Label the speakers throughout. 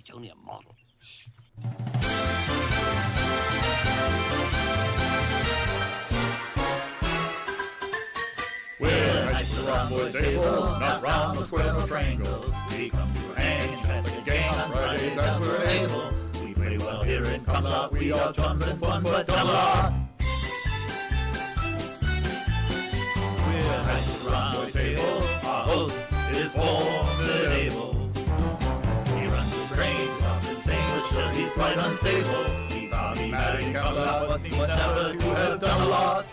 Speaker 1: It's only a model. Shh.
Speaker 2: We're knights of the round table, not round the square or triangle. We come to hang and play a game on Fridays as we're able. We play well here in Camelot, we are chums and fun, but Camelot. We're knights of the round table, our host is formidable. He runs his train, loves insane, but sure he's quite unstable. He's hobby mad in Camelot, but seems never to have done a lot.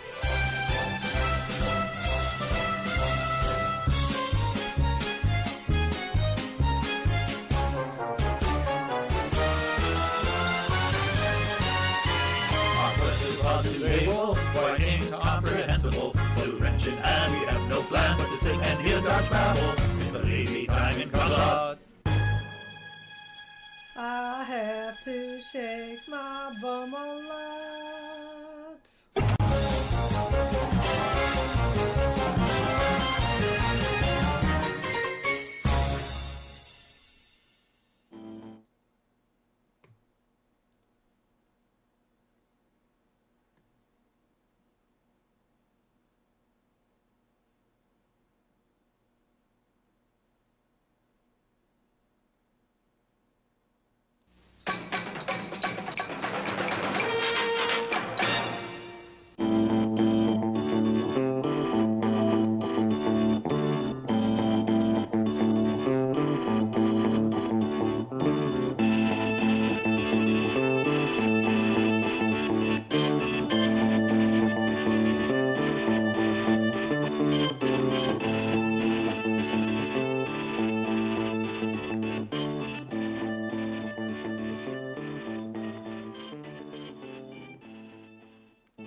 Speaker 2: Label, quite incomprehensible. Blue wrench in hand, we have no plan but to sit and hear Dodge babble. It's a lazy time in Camelot.
Speaker 3: I have to shake my bum a lot.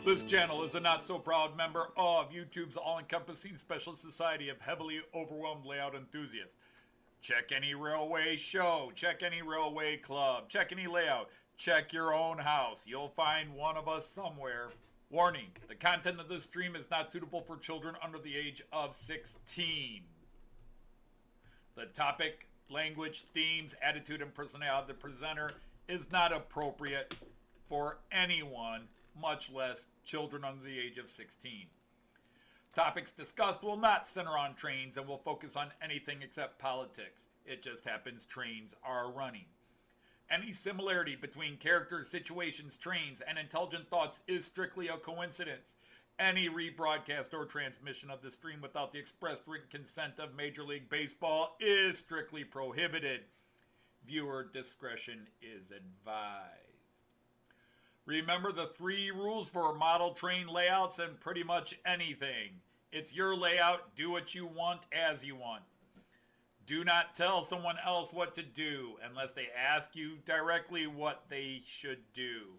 Speaker 2: This channel is a not-so-proud member of YouTube's all-encompassing special society of heavily overwhelmed layout enthusiasts. Check any railway show, check any railway club, check any layout, check your own house. You'll find one of us somewhere. Warning, the content of this stream is not suitable for children under the age of 16. The topic, language, themes, attitude, and personality of the presenter is not appropriate for anyone, much less children under the age of 16. Topics discussed will not center on trains and will focus on anything except politics. It just happens trains are running. Any similarity between characters, situations, trains, and intelligent thoughts is strictly a coincidence. Any rebroadcast or transmission of the stream without the expressed written consent of Major League Baseball is strictly prohibited. Viewer discretion is advised. Remember the 3 rules for model train layouts and pretty much anything. It's your layout, do what you want as you want. Do not tell someone else what to do unless they ask you directly what they should do.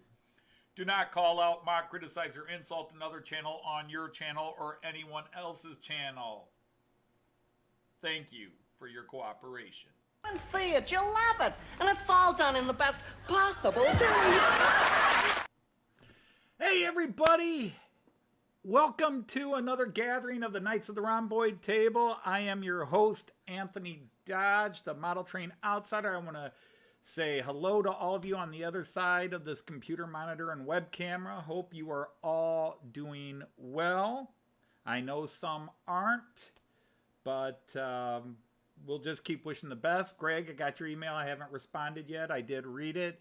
Speaker 2: Do not call out, mock, criticize, or insult another channel on your channel or anyone else's channel. Thank you for your cooperation.
Speaker 4: And see it, you'll love it, and it's all done in the best possible way.
Speaker 2: Hey everybody! Welcome to another gathering of the Knights of the Rhomboid Table. I am your host, Anthony Dodge, the Model Train Outsider. I want to say hello to all of you on the other side of this computer monitor and web camera. Hope you are all doing well. I know some aren't, but we'll just keep wishing the best. Greg, I got your email. I haven't responded yet. I did read it.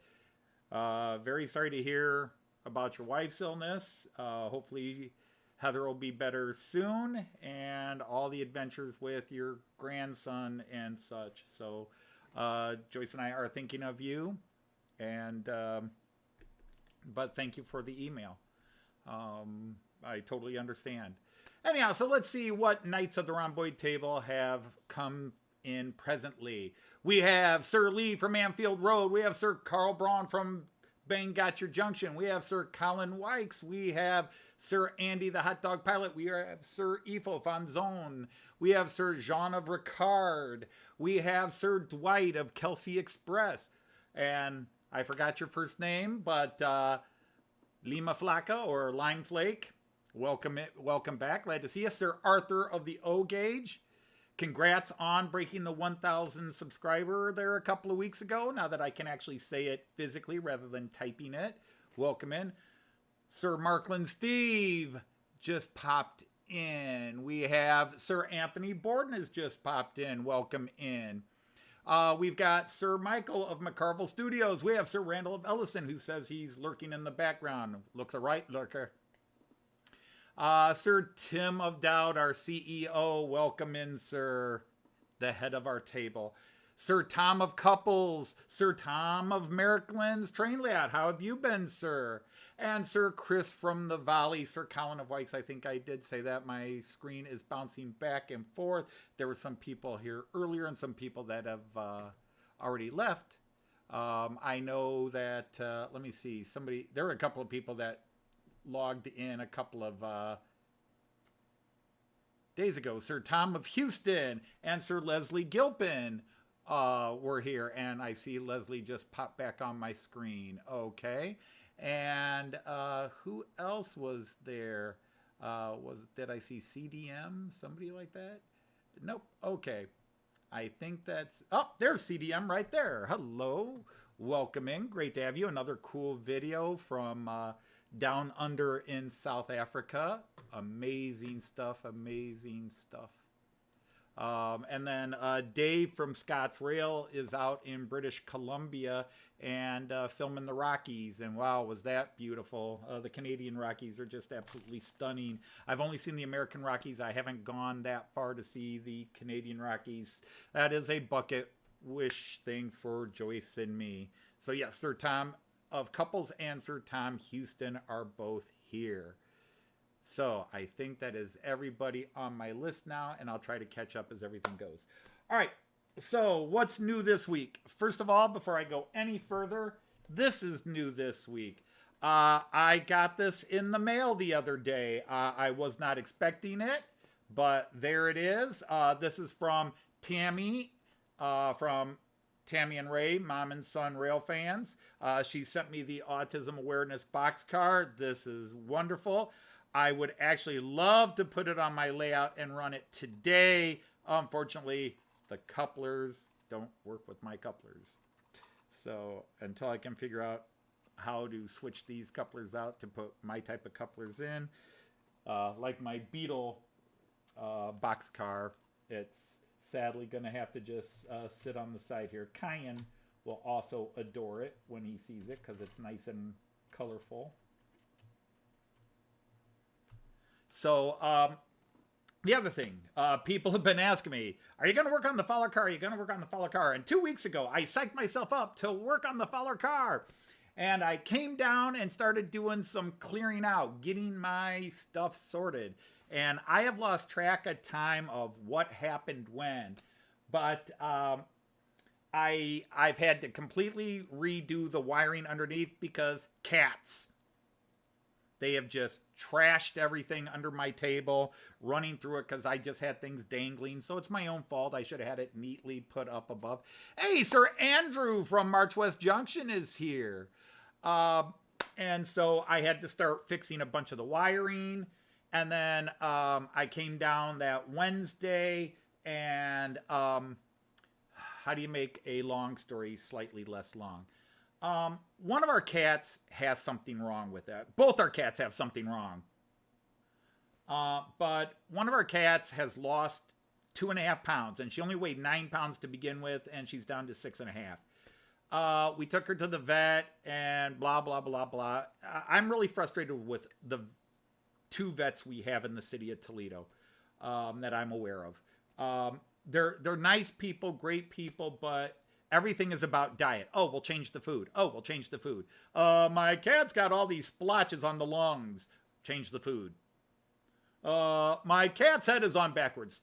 Speaker 2: Very sorry to hear about your wife's illness. Hopefully Heather will be better soon, and all the adventures with your grandson and such. So Joyce and I are thinking of you, and but thank you for the email. I totally understand. Anyhow, so let's see what Knights of the Rhomboid Table have come in presently. We have Sir Lee from Anfield Road. We have Sir Carl Braun from Bangotcher Junction. We have Sir Colin Wykes. We have Sir Andy the Hot Dog Pilot. We have Sir Ifo von Zone. We have Sir Jean of Ricard. We have Sir Dwight of Kelsey Express. And I forgot your first name, but Lima Flaca or Lime Flake. Welcome back. Glad to see you. Sir Arthur of the O Gauge. congrats on breaking the 1,000 subscriber there a couple of weeks ago. Now that I can actually say it physically rather than typing it. Welcome in. Sir Märklin Steve just popped in. We have Sir Anthony Borden has just popped in. Welcome in. We've got Sir Michael of McCarville Studios. We have Sir Randall of Ellison, who says he's lurking in the background. Looks a right lurker. Sir Tim of Dowd, our CEO. Welcome in, sir. The head of our table. Sir Tom of Couples. Sir Tom of Märklin's Train Layout. How have you been, sir? And Sir Chris from the Valley. Sir Colin of Weiss. I think I did say that. My screen is bouncing back and forth. There were some people here earlier and some people that have already left. I know that, let me see, there were a couple of people that logged in a couple of days ago. Sir Tom of Houston and Sir Leslie Gilpin were here, and I see Leslie just popped back on my screen. Okay. And who else was there? Did I see CDM? Somebody like that? Nope. Okay. I think that's... Oh, there's CDM right there. Hello. Welcome in. Great to have you. Another cool video from down under in South Africa. Amazing stuff. Amazing stuff. And then Dave from Scott's Rail is out in British Columbia and filming the Rockies. And wow, was that beautiful. The Canadian Rockies are just absolutely stunning. I've only seen the American Rockies. I haven't gone that far to see the Canadian Rockies. That is a bucket wish thing for Joyce and me. So yes, Sir Tom of Couples and Sir Tom Houston are both here. So I think that is everybody on my list now, and I'll try to catch up as everything goes. All right, so what's new this week? First of all, before I go any further, this is new this week. I got this in the mail the other day. I was not expecting it, but there it is. This is from Tammy and Ray, Mom and Son Rail Fans. She sent me the Autism Awareness boxcar. This is wonderful. I would actually love to put it on my layout and run it today. Unfortunately, the couplers don't work with my couplers. So until I can figure out how to switch these couplers out to put my type of couplers in, like my Beetle boxcar, it's sadly going to have to just sit on the side here. Kyan will also adore it when he sees it because it's nice and colorful. So, the other thing, people have been asking me, are you going to work on the Fowler car? Are you going to work on the Fowler car? And 2 weeks ago, I psyched myself up to work on the Fowler car. And I came down and started doing some clearing out, getting my stuff sorted. And I have lost track of time of what happened when. But I've had to completely redo the wiring underneath because cats. They have just trashed everything under my table, running through it because I just had things dangling. So it's my own fault. I should have had it neatly put up above. Hey, Sir Andrew from March West Junction is here. And so I had to start fixing a bunch of the wiring. And then I came down that Wednesday. And how do you make a long story slightly less long? One of our cats has something wrong with that. Both our cats have something wrong. But one of our cats has lost 2.5 pounds, and she only weighed 9 pounds to begin with, and she's down to 6.5. We took her to the vet, and blah, blah, blah, blah. I'm really frustrated with the 2 vets we have in the city of Toledo that I'm aware of. They're nice people, great people, but everything is about diet. Oh, we'll change the food. Oh, we'll change the food. My cat's got all these splotches on the lungs. Change the food. My cat's head is on backwards.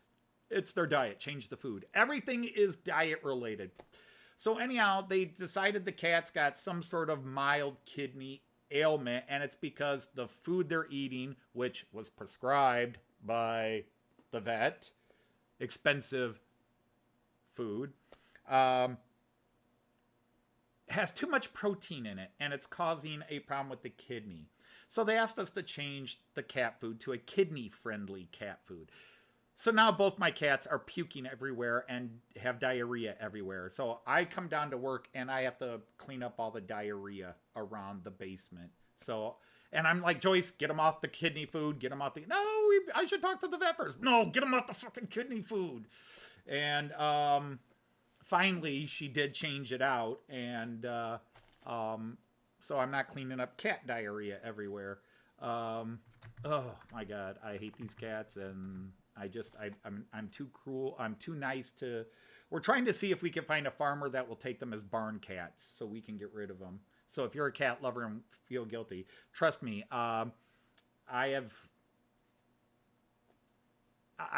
Speaker 2: It's their diet. Change the food. Everything is diet related. So anyhow, they decided the cat's got some sort of mild kidney ailment, and it's because the food they're eating, which was prescribed by the vet, expensive food, has too much protein in it, and it's causing a problem with the kidney. So they asked us to change the cat food to a kidney-friendly cat food. So now both my cats are puking everywhere and have diarrhea everywhere. So I come down to work and I have to clean up all the diarrhea around the basement. So, and I'm like, Joyce, get them off the kidney food. Get them off the... No, I should talk to the vet first. No, get them off the fucking kidney food. And finally, she did change it out. And so I'm not cleaning up cat diarrhea everywhere. Oh, my God. I hate these cats and... I'm too cruel. I'm too nice to... We're trying to see if we can find a farmer that will take them as barn cats so we can get rid of them. So if you're a cat lover and feel guilty, trust me, I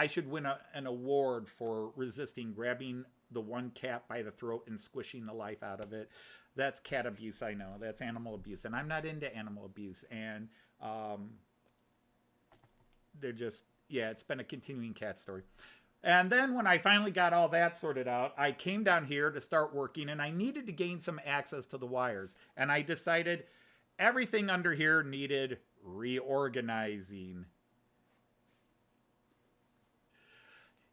Speaker 2: should win an award for resisting grabbing the one cat by the throat and squishing the life out of it. That's cat abuse, I know. That's animal abuse. And I'm not into animal abuse. And they're just... Yeah, it's been a continuing cat story. And then when I finally got all that sorted out, I came down here to start working, and I needed to gain some access to the wires. And I decided everything under here needed reorganizing.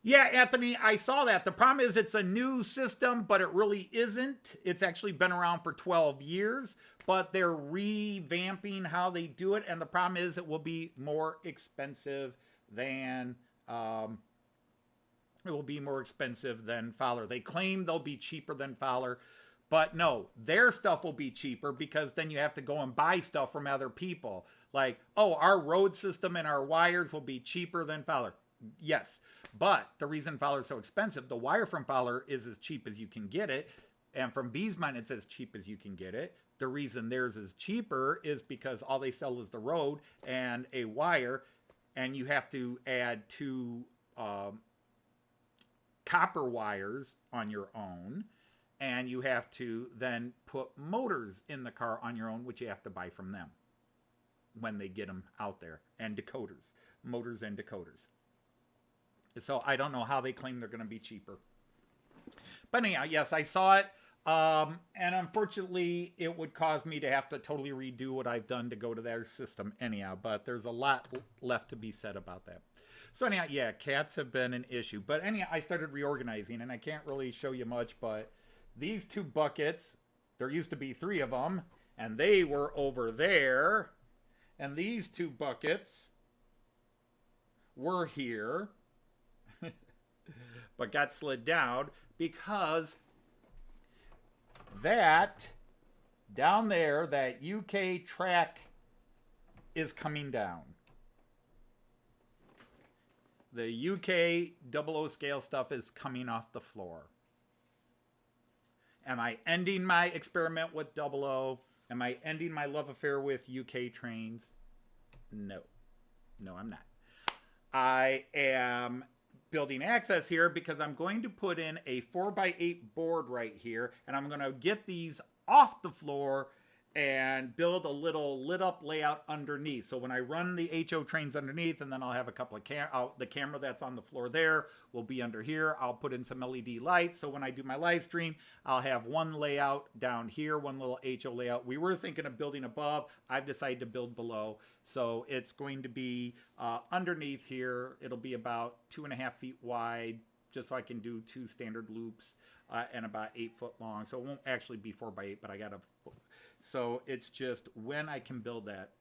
Speaker 2: Yeah, Anthony, I saw that. The problem is it's a new system, but it really isn't. It's actually been around for 12 years, but they're revamping how they do it. And the problem is it will be more expensive than Fowler. They claim they'll be cheaper than Fowler, but no, their stuff will be cheaper because then you have to go and buy stuff from other people. Like, oh, our road system and our wires will be cheaper than Fowler. Yes, but the reason Fowler is so expensive, the wire from Fowler is as cheap as you can get it, and from Wiesmann it's as cheap as you can get it. The reason theirs is cheaper is because all they sell is the road and a wire, and you have to add 2 copper wires on your own, and you have to then put motors in the car on your own, which you have to buy from them when they get them out there, and decoders, motors and decoders. So I don't know how they claim they're going to be cheaper. But anyhow, yes, I saw it. And unfortunately, it would cause me to have to totally redo what I've done to go to their system anyhow. But there's a lot left to be said about that. So anyhow, yeah, cats have been an issue. But anyhow, I started reorganizing, and I can't really show you much. But these 2 buckets, there used to be 3 of them, and they were over there. And these 2 buckets were here, but got slid down because... that down there, that UK track is coming down. The UK 00 scale stuff is coming off the floor. Am I ending my experiment with 00? Am I ending my love affair with UK trains? No. No, I'm not. I am building access here because I'm going to put in a 4x8 board right here, and I'm going to get these off the floor and build a little lit up layout underneath. So when I run the HO trains underneath, and then I'll have a couple of the camera that's on the floor there will be under here. I'll put in some LED lights. So when I do my live stream, I'll have one layout down here, one little HO layout. We were thinking of building above. I've decided to build below. So it's going to be underneath here. It'll be about 2.5 feet wide, just so I can do 2 standard loops and about 8 foot long. So it won't actually be 4x8, but I got to... So it's just when I can build that.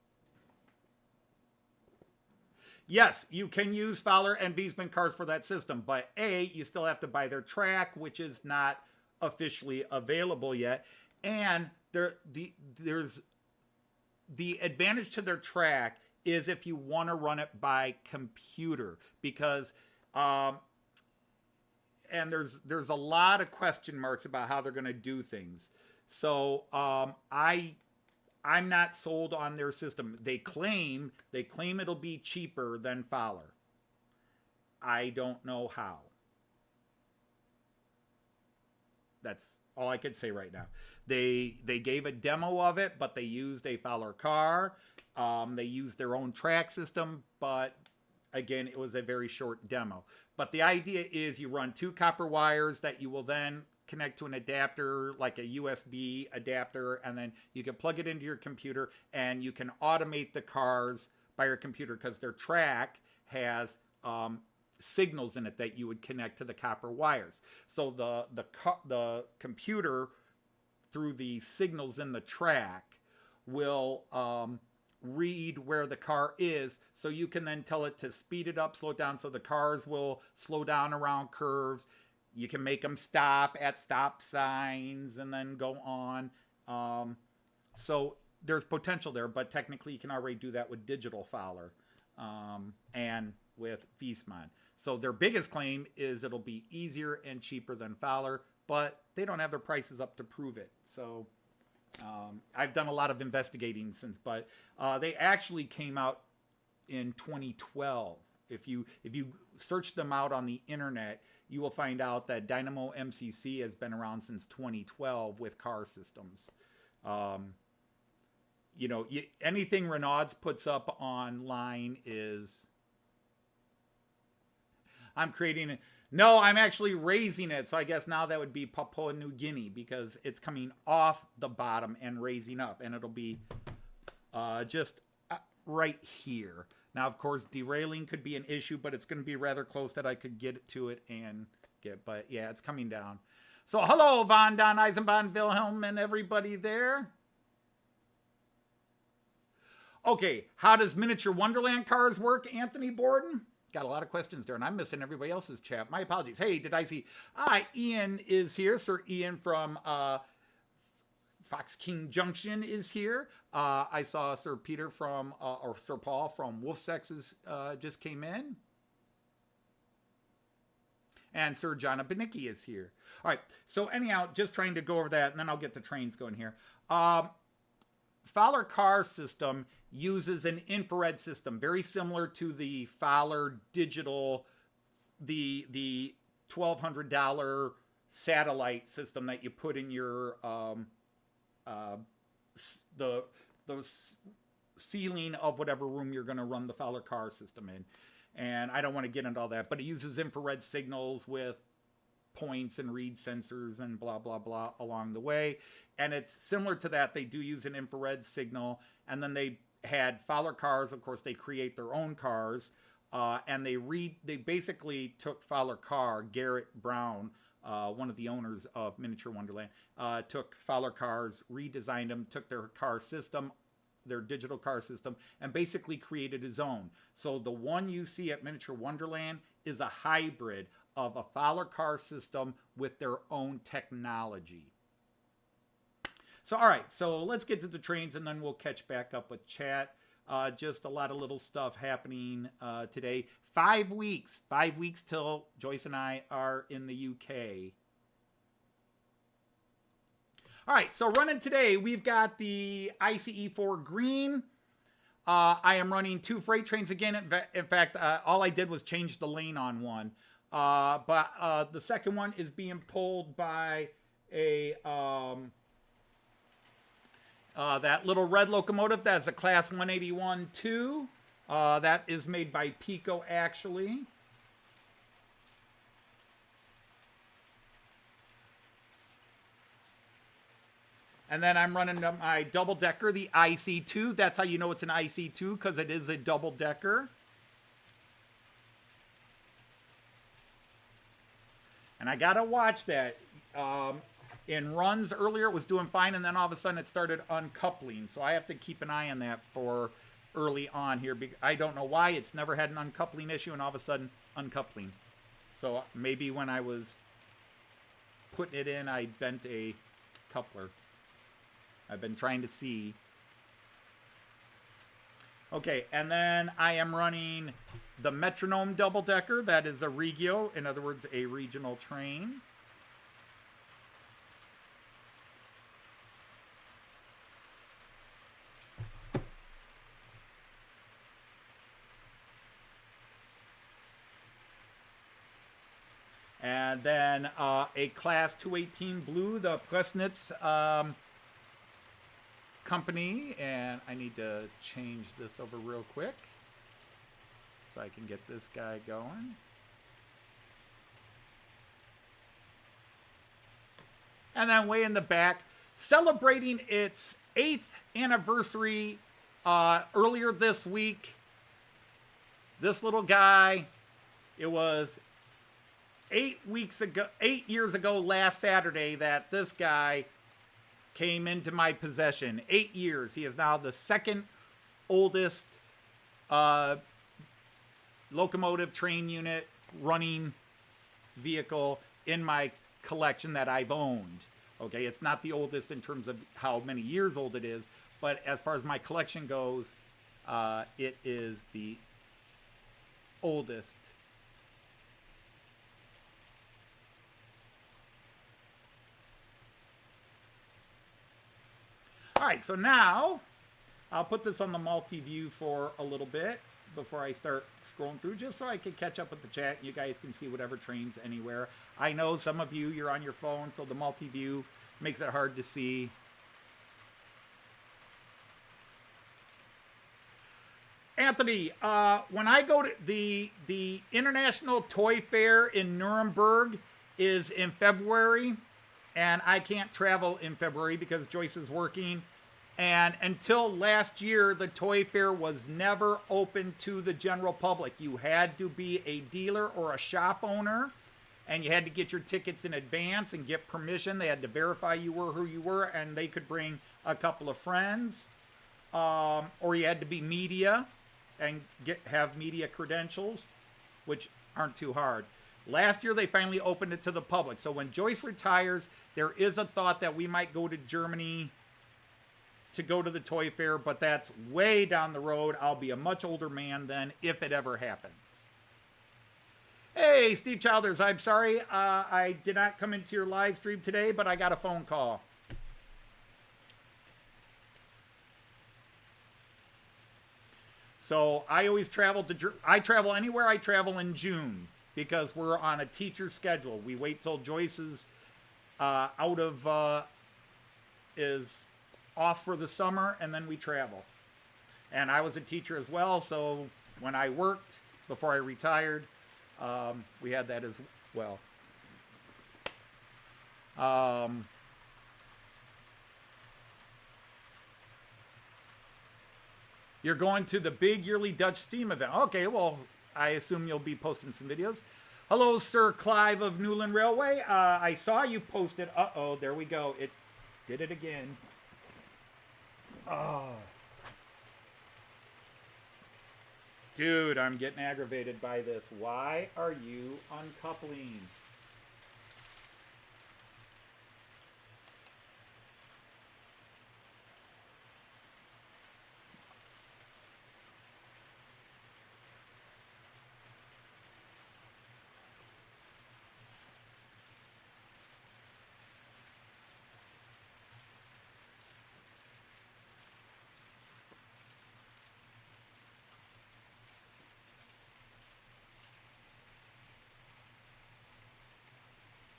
Speaker 2: Yes, you can use Fowler and Wiesmann cars for that system, but A, you still have to buy their track, which is not officially available yet. And there's the advantage to their track is if you want to run it by computer, because and there's a lot of question marks about how they're going to do things. So I'm not sold on their system. They claim it'll be cheaper than Fowler. I don't know how. That's all I could say right now. They gave a demo of it, but they used a Fowler car. They used their own track system, but again, it was a very short demo. But the idea is you run 2 copper wires that you will then connect to an adapter, like a USB adapter, and then you can plug it into your computer, and you can automate the cars by your computer because their track has
Speaker 1: signals in it that you would connect to the copper wires. So the computer, through the signals in the track, will read where the car is, so you can then tell it to speed it up, slow it down, so the cars will slow down around curves. You can make them stop at stop signs and then go on. So there's potential there, but technically you can already do that with digital Fowler and with Wiesmann. So their biggest claim is it'll be easier and cheaper than Fowler, but they don't have their prices up to prove it. So I've done a lot of investigating since, but they actually came out in 2012. If you search them out on the internet, you will find out that Dynamo MCC has been around since 2012 with car systems. You know, anything Renaud's puts up online is... I'm creating it. No, I'm actually raising it. So I guess now that would be Papua New Guinea, because it's coming off the bottom and raising up. And it'll be just right here. Now, of course, derailing could be an issue, but it's going to be rather close that I could get to it and get. But yeah, it's coming down. So hello, Von Don Eisenbahn, Wilhelm, and everybody there. Okay, how does Miniature Wonderland cars work, Anthony Borden? Got a lot of questions there, and I'm missing everybody else's chat. My apologies. Hey, did I see... Ian is here. Sir Ian from Fox King Junction is here. I saw Sir Peter from... or Sir Paul from Wolf Sexes just came in. And Sir John Benicki is here. All right, so anyhow, just trying to go over that, and then I'll get the trains going here. Fowler car system uses an infrared system, very similar to the Fowler digital, the $1,200 satellite system that you put in your the ceiling of whatever room you're going to run the Fowler car system in. And I don't want to get into all that, but it uses infrared signals with points and read sensors and blah, blah, blah along the way. And it's similar to that. They do use an infrared signal. And then they had Fowler cars. Of course, they create their own cars. And they basically took Fowler car, Garrett Brown, one of the owners of Miniature Wonderland, took Fowler cars, redesigned them, took their car system, their digital car system, and basically created his own. So the one you see at Miniature Wonderland is a hybrid of a Fowler car system with their own technology. So, all right, so let's get to the trains and then we'll catch back up with chat. Just a lot of little stuff happening today. 5 weeks till Joyce and I are in the UK. All right, so running today, we've got the ICE4 green. I am running 2 freight trains again. In fact, all I did was change the lane on one. But the second one is being pulled by a that little red locomotive. That's a class 181-2. That is made by Piko, actually. And then I'm running my double-decker, the IC2. That's how you know it's an IC2, because it is a double-decker. And I got to watch that. In runs earlier, it was doing fine, and then all of a sudden it started uncoupling. So I have to keep an eye on that for early on here. I don't know why. It's never had an uncoupling issue, and all of a sudden uncoupling. So maybe when I was putting it in, I bent a coupler. I've been trying to see. Okay, and then I am running the Metronom double-decker. That is a Regio, in other words, a regional train. And then a class 218 blue, the Pressnitzbahn company, and I need to change this over real quick so I can get this guy going. And then way in the back, celebrating its 8th anniversary earlier this week. This little guy It was 8 years ago last Saturday that this guy came into my possession. 8 years. He is now the second oldest locomotive train unit running vehicle in my collection that I've owned. Okay, it's not the oldest in terms of how many years old it is, but as far as my collection goes, it is the oldest. All right, so now I'll put this on the multi-view for a little bit before I start scrolling through, just so I can catch up with the chat. You guys can see whatever trains anywhere. I know some of you, you're on your phone, so the multi-view makes it hard to see. Anthony, when I go to the International Toy Fair in Nuremberg is in February, and I can't travel in February because Joyce is working. And until last year, the toy fair was never open to the general public. You had to be a dealer or a shop owner, and you had to get your tickets in advance and get permission. They had to verify you were who you were, and they could bring a couple of friends. Or you had to be media and have media credentials, which aren't too hard. Last year, they finally opened it to the public. So when Joyce retires, there is a thought that we might go to Germany to go to the toy fair, but that's way down the road. I'll be a much older man then, if it ever happens. Hey, Steve Childers, I'm sorry I did not come into your live stream today, but I got a phone call. So I always travel I travel anywhere I travel in June because we're on a teacher schedule. We wait till Joyce is is off for the summer, and then we travel. And I was a teacher as well, so when I worked before I retired, we had that as well. You're going to the big yearly Dutch Steam event. Okay, well, I assume you'll be posting some videos. Hello, Sir Clive of Newland Railway. I saw you posted. Uh-oh, there we go. It did it again. Oh. Dude, I'm getting aggravated by this. Why are you uncoupling?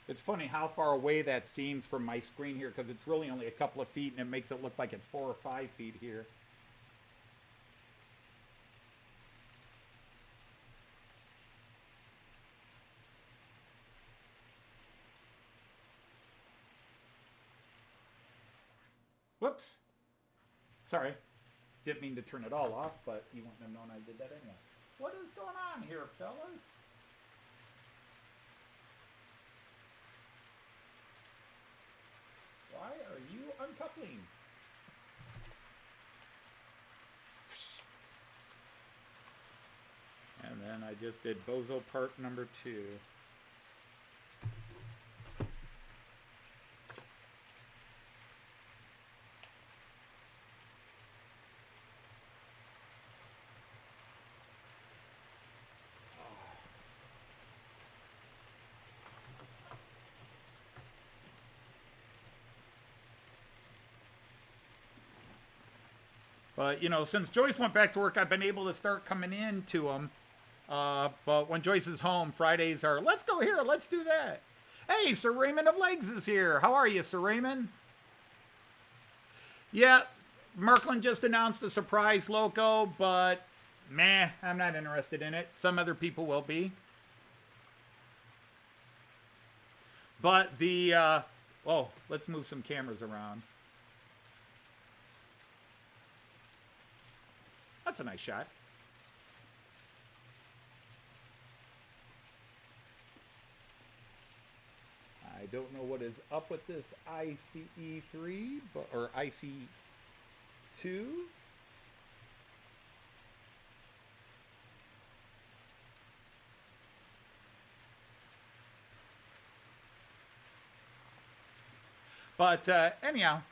Speaker 1: It's funny how far away that seems from my screen here, because it's really only a couple of feet, and it makes it look like it's 4 or 5 feet here. Whoops. Sorry. Didn't mean to turn it all off, but you wouldn't have known I did that anyway. What is going on here, fellas? Why are you uncoupling? And then I just did bozo part number 2. But, you know, since Joyce went back to work, I've been able to start coming in to them. But when Joyce is home, Fridays are, let's go here, let's do that. Hey, Sir Raymond of Legs is here. How are you, Sir Raymond? Yeah, Märklin just announced a surprise loco, but meh, I'm not interested in it. Some other people will be. But the, oh, let's move some cameras around. That's a nice shot. I don't know what is up with this ICE3 or IC2. But anyhow,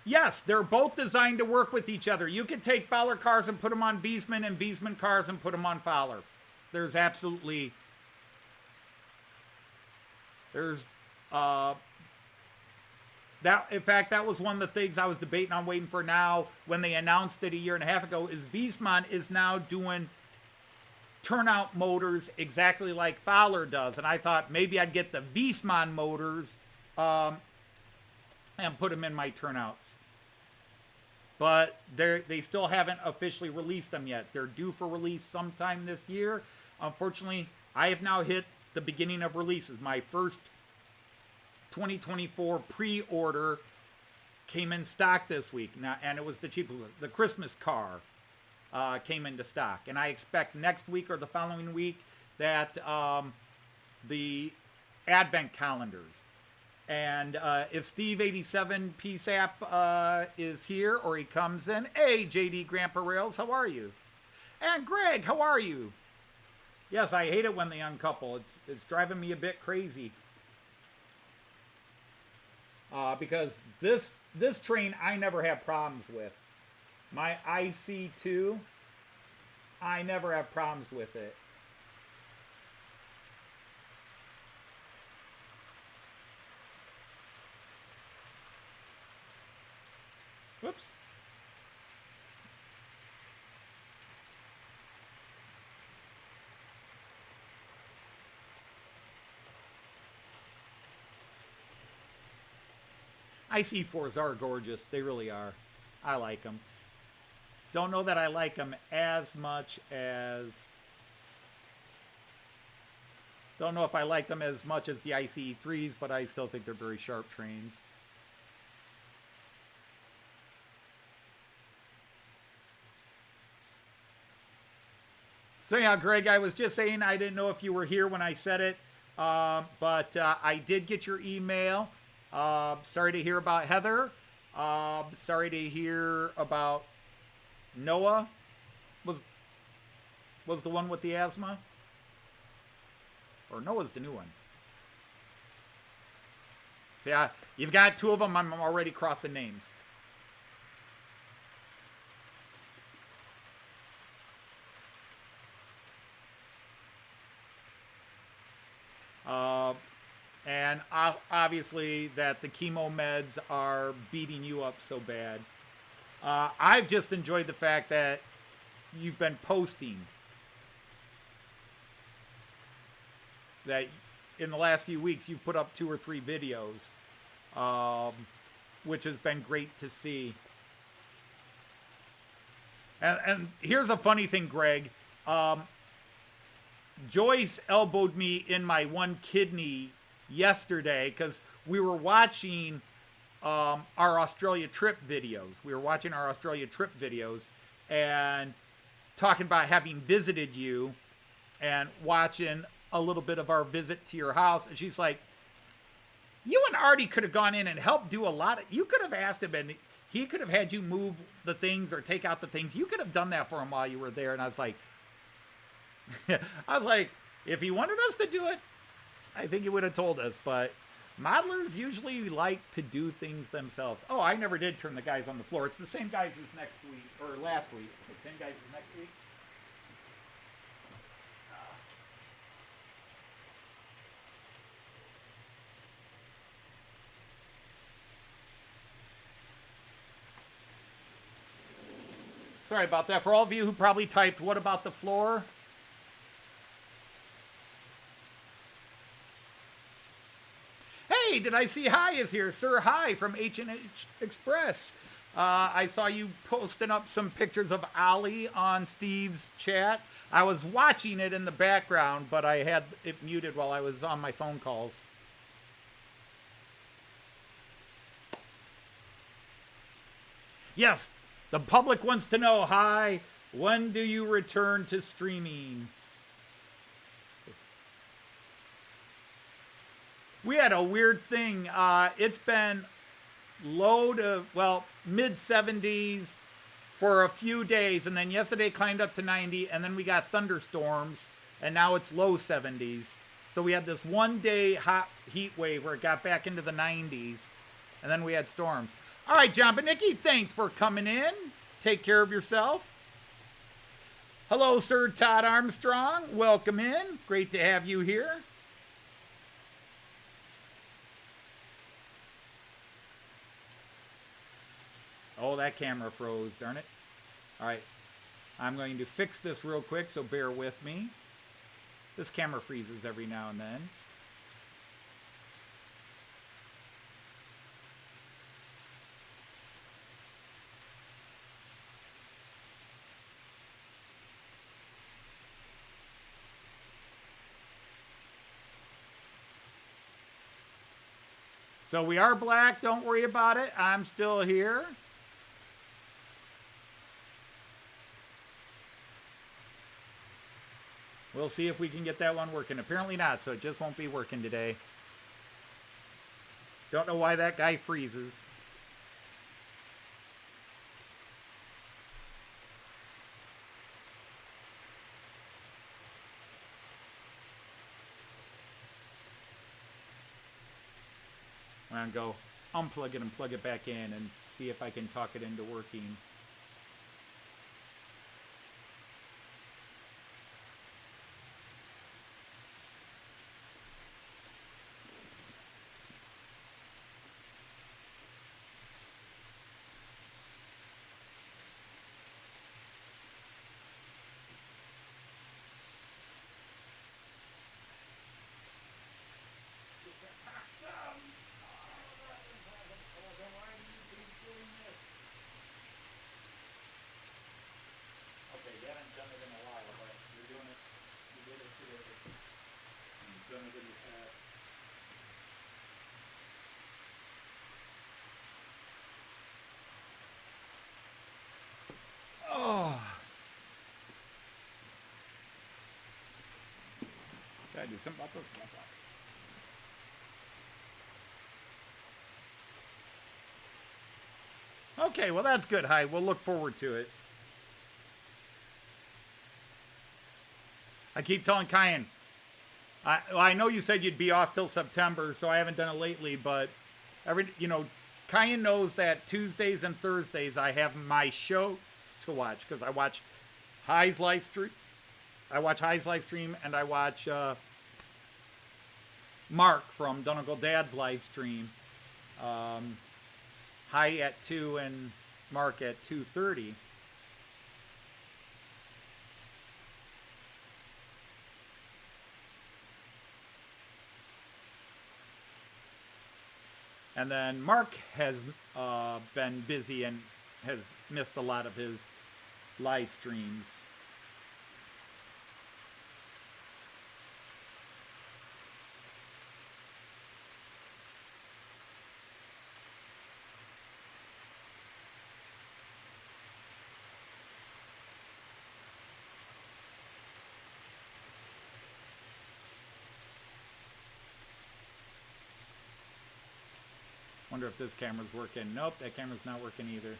Speaker 1: yes, they're both designed to work with each other. You can take Fowler cars and put them on Wiesmann, and Wiesmann cars and put them on Fowler. There's absolutely, that. In fact, that was one of the things I was debating on waiting for now when they announced it a year and a half ago. Is Wiesmann is now doing turnout motors exactly like Fowler does, and I thought maybe I'd get the Wiesmann motors and put them in my turnouts. But they still haven't officially released them yet. They're due for release sometime this year. Unfortunately, I have now hit the beginning of releases. My first 2024 pre-order came in stock this week, now, and it was the cheap, the Christmas car. Came into stock, and I expect next week or the following week that the advent calendars, and if Steve 87 PSAP is here or he comes in, hey JD Grandpa Rails, how are you? And Greg, how are you? Yes, I hate it when they uncouple. It's driving me a bit crazy because this train I never have problems with. My IC2, I never have problems with it. Whoops. IC4s are gorgeous. They really are. I like them. Don't know that I like them as much as... Don't know if I like them as much as the ICE3s, but I still think they're very sharp trains. So yeah, Greg, I was just saying I didn't know if you were here when I said it, but I did get your email. Sorry to hear about Heather. Sorry to hear about Noah. Was the one with the asthma? Or Noah's the new one. So yeah, you've got two of them. I'm already crossing names. And obviously that the chemo meds are beating you up so bad. I've just enjoyed the fact that you've been posting. That in the last few weeks you've put up 2 or 3 videos, which has been great to see. And here's a funny thing, Greg. Joyce elbowed me in my one kidney yesterday because we were watching our Australia trip videos. And talking about having visited you and watching a little bit of our visit to your house. And she's like, you and Artie could have gone in and helped do a lot of, you could have asked him and he could have had you move the things or take out the things. You could have done that for him while you were there. And I was like, if he wanted us to do it, I think he would have told us. But modelers usually like to do things themselves. Oh, I never did turn the guys on the floor. It's the same guys as next week, or last week. The same guys as next week. Sorry about that. For all of you who probably typed, what about the floor? Hey, did I see Hi is here? Sir Hi from H&H Express. I saw you posting up some pictures of Ollie on Steve's chat. I was watching it in the background, but I had it muted while I was on my phone calls. Yes, the public wants to know, Hi, when do you return to streaming? We had a weird thing. It's been low to, well, mid 70s for a few days, and then yesterday climbed up to 90, and then we got thunderstorms, and now it's low 70s. So we had this 1 day hot heat wave where it got back into the 90s, and then we had storms. All right, John Benicki, thanks for coming in. Take care of yourself. Hello, Sir Todd Armstrong. Welcome in. Great to have you here. Oh, that camera froze, darn it. All right, I'm going to fix this real quick, so bear with me. This camera freezes every now and then. So we are black, don't worry about it. I'm still here. We'll see if we can get that one working. Apparently not, so it just won't be working today. Don't know why that guy freezes. I'm going to go unplug it and plug it back in and see if I can talk it into working. Gotta do something about those cat blocks. Okay, well that's good, Hi. We'll look forward to it. I keep telling Kyan, I know you said you'd be off till September, so I haven't done it lately, but Kyan knows that Tuesdays and Thursdays I have my shows to watch because I watch Hi's live stream. I watch Hi's live stream, and I watch Mark from Donegal Dad's live stream. Hi at 2 and Mark at 2:30. And then Mark has been busy and has missed a lot of his live streams. Wonder if this camera's working. Nope, that camera's not working either.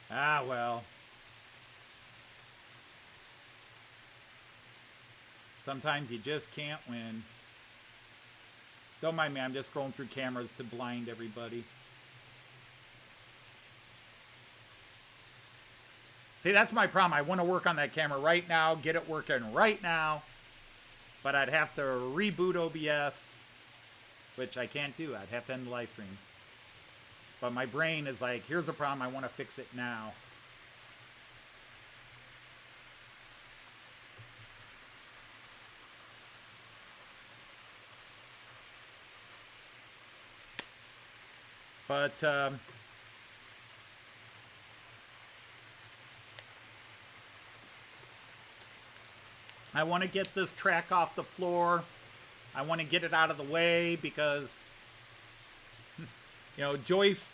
Speaker 1: Ah, well. Sometimes you just can't win. Don't mind me, I'm just scrolling through cameras to blind everybody. See, that's my problem. I want to work on that camera right now, get it working right now. But I'd have to reboot OBS, which I can't do. I'd have to end the live stream. But my brain is like, here's a problem, I want to fix it now. But I want to get this track off the floor. I want to get it out of the way because, Joyce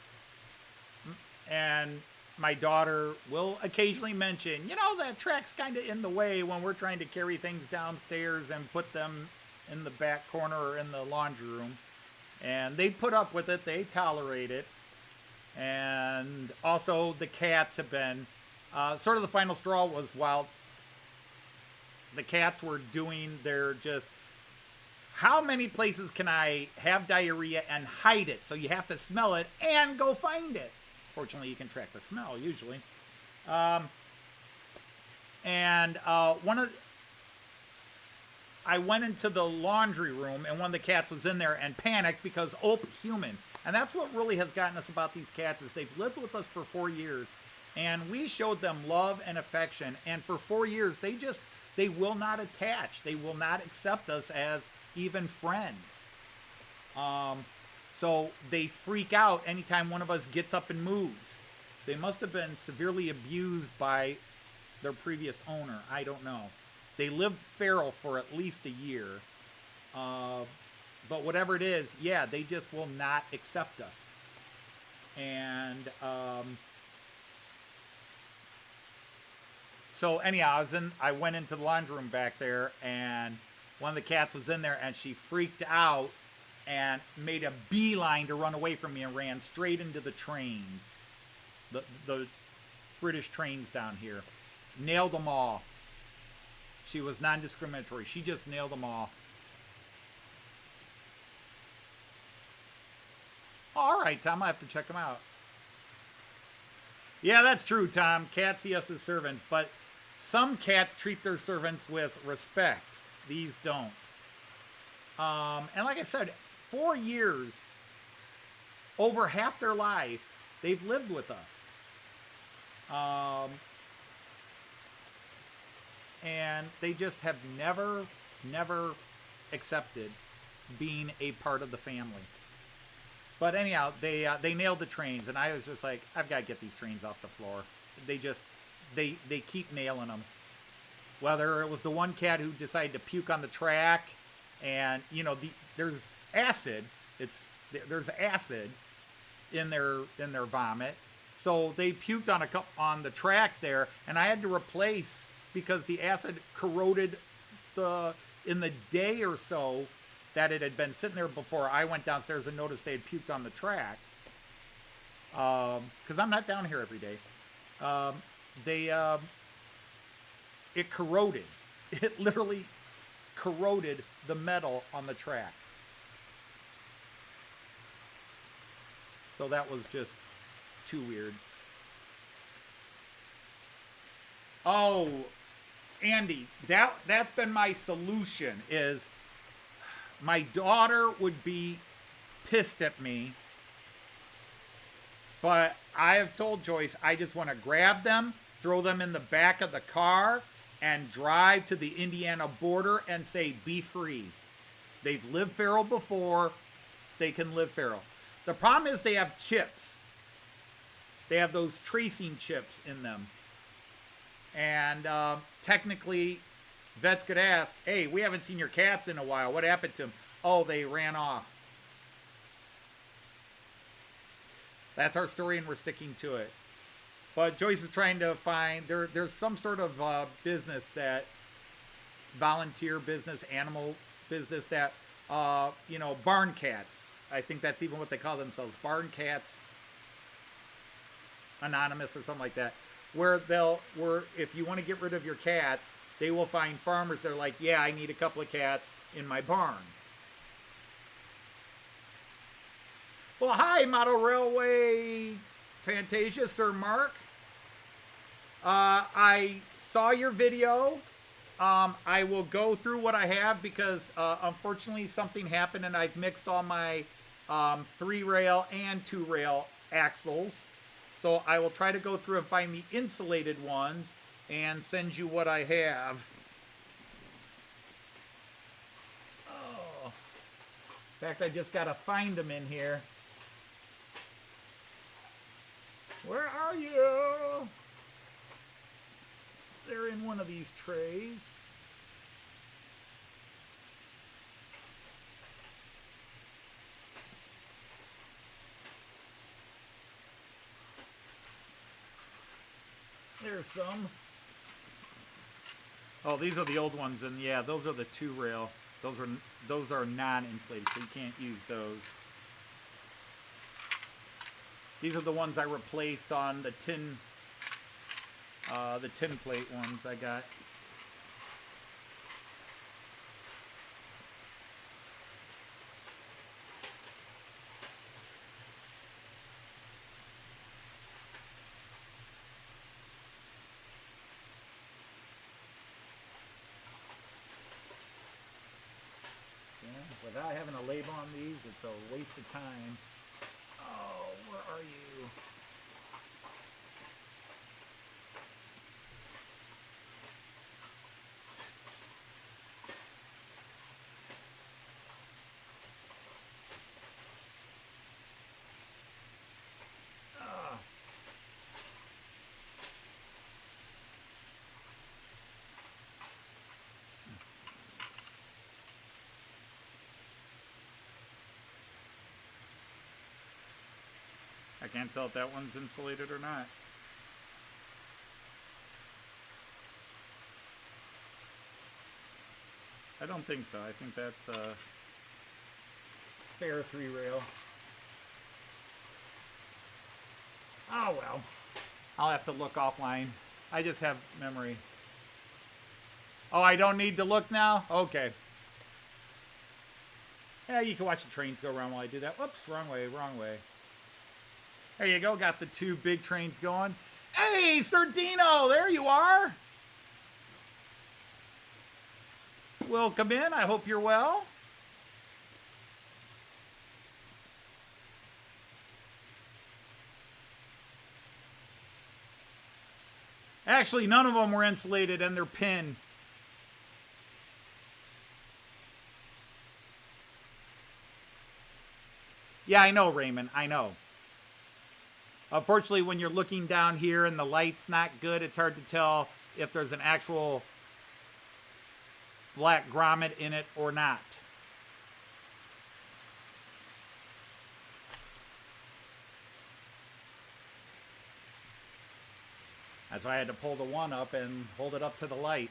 Speaker 1: and my daughter will occasionally mention, that track's kind of in the way when we're trying to carry things downstairs and put them in the back corner or in the laundry room. And they put up with it. They tolerate it. And also the cats have been, sort of the final straw was while the cats were doing their just, how many places can I have diarrhea and hide it? So you have to smell it and go find it. Fortunately, you can track the smell usually. I went into the laundry room and one of the cats was in there and panicked because, human. And that's what really has gotten us about these cats is they've lived with us for 4 years and we showed them love and affection. And for 4 years, they will not attach. They will not accept us as even friends. So they freak out anytime one of us gets up and moves. They must have been severely abused by their previous owner. I don't know. They lived feral for at least a year. But whatever it is, yeah, they just will not accept us. And so anyhow, I went into the laundry room back there, and one of the cats was in there, and she freaked out and made a beeline to run away from me and ran straight into the trains. The British trains down here. Nailed them all. She was non-discriminatory. She just nailed them all. All right, Tom, I have to check them out. Yeah, that's true, Tom. Cats see us as servants, but some cats treat their servants with respect. These don't. And like I said, 4 years, over half their life, they've lived with us. And they just have never accepted being a part of the family. But anyhow, they nailed the trains, and I was just like, I've got to get these trains off the floor. They keep nailing them. Whether it was the one cat who decided to puke on the track, and there's acid. There's acid in their vomit, so they puked on the tracks there, and I had to replace because the acid corroded in the day or so that it had been sitting there before I went downstairs and noticed they had puked on the track. Because I'm not down here every day. It corroded. It literally corroded the metal on the track. So that was just too weird. Oh, Andy, that's been my solution is my daughter would be pissed at me, but I have told Joyce I just want to grab them, throw them in the back of the car, and drive to the Indiana border and say, be free. They've lived feral before. They can live feral. The problem is they have chips. They have those tracing chips in them. And technically, vets could ask, hey, we haven't seen your cats in a while. What happened to them? Oh, they ran off. That's our story, and we're sticking to it. But Joyce is trying to find, there's some sort of business that, volunteer business, animal business that, barn cats. I think that's even what they call themselves. Barn Cats Anonymous or something like that. Where if you want to get rid of your cats, they will find farmers that are like, yeah, I need a couple of cats in my barn. Well, hi, Model Railway Fantasia, Sir Mark. I saw your video. I will go through what I have because, unfortunately, something happened and I've mixed all my 3-rail and 2-rail axles. So I will try to go through and find the insulated ones and send you what I have. Oh. In fact, I just got to find them in here. Where are you? They're in one of these trays. There's some. Oh, these are the old ones, and yeah, those are the 2-rail. Those are non-insulated, so you can't use those. These are the ones I replaced on the tin plate ones I got. Without having a label on these, it's a waste of time. Oh, where are you? Ah. I can't tell if that one's insulated or not. I don't think so. I think that's a spare 3-rail. Oh well. I'll have to look offline. I just have memory. Oh, I don't need to look now? Okay. Yeah, you can watch the trains go around while I do that. Whoops, wrong way, wrong way. There you go, got the 2 big trains going. Hey, Sardino, there you are. Welcome in, I hope you're well. Actually, none of them were insulated and they're pin. Yeah, I know, Raymond, I know. Unfortunately, when you're looking down here and the light's not good, it's hard to tell if there's an actual black grommet in it or not. That's why I had to pull the one up and hold it up to the light.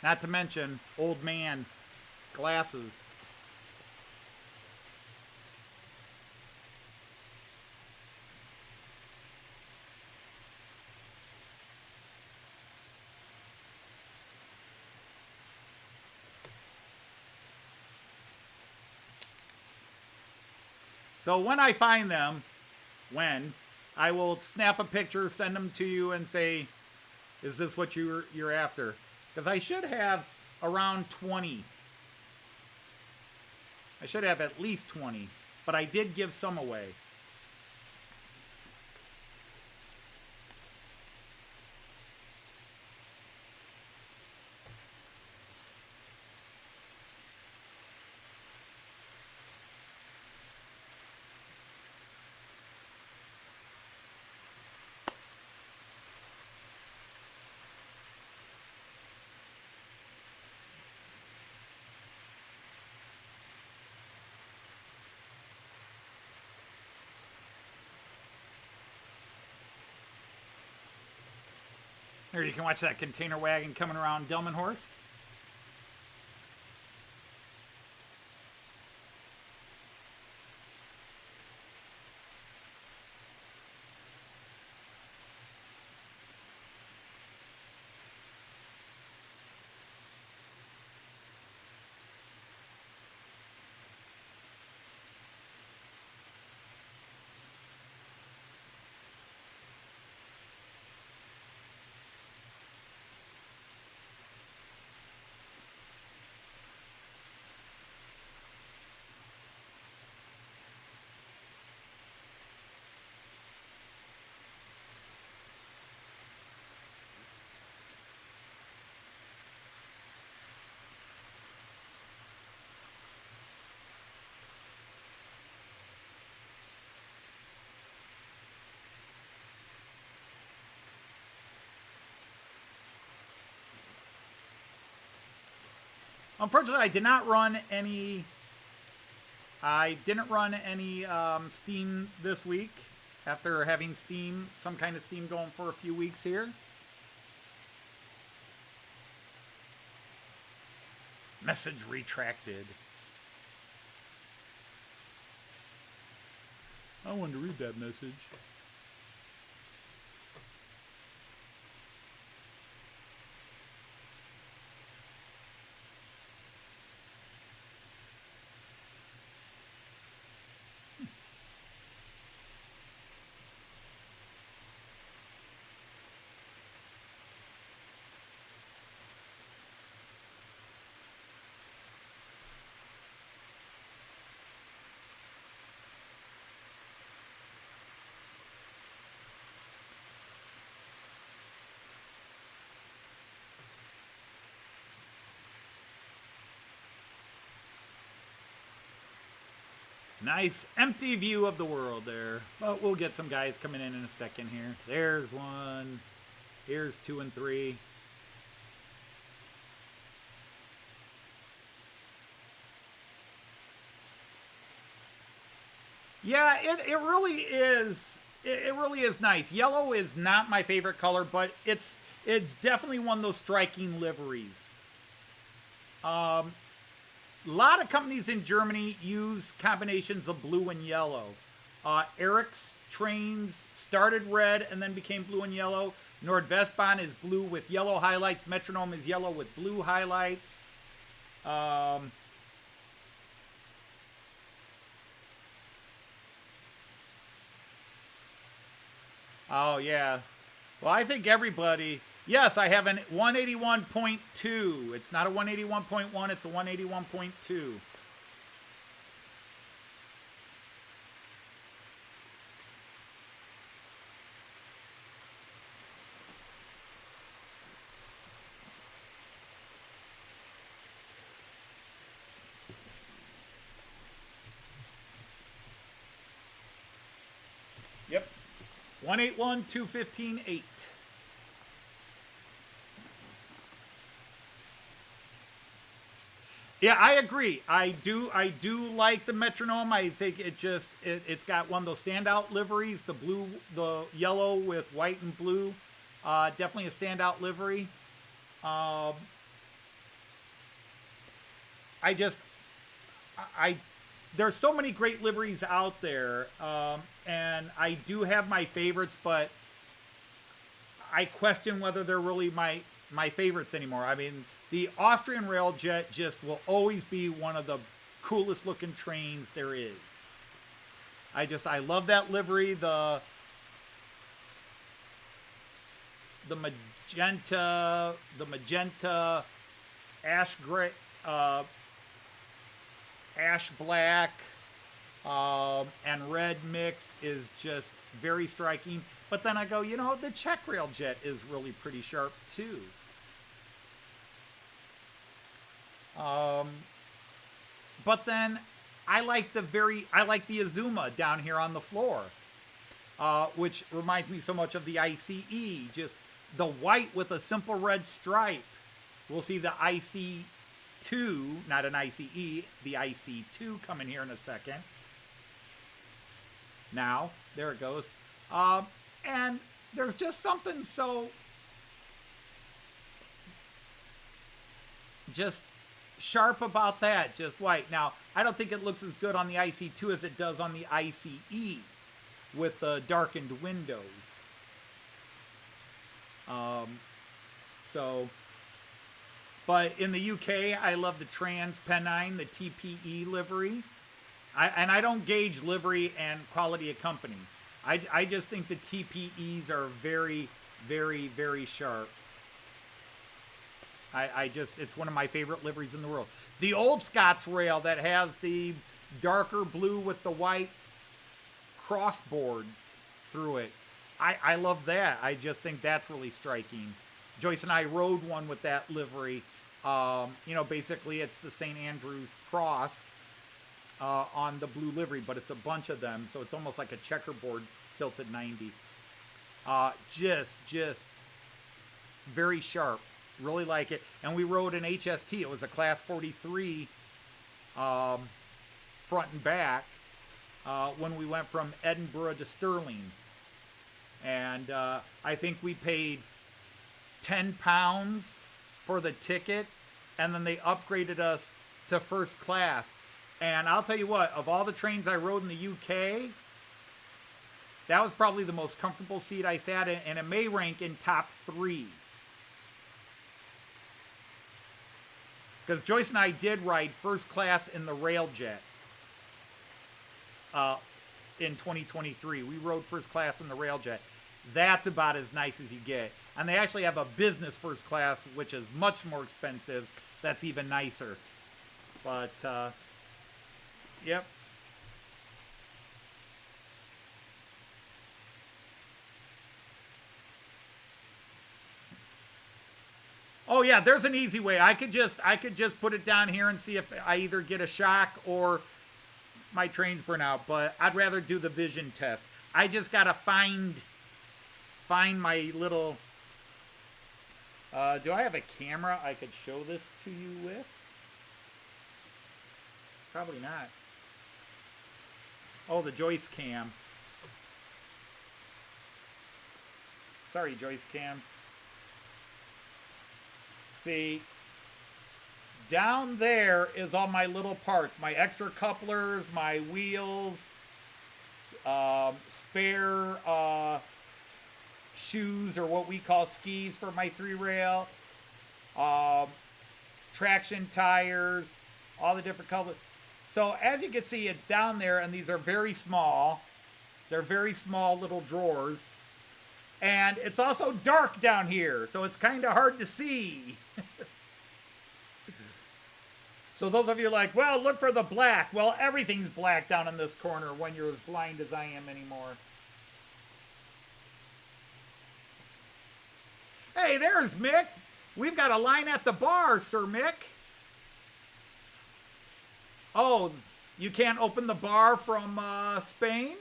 Speaker 1: Not to mention, old man glasses. So when I find them, I will snap a picture, send them to you, and say, is this what you're after? Because I should have around 20. I should have at least 20, but I did give some away. Here, you can watch that container wagon coming around Delmenhorst. Unfortunately, I did not run any. I didn't run any steam this week. after having steam, some kind of steam going for a few weeks here. Message retracted. I wanted to read that message. Nice empty view of the world there. But we'll get some guys coming in a second here. There's one. Here's 2 and 3. Yeah, it really is. It really is nice. Yellow is not my favorite color, but it's definitely one of those striking liveries. A lot of companies in Germany use combinations of blue and yellow. Eric's trains started red and then became blue and yellow. NordWestBahn is blue with yellow highlights. Metronom is yellow with blue highlights. Oh, yeah. Well, I think everybody... Yes, I have an 181.2. It's not a 181.1, it's a 181.2. Yep. 181, 215, 8. Yeah, I agree. I do like the Metronome. I think it's got one of those standout liveries, the yellow with white and blue. Definitely a standout livery. There's so many great liveries out there, and I do have my favorites, but I question whether they're really my favorites anymore. I mean, the Austrian Railjet just will always be one of the coolest looking trains there is. I love that livery. The magenta ash gray, ash black, and red mix is just very striking. But then I go, the Czech Railjet is really pretty sharp too. But then I like the Azuma down here on the floor, which reminds me so much of the ICE, just the white with a simple red stripe. We'll see the IC2, not an ICE, the IC2 coming here in a second. Now, there it goes. And there's just something so just sharp about that, just white. Now, I don't think it looks as good on the IC2 as it does on the ICEs with the darkened windows. But in the UK, I love the Trans Pennine, the TPE livery. I don't gauge livery and quality of company. I just think the TPEs are very, very, very sharp. It's one of my favorite liveries in the world. The old Scots Rail that has the darker blue with the white crossboard through it. I love that. I just think that's really striking. Joyce and I rode one with that livery. Basically it's the St. Andrew's cross on the blue livery, but it's a bunch of them, so it's almost like a checkerboard tilted 90. Just very sharp. Really like it. And we rode an HST. It was a class 43 front and back. when we went from Edinburgh to Stirling. And I think we paid £10 for the ticket, and then they upgraded us to first class. And I'll tell you what, of all the trains I rode in the UK, that was probably the most comfortable seat I sat in, and it may rank in top 3. Because Joyce and I did ride first class in the Railjet in 2023. We rode first class in the Railjet. That's about as nice as you get. And they actually have a business first class, which is much more expensive. That's even nicer. But, yep. Oh yeah, there's an easy way. I could just put it down here and see if I either get a shock or my trains burn out, but I'd rather do the vision test. I just gotta find my little do I have a camera I could show this to you with? Probably not. Oh, the Joyce cam. Sorry, Joyce cam. See, down there is all my little parts, my extra couplers, my wheels, spare shoes, or what we call skis for my 3-rail, traction tires, all the different colors. So as you can see, it's down there, and these are very small. They're very small little drawers. And it's also dark down here, so it's kind of hard to see. So those of you like, well, look for the black. Well, everything's black down in this corner when you're as blind as I am anymore. Hey, there's Mick. We've got a line at the bar, Sir Mick. Oh, you can't open the bar from Spain?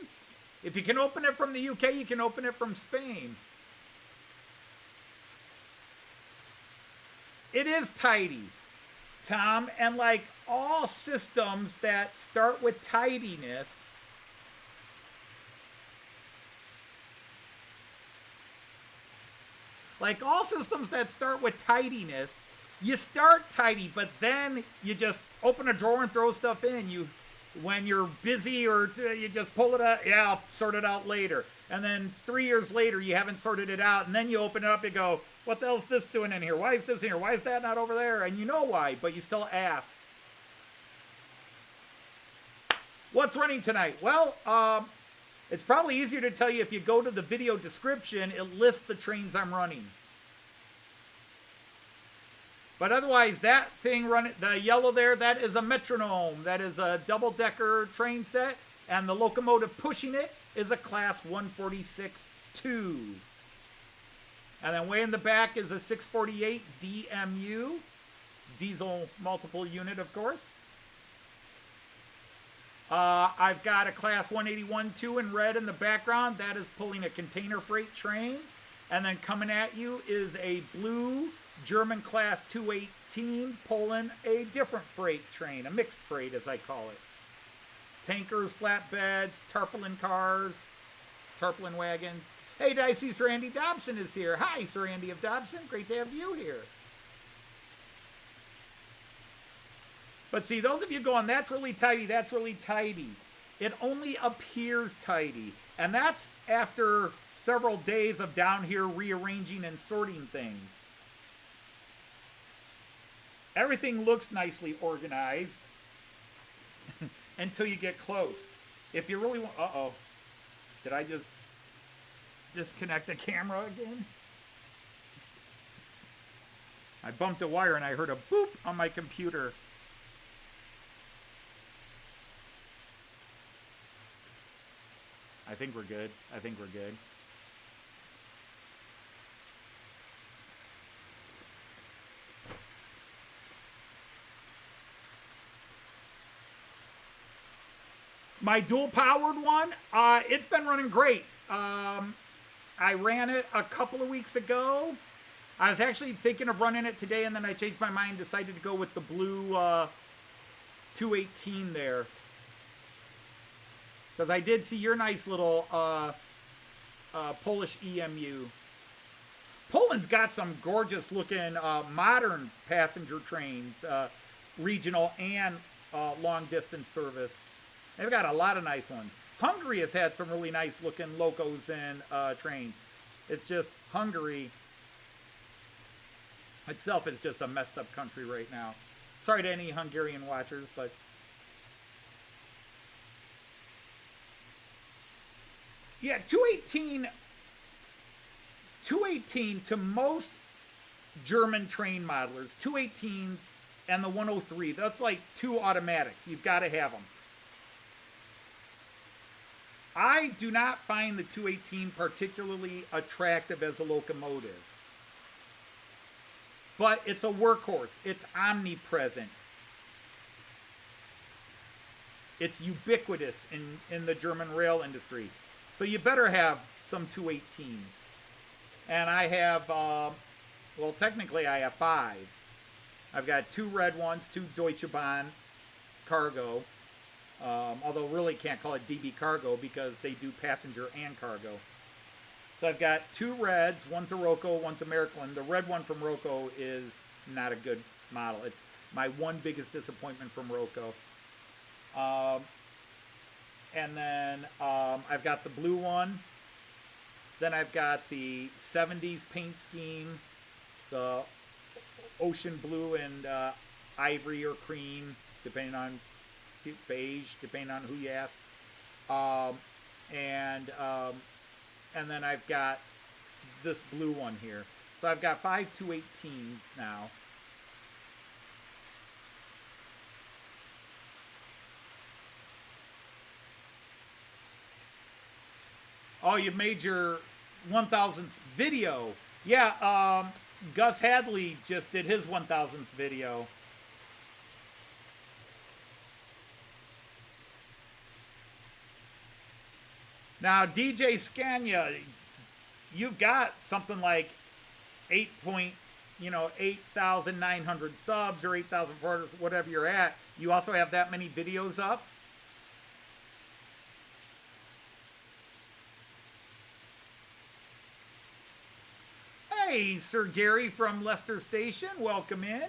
Speaker 1: If you can open it from the UK, you can open it from Spain. It is tidy, Tom, and like all systems that start with tidiness, you start tidy, but then you just open a drawer and throw stuff in. When you're busy, or you just pull it out, yeah, I'll sort it out later. And then 3 years later, you haven't sorted it out, and then you open it up and go, what the hell's this doing in here? Why is this in here? Why is that not over there? And you know why, but you still ask. What's running tonight? Well, it's probably easier to tell you if you go to the video description, it lists the trains I'm running. But otherwise, that thing running, the yellow there, that is a Metronom. That is a double-decker train set. And the locomotive pushing it is a Class 146-2. And then way in the back is a 648 DMU. Diesel multiple unit, of course. I've got a Class 181-2 in red in the background. That is pulling a container freight train. And then coming at you is a blue German Class 218 pulling a different freight train, a mixed freight as I call it. Tankers, flatbeds, tarpaulin cars, tarpaulin wagons. Hey, did I see Sir Andy Dobson is here? Hi, Sir Andy of Dobson. Great to have you here. But see, those of you going, that's really tidy, that's really tidy. It only appears tidy. And that's after several days of down here rearranging and sorting things. Everything looks nicely organized until you get close. If you really want... Uh-oh. Did I just disconnect the camera again? I bumped a wire and I heard a boop on my computer. I think we're good. I think we're good. My dual-powered one, it's been running great. I ran it a couple of weeks ago. I was actually thinking of running it today, and then I changed my mind, decided to go with the blue 218 there. Because I did see your nice little Polish EMU. Poland's got some gorgeous looking modern passenger trains, regional and long distance service. They've got a lot of nice ones. Hungary has had some really nice looking locos and trains. It's just Hungary itself is just a messed up country right now. Sorry to any Hungarian watchers, but yeah, 218 to most German train modelers, 218s and the 103, that's like two automatics. You've got to have them. I do not find the 218 particularly attractive as a locomotive. But it's a workhorse. It's omnipresent. It's ubiquitous in the German rail industry. So you better have some 218s. And I have, well, technically I have 5. I've got 2 red ones, 2 Deutsche Bahn cargo. Although really can't call it DB cargo because they do passenger and cargo. So I've got 2 reds. One's a Roco, one's a Märklin. The red one from Roco is not a good model. It's my one biggest disappointment from Roco. And then I've got the blue one. Then I've got the 70s paint scheme, the ocean blue and ivory or cream, depending on beige, depending on who you ask. And then I've got this blue one here. So I've got 5 218s now. Oh, you made your 1000th video. Yeah, Gus Hadley just did his 1000th video. Now, DJ Scania, you've got something like 8,900 subs or 8,400, whatever you're at. You also have that many videos up. Hey, Sir Gary from Leicester Station, welcome in.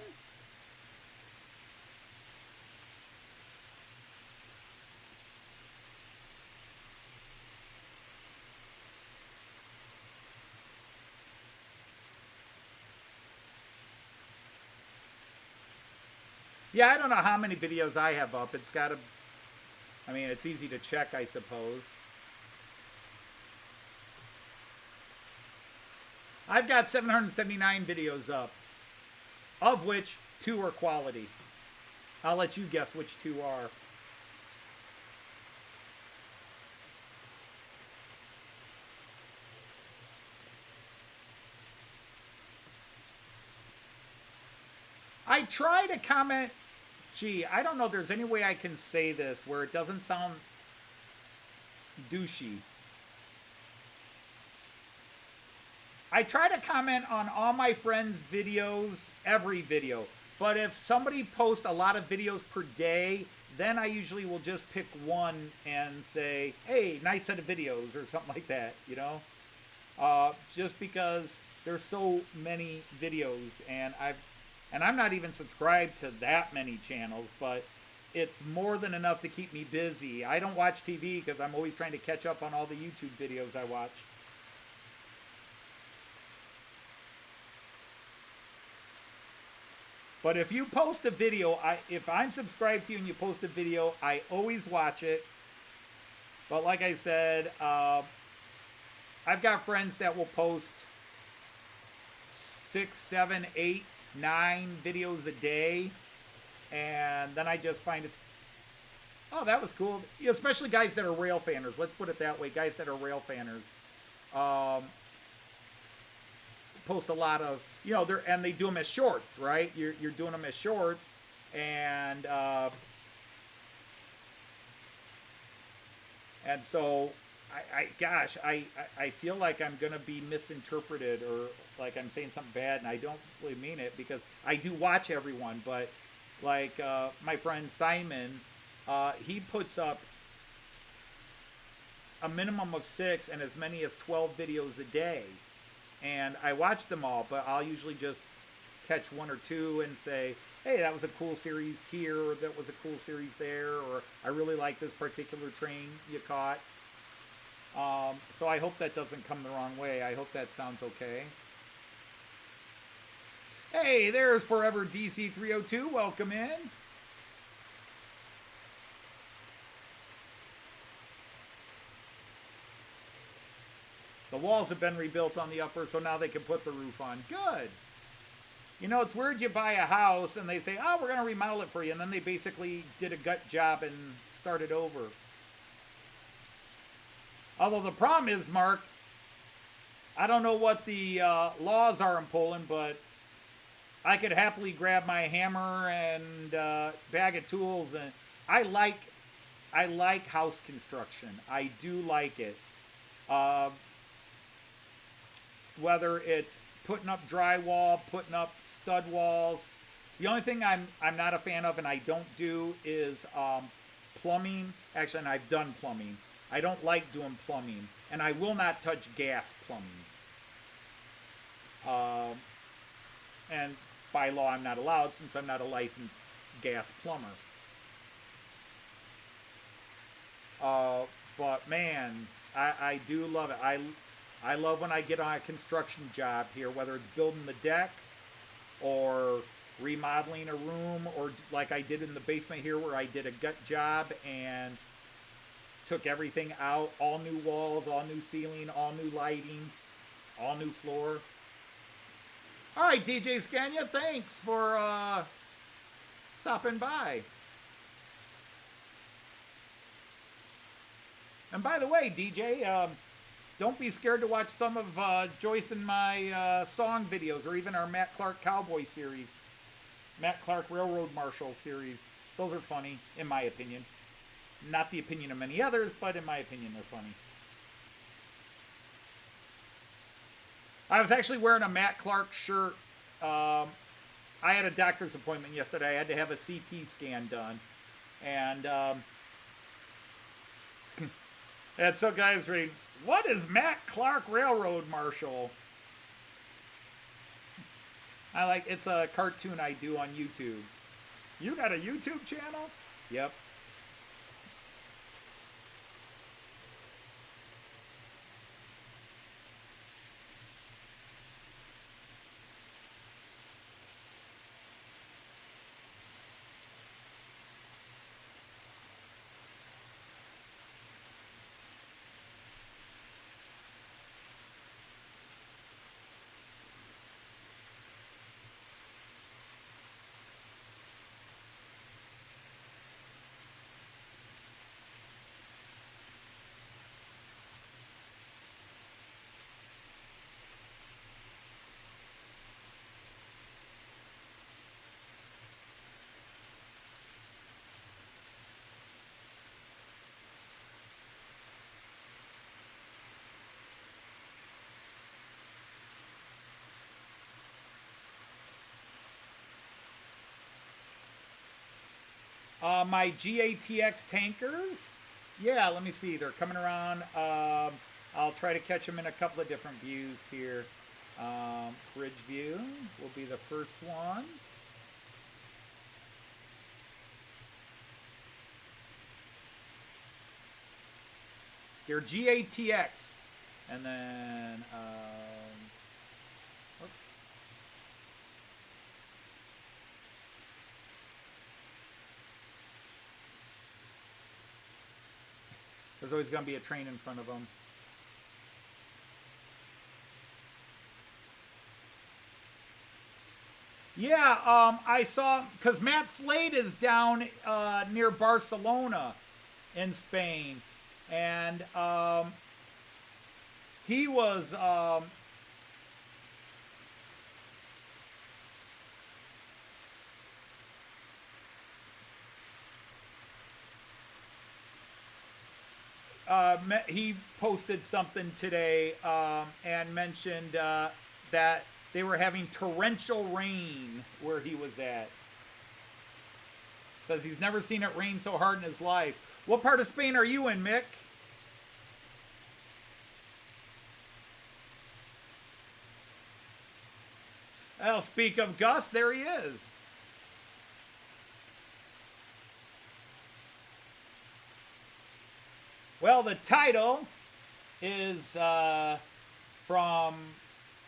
Speaker 1: Yeah, I don't know how many videos I have up. It's got to, I mean, it's easy to check, I suppose. I've got 779 videos up, of which 2 are quality. I'll let you guess which 2 are. I try to comment, gee, I don't know if there's any way I can say this where it doesn't sound douchey. I try to comment on all my friends' videos, every video. But if somebody posts a lot of videos per day, then I usually will just pick one and say, hey, nice set of videos or something like that, you know? Just because there's so many videos and I'm not even subscribed to that many channels, but it's more than enough to keep me busy. I don't watch TV because I'm always trying to catch up on all the YouTube videos I watch. But if you post a video, if I'm subscribed to you and you post a video, I always watch it. But like I said, I've got friends that will post 6, 7, 8, 9 videos a day. And then I just find it's, oh, that was cool. Especially guys that are rail fanners. Let's put it that way. Guys that are rail fanners. Post a lot of, you know, and they do them as shorts, right? You're doing them as shorts, and so I feel like I'm gonna be misinterpreted or like I'm saying something bad, and I don't really mean it because I do watch everyone, but like my friend Simon, he puts up a minimum of 6 and as many as 12 videos a day. And I watch them all, but I'll usually just catch 1 or 2 and say, hey, that was a cool series here, or that was a cool series there, or I really like this particular train you caught. So I hope that doesn't come the wrong way. I hope that sounds okay. Hey, there's Forever DC 302. Welcome in. The walls have been rebuilt on the upper, so now they can put the roof on. Good. You know, it's weird you buy a house and they say, oh, we're going to remodel it for you. And then they basically did a gut job and started over. Although the problem is, Mark, I don't know what the laws are in Poland, but I could happily grab my hammer and bag of tools. And I like house construction. I do like it. Whether it's putting up drywall, putting up stud walls. The only thing I'm not a fan of and I don't do is plumbing. Actually, and I've done plumbing. I don't like doing plumbing. And I will not touch gas plumbing. And by law, I'm not allowed since I'm not a licensed gas plumber. But man, I do love it. I love when I get on a construction job here, whether it's building the deck or remodeling a room, or like I did in the basement here where I did a gut job and took everything out, all new walls, all new ceiling, all new lighting, all new floor. All right, DJ Scania, thanks for stopping by. And by the way, DJ, don't be scared to watch some of Joyce and my song videos, or even our Matt Clark Cowboy series, Matt Clark Railroad Marshal series. Those are funny, in my opinion. Not the opinion of many others, but in my opinion, they're funny. I was actually wearing a Matt Clark shirt. I had a doctor's appointment yesterday. I had to have a CT scan done. And and some guys reading, what is Matt Clark Railroad Marshal? It's a cartoon I do on YouTube. You got a YouTube channel? Yep. My GATX tankers, yeah, let me see, they're coming around. I'll try to catch them in a couple of different views here. Bridge view will be the first one. They're GATX, and then whoops. There's always going to be a train in front of them. Yeah, I saw, because Matt Slade is down near Barcelona in Spain. And he was... he posted something today and mentioned that they were having torrential rain where he was at. Says he's never seen it rain so hard in his life. What part of Spain are you in, Mick? Well, speak of Gus, there he is. Well, the title is from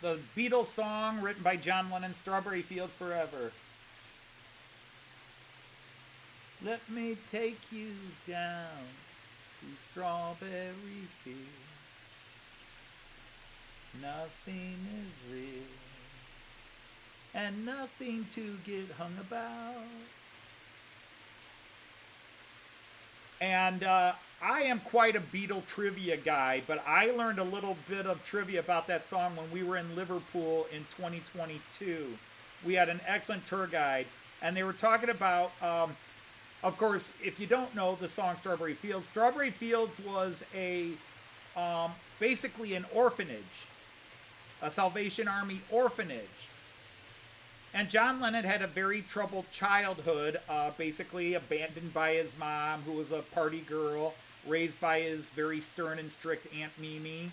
Speaker 1: the Beatles song written by John Lennon, Strawberry Fields Forever. Let me take you down to Strawberry Fields. Nothing is real, and nothing to get hung about. And I am quite a Beatle trivia guy, but I learned a little bit of trivia about that song when we were in Liverpool in 2022. We had an excellent tour guide, and they were talking about, of course, if you don't know the song Strawberry Fields was a basically an orphanage, a Salvation Army orphanage. And John Lennon had a very troubled childhood, basically abandoned by his mom, who was a party girl, raised by his very stern and strict Aunt Mimi.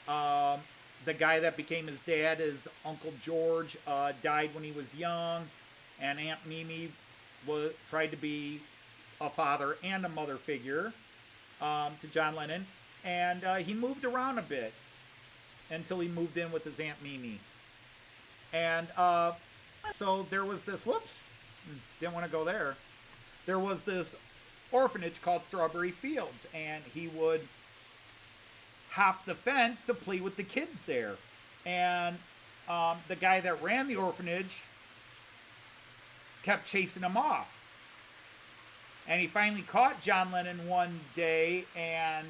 Speaker 1: The guy that became his dad, his Uncle George, died when he was young, and Aunt Mimi tried to be a father and a mother figure to John Lennon. And he moved around a bit until he moved in with his Aunt Mimi. And so there was this, didn't want to go there. There was this orphanage called Strawberry Fields, and he would hop the fence to play with the kids there. And the guy that ran the orphanage kept chasing him off. And he finally caught John Lennon one day and,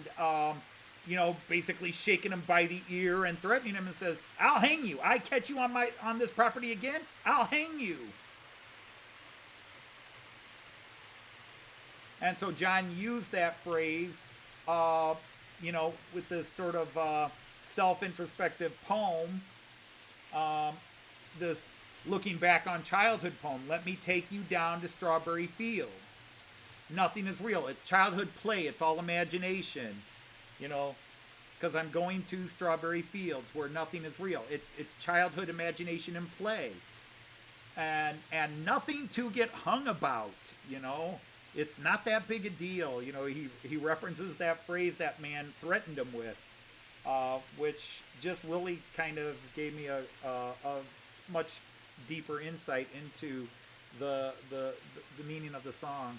Speaker 1: basically shaking him by the ear and threatening him and says, "I'll hang you. I catch you on this property again, I'll hang you." And so John used that phrase, with this sort of self-introspective poem, this looking back on childhood poem. Let me take you down to Strawberry Fields. Nothing is real. It's childhood play. It's all imagination. Because I'm going to Strawberry Fields where nothing is real. It's childhood imagination and play. And nothing to get hung about, It's not that big a deal. He references that phrase that man threatened him with, which just really kind of gave me a much deeper insight into the meaning of the song.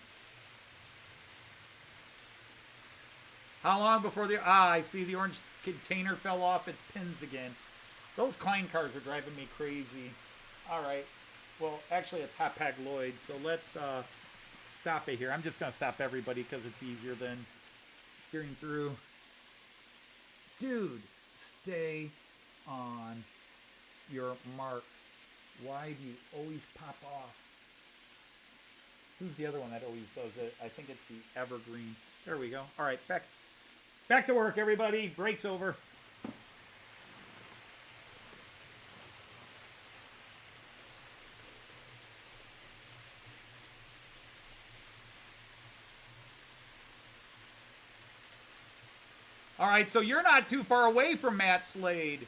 Speaker 1: How long before I see the orange container fell off its pins again. Those Klein cars are driving me crazy. All right. Well, actually, it's Hapag Lloyd, so let's stop it here. I'm just going to stop everybody because it's easier than steering through. Dude, stay on your marks. Why do you always pop off? Who's the other one that always does it? I think it's the Evergreen. There we go. All right, back to work, everybody. Break's over. All right, so you're not too far away from Matt Slade.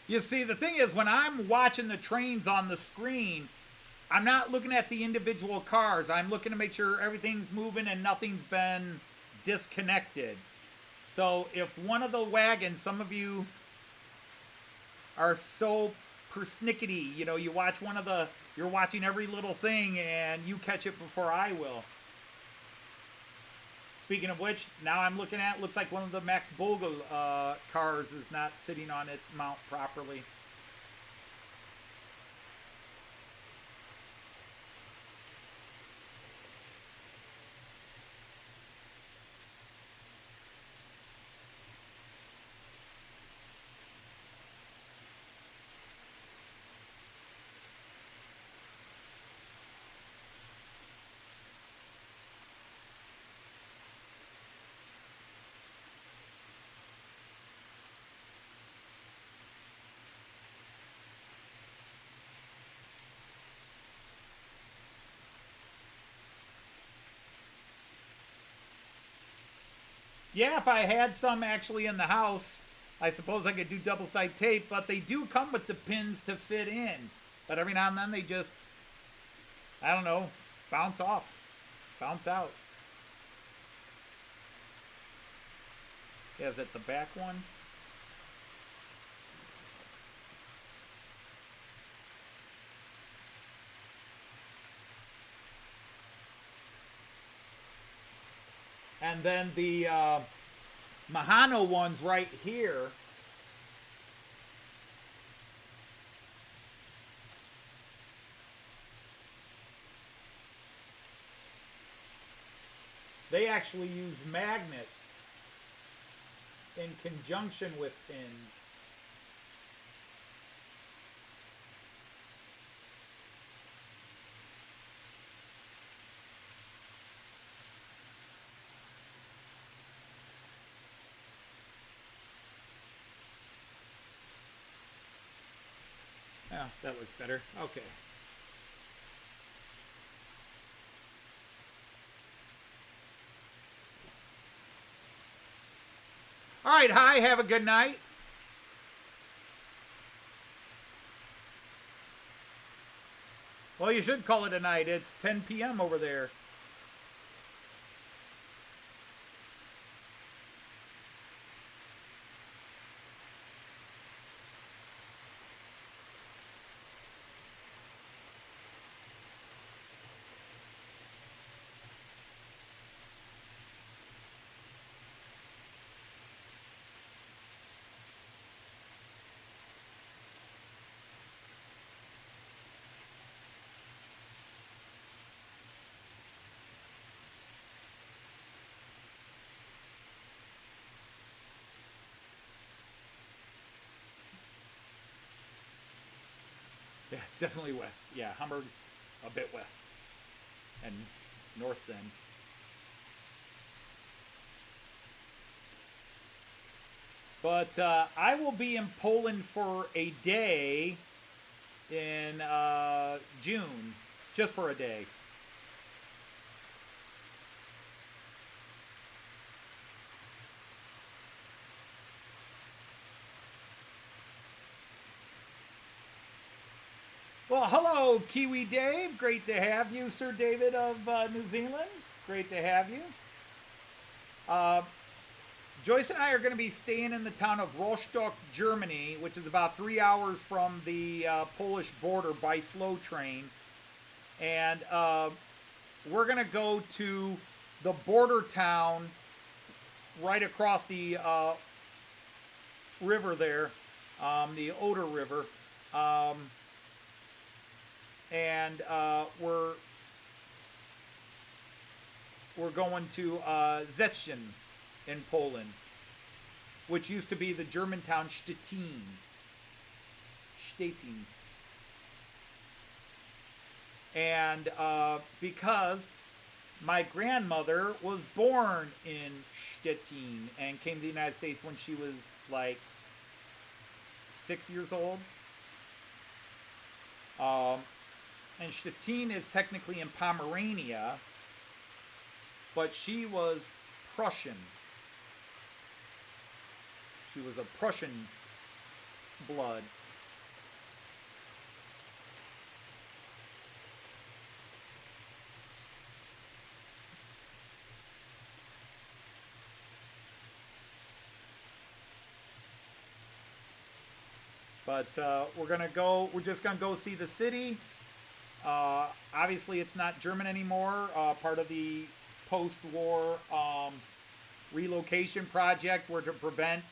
Speaker 1: You see, the thing is, when I'm watching the trains on the screen, I'm not looking at the individual cars. I'm looking to make sure everything's moving and nothing's been disconnected. So if one of the wagons, some of you are so persnickety, you watch you're watching every little thing and you catch it before I will. Speaking of which, now I'm looking at, looks like one of the Max Bogle cars is not sitting on its mount properly. Yeah, if I had some actually in the house, I suppose I could do double-sided tape, but they do come with the pins to fit in. But every now and then they just, I don't know, bounce off, bounce out. Yeah, is it the back one? And then the Mahano one's right here. They actually use magnets in conjunction with pins. Yeah, that looks better. Okay. All right, hi, have a good night. Well, you should call it a night. It's 10 p.m. over there. Yeah, definitely west. Yeah, Hamburg's a bit west. And north then. But I will be in Poland for a day in June. Just for a day. Well, hello, Kiwi Dave. Great to have you, Sir David of New Zealand. Great to have you. Joyce and I are going to be staying in the town of Rostock, Germany, which is about 3 hours from the Polish border by slow train. And we're going to go to the border town right across the river there, the Oder River. And we're going to Szczecin in Poland, which used to be the German town Stettin. And because my grandmother was born in Stettin and came to the United States when she was like 6 years old. And Stettin is technically in Pomerania, but she was Prussian. She was of Prussian blood. But we're just gonna go see the city. Obviously it's not German anymore, part of the post-war relocation project were to prevent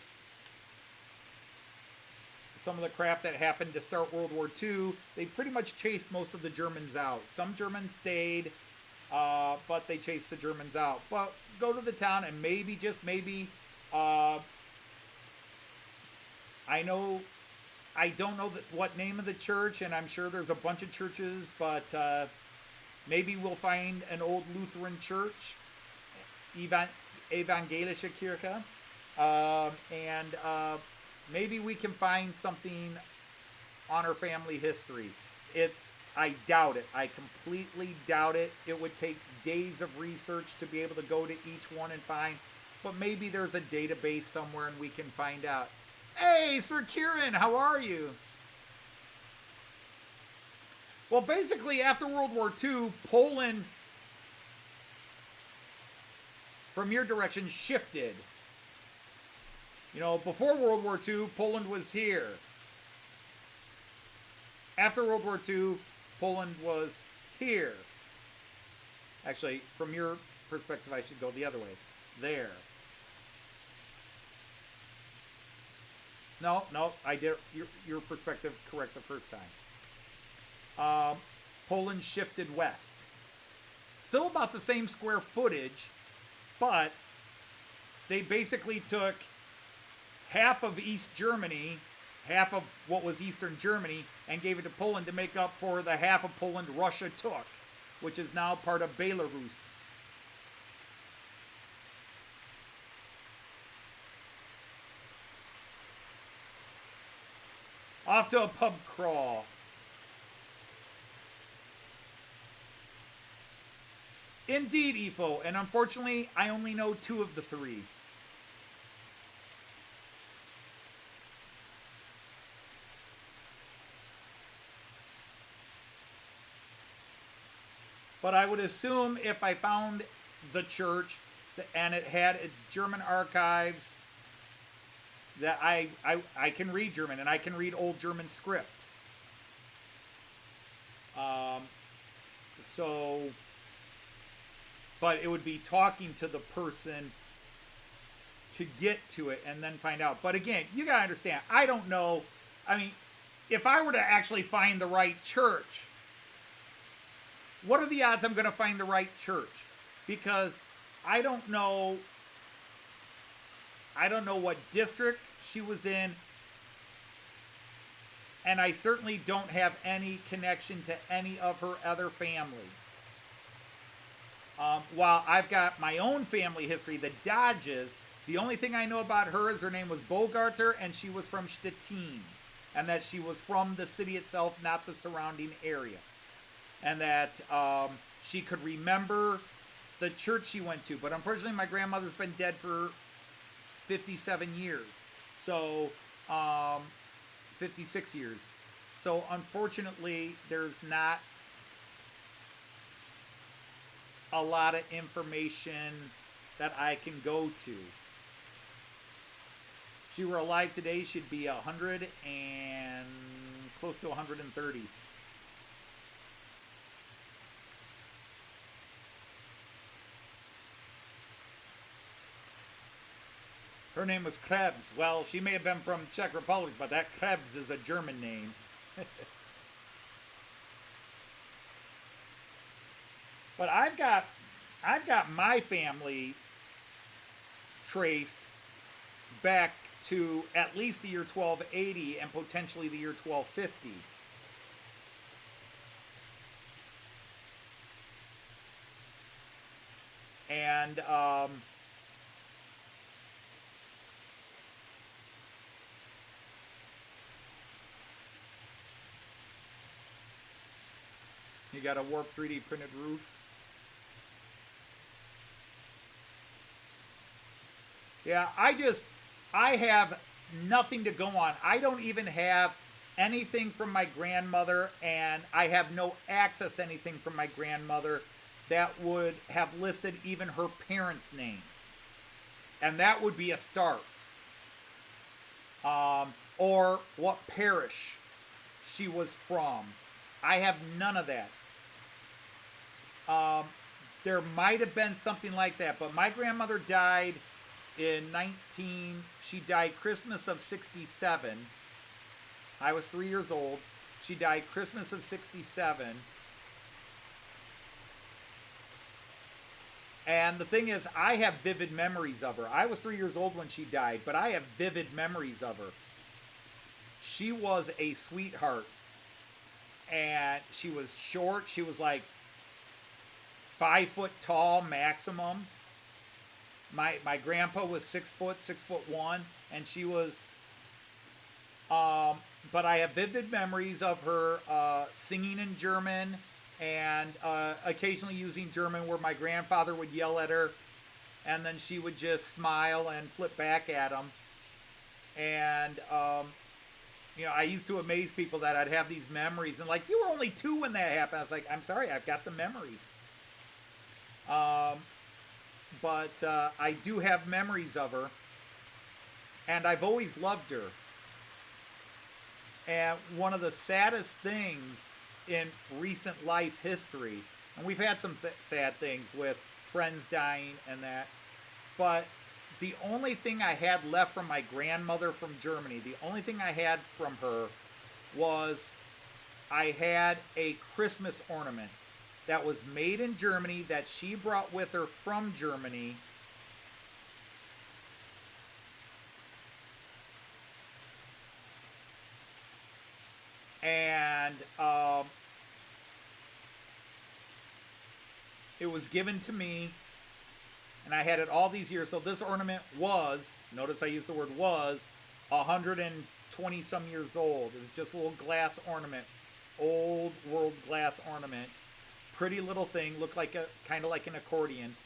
Speaker 1: some of the crap that happened to start World War II. They pretty much chased most of the Germans out. Some Germans stayed, but they chased the Germans out. But go to the town and maybe, just maybe, I don't know what name of the church, and I'm sure there's a bunch of churches, but maybe we'll find an old Lutheran church, Evangelische Kirche, and maybe we can find something on our family history. I doubt it. I completely doubt it. It would take days of research to be able to go to each one and find but maybe there's a database somewhere and we can find out. Hey, Sir Kieran, how are you? Well, basically, after World War II, Poland, from your direction, shifted. You know, before World War II, Poland was here. After World War II, Poland was here. Actually, from your perspective, I should go the other way. There. No, I did your perspective correct the first time. Poland shifted west. Still about the same square footage, but they basically took half of East Germany, half of what was Eastern Germany, and gave it to Poland to make up for the half of Poland Russia took, which is now part of Belarus. Off to a pub crawl. Indeed, Ifo, and unfortunately, I only know 2 of the 3. But I would assume if I found the church and it had its German archives, that I can read German and I can read Old German script. But it would be talking to the person to get to it and then find out. But again, you gotta understand, I don't know. I mean, if I were to actually find the right church, what are the odds I'm gonna find the right church? Because I don't know what district she was in, and I certainly don't have any connection to any of her other family. While I've got my own family history, the Dodges, the only thing I know about her is her name was Bogarter, and she was from Stettin, and that she was from the city itself, not the surrounding area, and that she could remember the church she went to. But unfortunately, my grandmother's been dead for 57 years. So, 56 years. So, unfortunately, there's not a lot of information that I can go to. If she were alive today, she'd be 100 and close to 130. Her name was Krebs. Well, she may have been from Czech Republic, but that Krebs is a German name. But I've got my family traced back to at least the year 1280 and potentially the year 1250. And you got a warped 3D printed roof. Yeah, I have nothing to go on. I don't even have anything from my grandmother, and I have no access to anything from my grandmother that would have listed even her parents' names. And that would be a start. Or what parish she was from. I have none of that. There might have been something like that, but my grandmother died in she died Christmas of 67. I was 3 years old. She died Christmas of 67. And the thing is, I have vivid memories of her. I was 3 years old when she died, but I have vivid memories of her. She was a sweetheart. And she was short. She was like 5 foot tall maximum. My grandpa was 6 foot, 6'1", and she was, but I have vivid memories of her singing in German and occasionally using German where my grandfather would yell at her, and then she would just smile and flip back at them. And you know, I used to amaze people that I'd have these memories, and like, you were only 2 when that happened. I was like, I'm sorry, I've got the memory. But I do have memories of her, and I've always loved her. And one of the saddest things in recent life history, and we've had some sad things with friends dying and that, but the only thing I had left from my grandmother from Germany, the only thing I had from her was I had a Christmas ornament that was made in Germany that she brought with her from Germany. And it was given to me, and I had it all these years. So this ornament was, notice I used the word was, 120 some years old. It was just a little glass ornament, old world glass ornament. Pretty little thing, looked like a kind of like an accordion.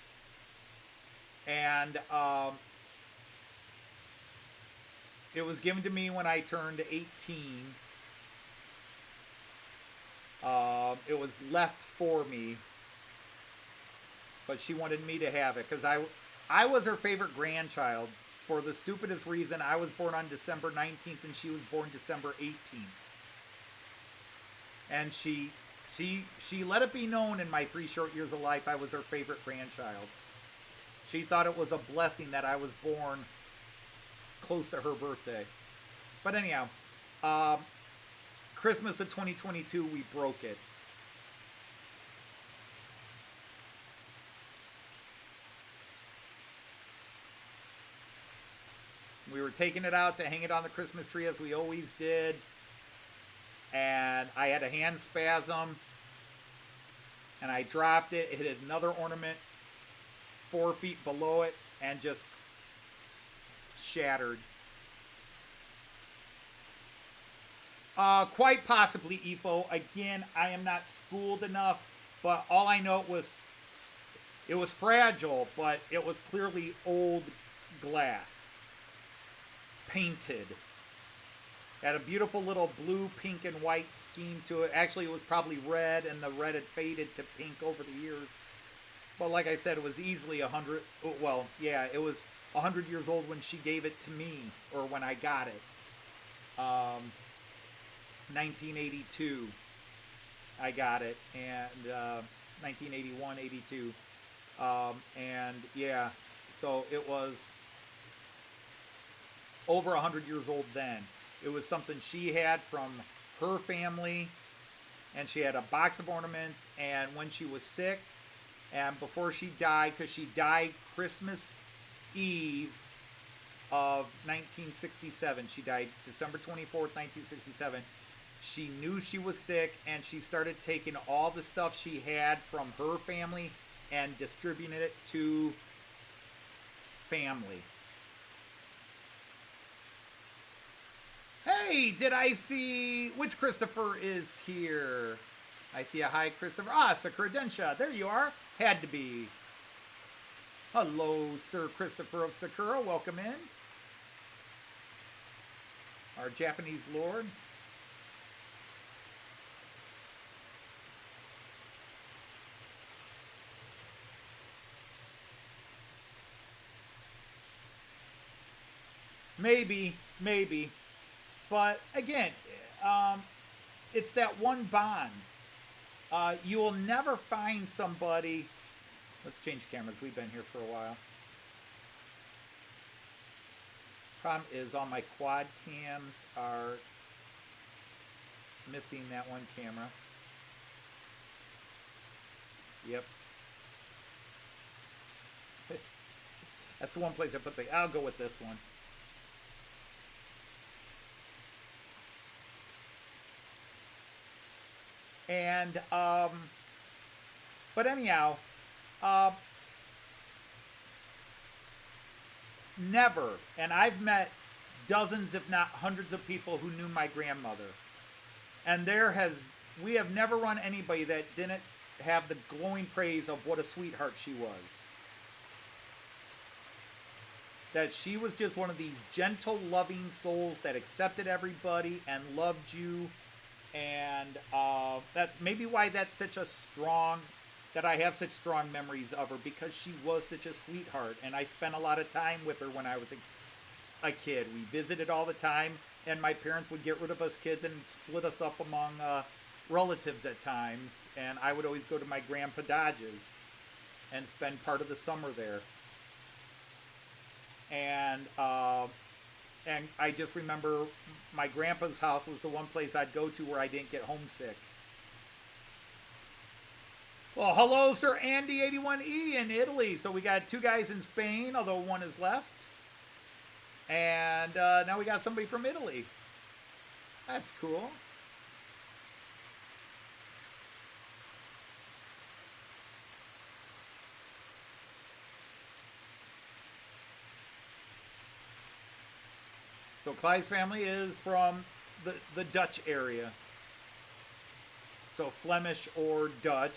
Speaker 1: And it was given to me when I turned 18. It was left for me, but she wanted me to have it because I was her favorite grandchild for the stupidest reason. I was born on December 19th and she was born December 18th. And she let it be known in my 3 short years of life I was her favorite grandchild. She thought it was a blessing that I was born close to her birthday. But anyhow, Christmas of 2022, we broke it. We were taking it out to hang it on the Christmas tree as we always did. And I had a hand spasm. And I dropped it. It hit another ornament 4 feet below it and just shattered. Quite possibly EPO. Again, I am not schooled enough, but all I know it was fragile, but it was clearly old glass. Painted. Had a beautiful little blue, pink, and white scheme to it. Actually, it was probably red, and the red had faded to pink over the years. But like I said, it was easily 100, well, yeah, it was 100 years old when she gave it to me, or when I got it. 1982, I got it, and 1981, 82, and yeah, so it was over 100 years old then. It was something she had from her family, and she had a box of ornaments, and when she was sick, and before she died, because she died Christmas Eve of 1967, she died December 24th, 1967, she knew she was sick, and she started taking all the stuff she had from her family and distributing it to family. Hey, did I see which Christopher is here? I see a hi, Christopher. Ah, Sakura-densha. There you are. Had to be. Hello, Sir Christopher of Sakura. Welcome in. Our Japanese lord. Maybe. But again, it's that one bond. You will never find somebody. Let's change cameras. We've been here for a while. Problem is, all my quad cams are missing that one camera. Yep. That's the one place I put the. I'll go with this one. And, but anyhow, never, and I've met dozens, if not hundreds of people who knew my grandmother. And we have never run anybody that didn't have the glowing praise of what a sweetheart she was. that she was just one of these gentle, loving souls that accepted everybody and loved you. And that's maybe why that's such a strong, that I have such strong memories of her, because she was such a sweetheart. And I spent a lot of time with her when I was a kid. We visited all the time, and my parents would get rid of us kids and split us up among relatives at times. And I would always go to my Grandpa Dodge's and spend part of the summer there. And I just remember my grandpa's house was the one place I'd go to where I didn't get homesick. Well, hello, Sir Andy 81E in Italy. So we got 2 guys in Spain, although 1 is left. And now we got somebody from Italy. That's cool. So Clyde's family is from the Dutch area. So Flemish or Dutch.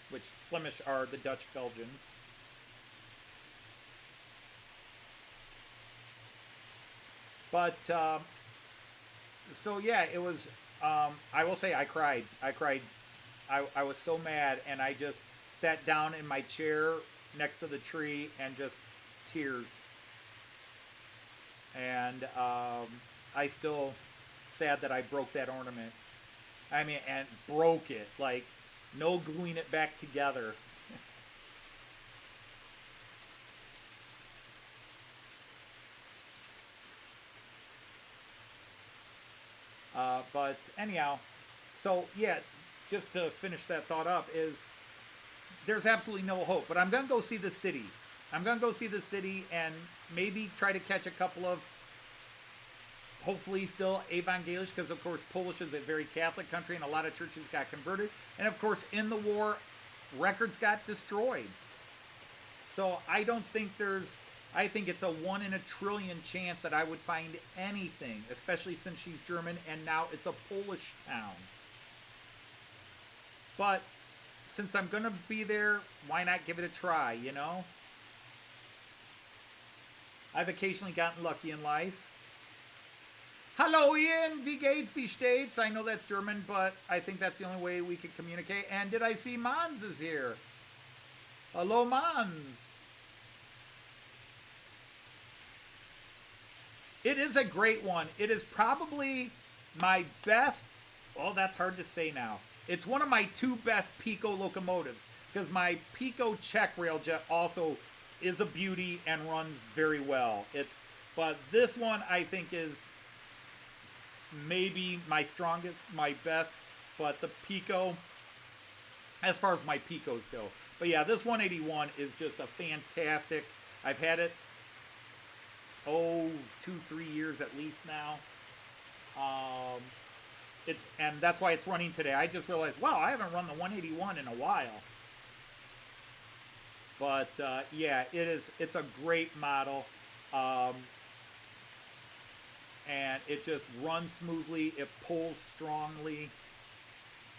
Speaker 1: Which Flemish are the Dutch Belgians. But, so yeah, it was, I will say I cried. I was so mad, and I just sat down in my chair next to the tree and just tears. And I still sad that I broke that ornament. I mean, and broke it, like no gluing it back together. But anyhow, so yeah, just to finish that thought up, is there's absolutely no hope. But I'm going to go see the city. I'm going to go see the city and maybe try to catch a couple of, hopefully still evangelisch, because of course Polish is a very Catholic country and a lot of churches got converted. And of course in the war, records got destroyed. So I don't think I think it's a 1 in a trillion chance that I would find anything, especially since she's German and now it's a Polish town. But since I'm going to be there, why not give it a try, you know? I've occasionally gotten lucky in life. Hello, Ian. Wie geht's, wie steht's? I know that's German, but I think that's the only way we could communicate. And did I see Mans is here? Hello, Mans. It is a great one. It is probably my best. Well, that's hard to say now. It's one of my 2 best Piko locomotives, because my Piko Czech railjet also is a beauty and runs very well. But this one I think is maybe my strongest, my best, but the Piko, as far as my Picos go. But yeah, this 181 is just a fantastic. I've had it 2-3 years at least now. And that's why it's running today. I just realized, wow, I haven't run the 181 in a while. But yeah, it's a great model. And it just runs smoothly, it pulls strongly,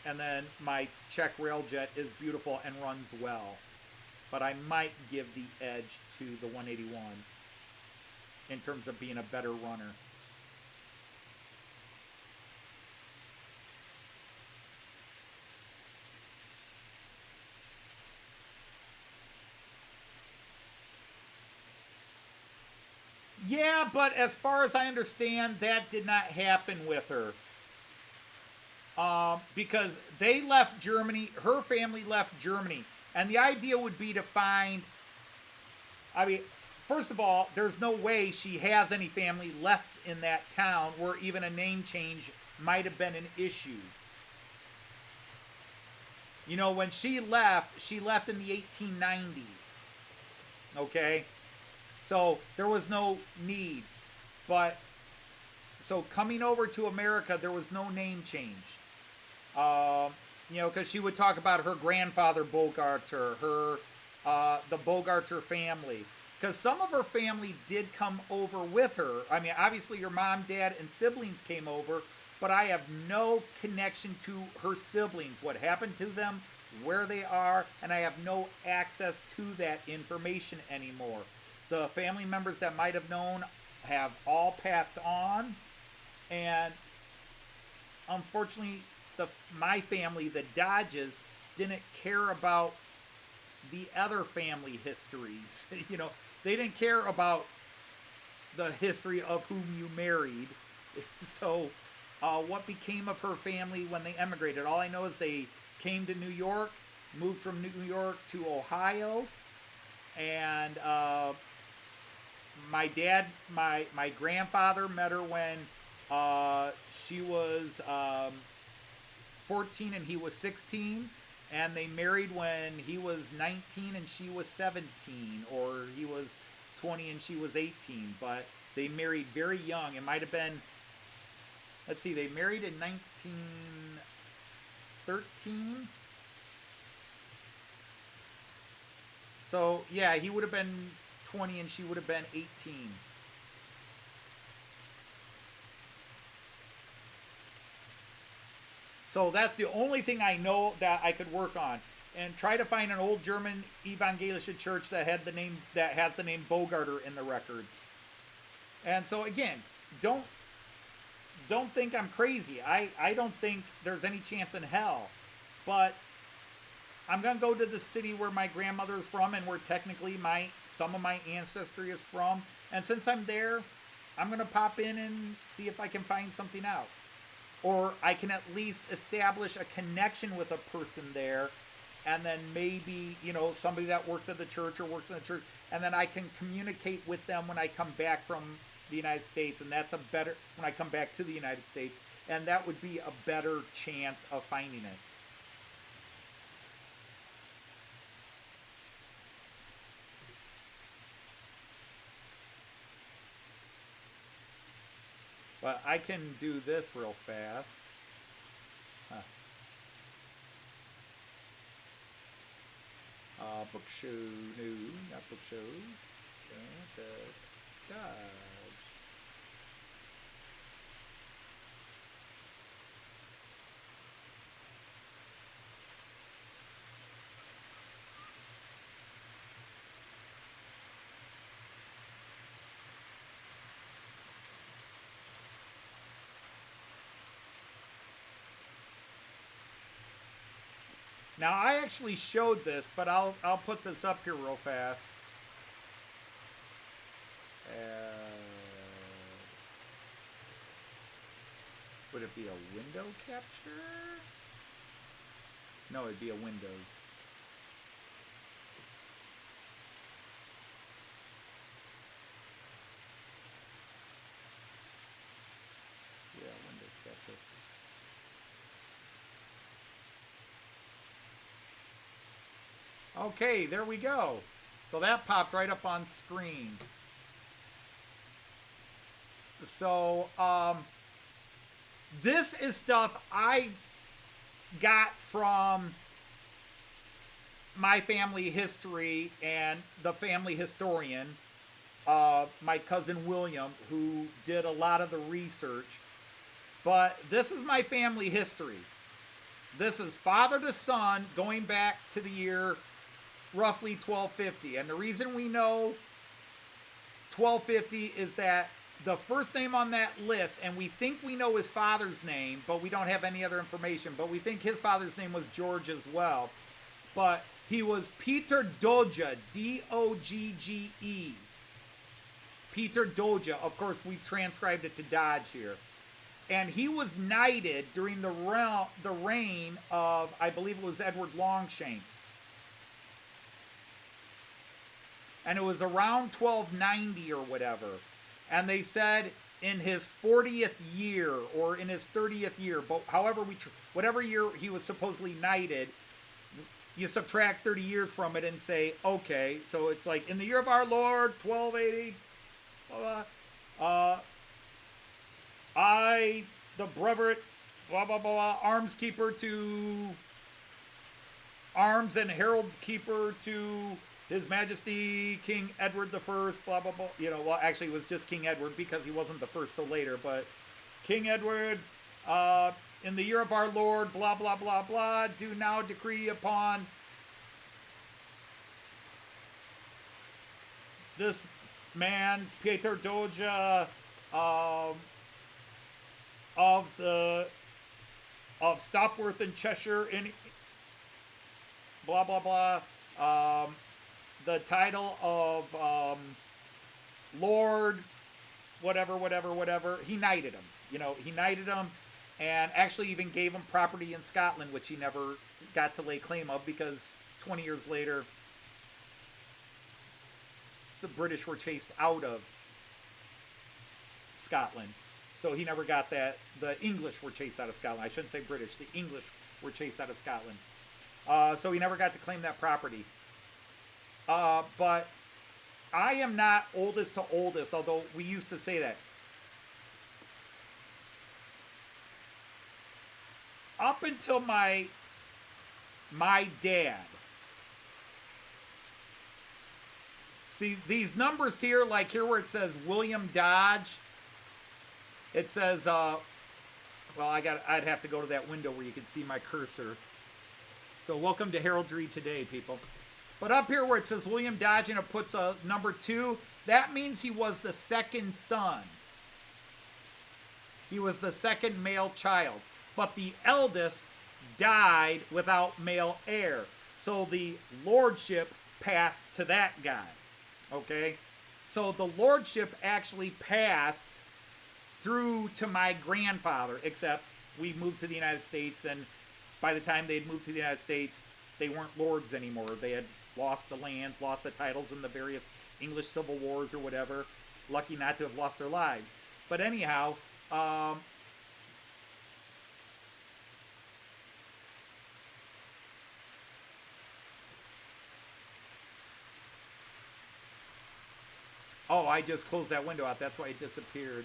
Speaker 1: and then my Czech railjet is beautiful and runs well. But I might give the edge to the 181 in terms of being a better runner. Yeah, but as far as I understand, that did not happen with her. Because they left Germany, her family left Germany. And the idea would be to find, I mean, first of all, there's no way she has any family left in that town where even a name change might have been an issue. You know, when she left in the 1890s. Okay? So there was no need. But, so coming over to America, there was no name change. You know, because she would talk about her grandfather Bogarter, the Bogarter family. Because some of her family did come over with her. I mean, obviously your mom, dad, and siblings came over, but I have no connection to her siblings. What happened to them, where they are, and I have no access to that information anymore. The family members that might have known have all passed on, and unfortunately, my family, the Dodges, didn't care about the other family histories. You know, they didn't care about the history of whom you married. So, what became of her family when they emigrated? All I know is they came to New York, moved from New York to Ohio, and my dad, my grandfather met her when she was 14 and he was 16, and they married when he was 19 and she was 17, or he was 20 and she was 18, but they married very young. It might have been, let's see, they married in 1913. So, yeah, he would have been 20 and she would have been 18. So that's the only thing I know that I could work on, and try to find an old German Evangelische church that has the name Bogarter in the records. And so again, don't think I'm crazy. I don't think there's any chance in hell, but I'm gonna go to the city where my grandmother is from and where technically some of my ancestry is from. And since I'm there, I'm gonna pop in and see if I can find something out. Or I can at least establish a connection with a person there, and then maybe, you know, somebody that works at the church or works in the church, and then I can communicate with them when I come back from the United States, and that's when I come back to the United States, and that would be a better chance of finding it. But I can do this real fast. Book show, no, not book shows. Dodge. Now, I actually showed this, but I'll put this up here real fast. Would it be a window capture? No, it'd be a Windows. Yeah, Windows capture. Okay, there we go. So that popped right up on screen. So, this is stuff I got from my family history and the family historian, my cousin William, who did a lot of the research. But this is my family history. This is father to son, going back to the year roughly 1250. And the reason we know 1250 is that the first name on that list, and we think we know his father's name, but we don't have any other information, but we think his father's name was George as well. But he was Peter Doge, D-O-G-G-E. Peter Doge. Of course, we've transcribed it to Dodge here. And he was knighted during the reign of, I believe it was Edward Longshanks. And it was around 1290 or whatever. And they said in his 40th year or in his 30th year, but however whatever year he was supposedly knighted, you subtract 30 years from it and say, okay, so it's like in the year of our Lord, 1280, I, the brevet, blah, blah, blah, arms keeper to arms and herald keeper to His Majesty King Edward the First, blah, blah, blah. You know, well, actually it was just King Edward because he wasn't the first till later, but King Edward, in the year of our Lord, blah, blah, blah, blah, do now decree upon this man, Peter Doja, of Stopworth in Cheshire, in blah, blah, blah, the title of Lord, whatever, whatever, whatever. He knighted him. You know, he knighted him and actually even gave him property in Scotland, which he never got to lay claim of because 20 years later, the British were chased out of Scotland. So he never got that. The English were chased out of Scotland. I shouldn't say British. The English were chased out of Scotland. So he never got to claim that property. But I am not oldest to oldest, although we used to say that. Up until my dad. See, these numbers here, like here where it says William Dodge, it says, well, I'd have to go to that window where you can see my cursor. So welcome to heraldry today, people. But up here where it says William Dodge and it puts a number 2, that means he was the second son. He was the second male child. But the eldest died without male heir. So the lordship passed to that guy. Okay? So the lordship actually passed through to my grandfather, except we moved to the United States, and by the time they'd moved to the United States, they weren't lords anymore. They had lost the lands, lost the titles in the various English civil wars or whatever. Lucky not to have lost their lives. But anyhow, oh, I just closed that window out. That's why it disappeared.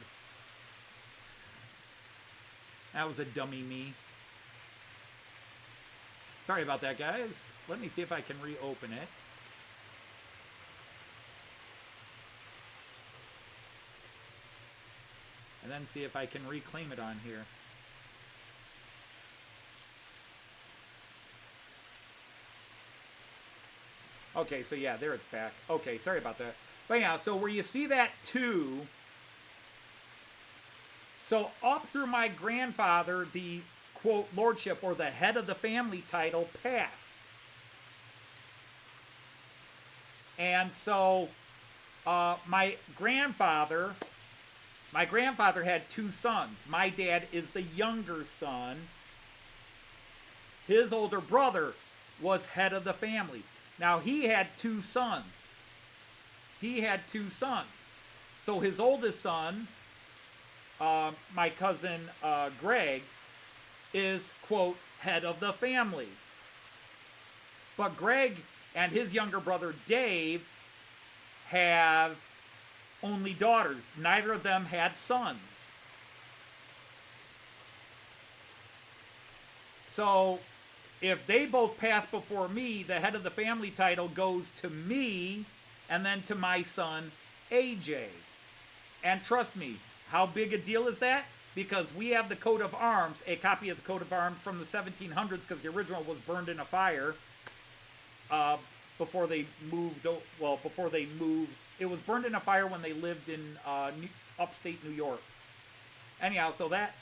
Speaker 1: That was a dummy me. Sorry about that, guys. Let me see if I can reopen it. And then see if I can reclaim it on here. Okay, so yeah, there it's back. Okay, sorry about that. But yeah, so where you see that 2, so up through my grandfather, the quote lordship or the head of the family title passed. And so my grandfather had 2 sons. My dad is the younger son. His older brother was head of the family. Now he had 2 sons. So his oldest son, my cousin Greg, is, quote, head of the family. But Greg and his younger brother Dave have only daughters. Neither of them had sons. So if they both pass before me, the head of the family title goes to me and then to my son AJ. And trust me, how big a deal is that? Because we have the coat of arms, a copy of the coat of arms from the 1700s, because the original was burned in a fire before they moved. Well, before they moved, it was burned in a fire when they lived in upstate New York. Anyhow, so that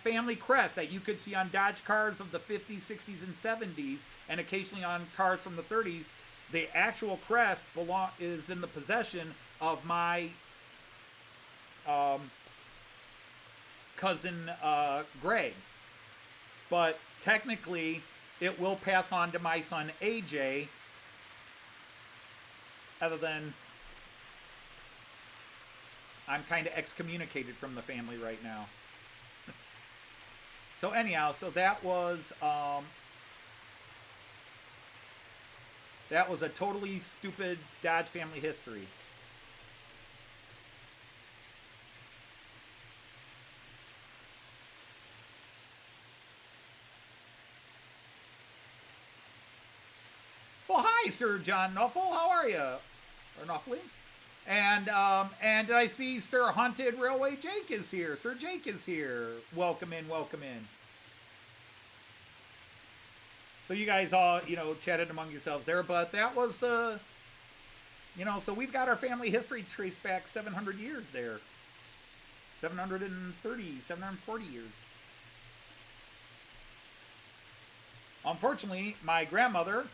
Speaker 1: family crest that you could see on Dodge cars of the 50s, 60s, and 70s, and occasionally on cars from the 30s, the actual crest is in the possession of my cousin Greg. But technically, it will pass on to my son AJ, other than I'm kind of excommunicated from the family right now. So anyhow, so that was a totally stupid Dodge family history. Well, hi, Sir John Nuffle. How are you? Or Nuffley? And I see Sir Haunted Railway Jake is here. Sir Jake is here. Welcome in, welcome in. So you guys all, chatted among yourselves there, but that was the, so we've got our family history traced back 700 years there. 740 years. Unfortunately, my grandmother,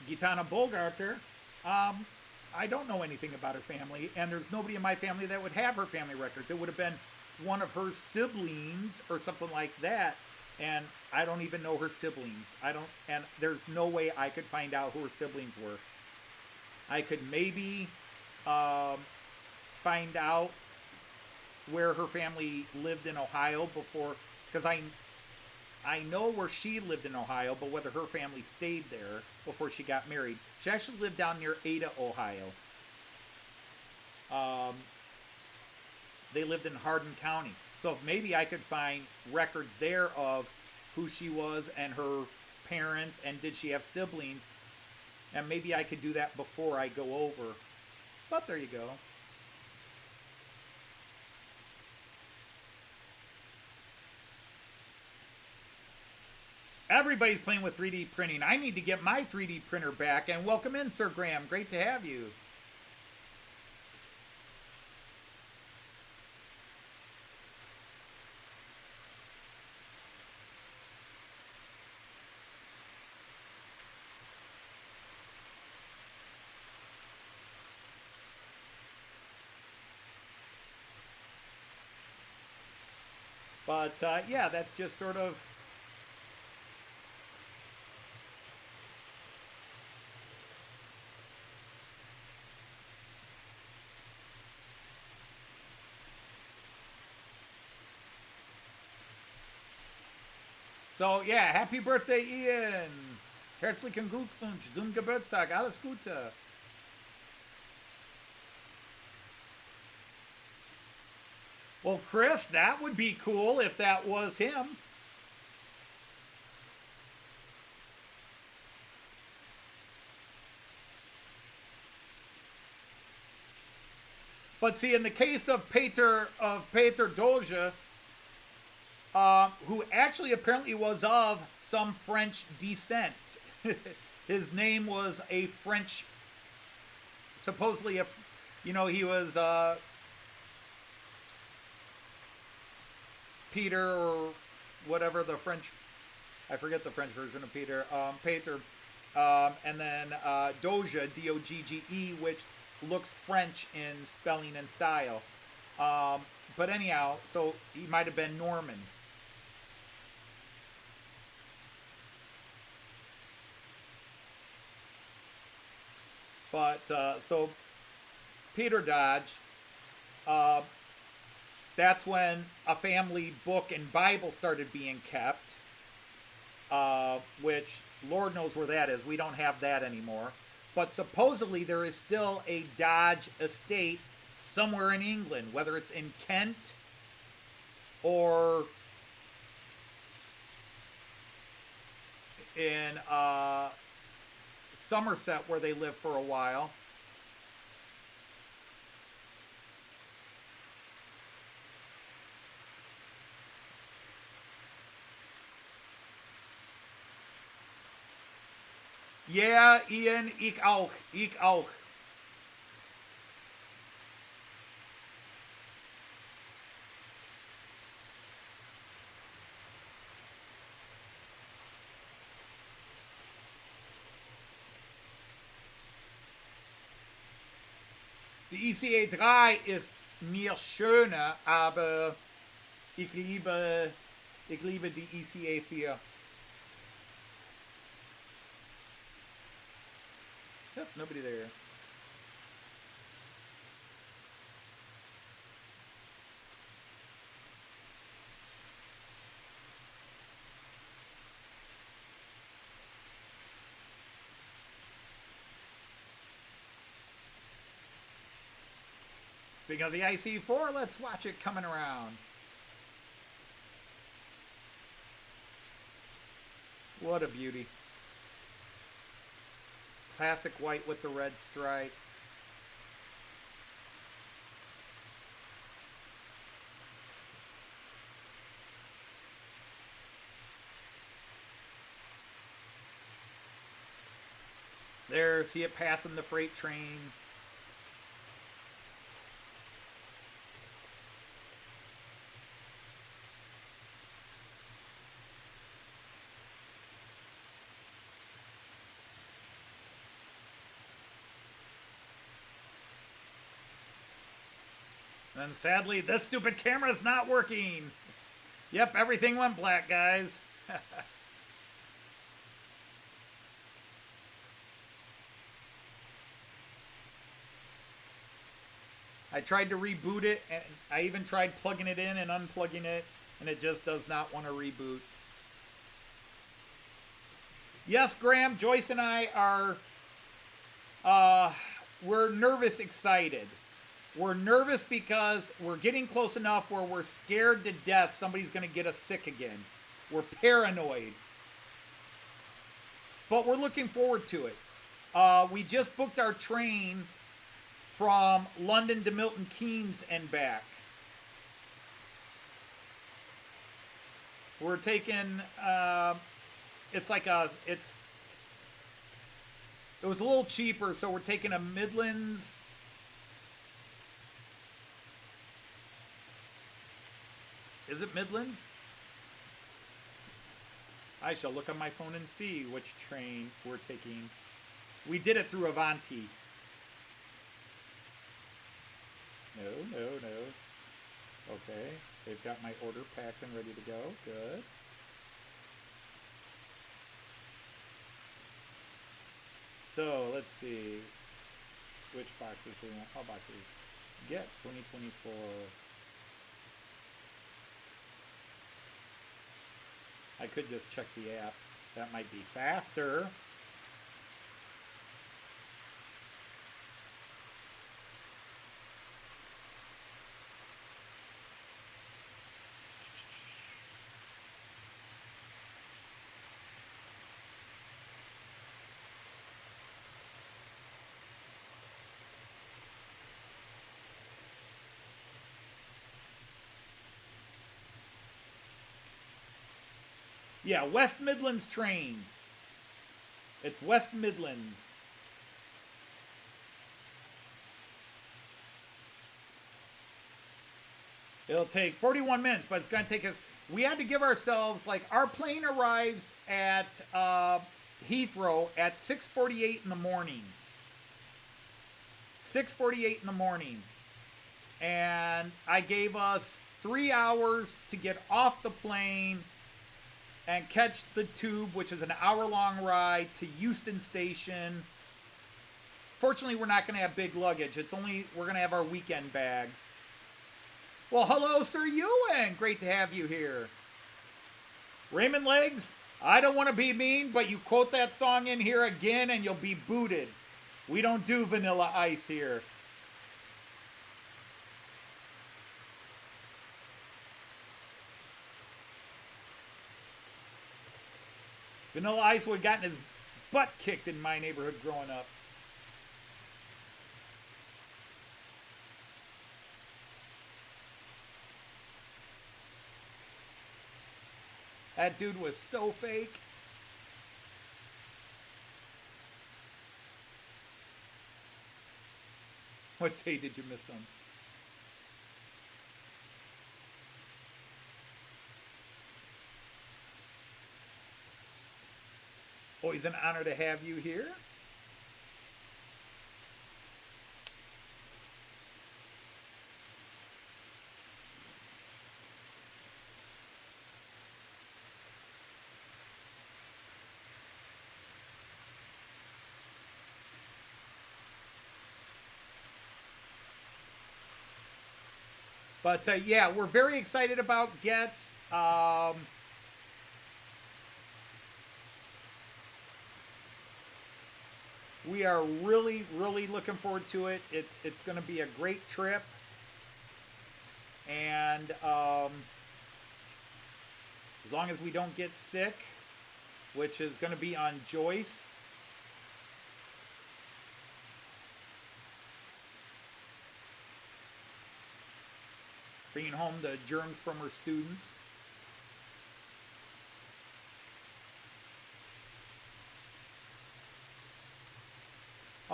Speaker 1: Gitana Bolgarter, I don't know anything about her family, and there's nobody in my family that would have her family records. It would have been one of her siblings or something like that, and I don't even know her siblings. And there's no way I could find out who her siblings were. I could maybe find out where her family lived in Ohio before, because I know where she lived in Ohio, but whether her family stayed there before she got married. She actually lived down near Ada, Ohio. They lived in Hardin County. So maybe I could find records there of who she was and her parents, and did she have siblings. And maybe I could do that before I go over. But there you go. Everybody's playing with 3D printing. I need to get my 3D printer back. And welcome in, Sir Graham. Great to have you. But, yeah, that's just sort of... So, yeah, happy birthday, Ian. Herzlichen Glückwunsch zum Geburtstag. Alles Gute. Well, Chris, that would be cool if that was him. But see, in the case of Peter Doge, who actually apparently was of some French descent. His name was a French, supposedly, he was Peter or whatever the French, I forget the French version of Peter, and then Doge, D-O-G-G-E, which looks French in spelling and style. But anyhow, so he might have been Norman. But, so, Peter Dodge, that's when a family book and Bible started being kept, which, Lord knows where that is. We don't have that anymore. But supposedly there is still a Dodge estate somewhere in England, whether it's in Kent or in Somerset, where they lived for a while. Ja, Ian, ich auch. Ich auch. Die ICE 3 ist mir schöner, aber ich liebe die ICE 4. Yep, nobody there. Speaking of the IC4, let's watch it coming around. What a beauty. Classic white with the red stripe. There, see it passing the freight train. And sadly, this stupid camera's not working. Yep, everything went black, guys. I tried to reboot it, and I even tried plugging it in and unplugging it, and it just does not want to reboot. Yes, Graham, Joyce and I are, we're nervous excited. We're nervous because we're getting close enough where we're scared to death somebody's going to get us sick again. We're paranoid. But we're looking forward to it. We just booked our train from London to Milton Keynes and back. We're taking, it was a little cheaper, so we're taking a Midlands. Is it Midlands? I shall look on my phone and see which train we're taking. We did it through Avanti. No. Okay, they've got my order packed and ready to go. Good. So, let's see. Which boxes do we want? All boxes. Gets 2024. I could just check the app. That might be faster. Yeah, West Midlands trains. It's West Midlands. It'll take 41 minutes, but it's going to take us... We had to give ourselves, like, our plane arrives at Heathrow at 6:48 in the morning. 6:48 in the morning. And I gave us 3 hours to get off the plane and catch the tube, which is an hour-long ride to Euston Station. Fortunately, we're not going to have big luggage. We're going to have our weekend bags. Well, hello, Sir Ewan. Great to have you here. Raymond Legs, I don't want to be mean, but you quote that song in here again and you'll be booted. We don't do Vanilla Ice here. Vanilla Ice would have gotten his butt kicked in my neighborhood growing up. That dude was so fake. What day did you miss him? Always an honor to have you here. But yeah, we're very excited about Getz. We are really, really looking forward to it. It's going to be a great trip. And as long as we don't get sick, which is going to be on Joyce. Bringing home the germs from her students.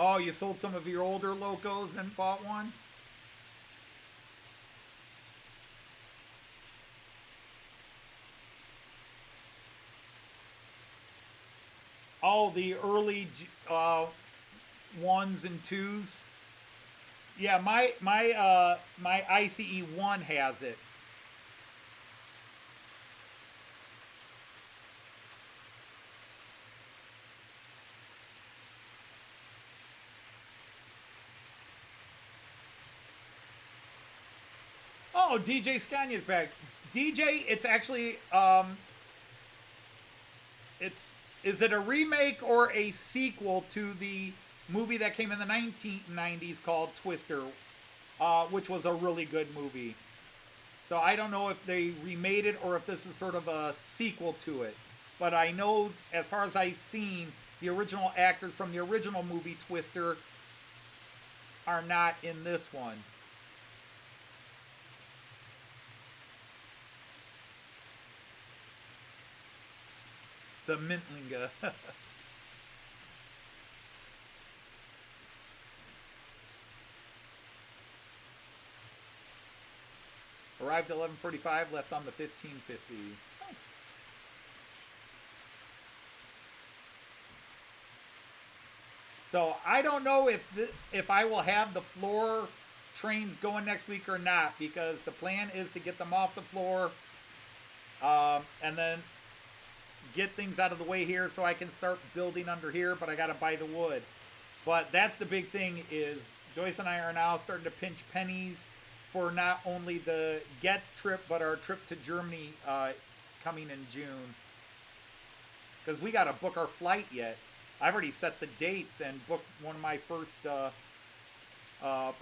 Speaker 1: Oh, you sold some of your older locos and bought one? Oh, the early ones and twos. Yeah, my ICE1 has it. Oh, DJ Scania's back. DJ, it's actually is it a remake or a sequel to the movie that came in the 1990s called Twister, which was a really good movie. So I don't know if they remade it or if this is sort of a sequel to it. But I know, as far as I've seen, the original actors from the original movie Twister are not in this one. The Mintlinga. Arrived at 11:45, left on the 15:50. Oh. So I don't know if I will have the floor trains going next week or not, because the plan is to get them off the floor and then get things out of the way here so I can start building under here, but I got to buy the wood. But that's the big thing, is Joyce and I are now starting to pinch pennies for not only the Getz trip, but our trip to Germany coming in June. Because we got to book our flight yet. I've already set the dates and booked one of my first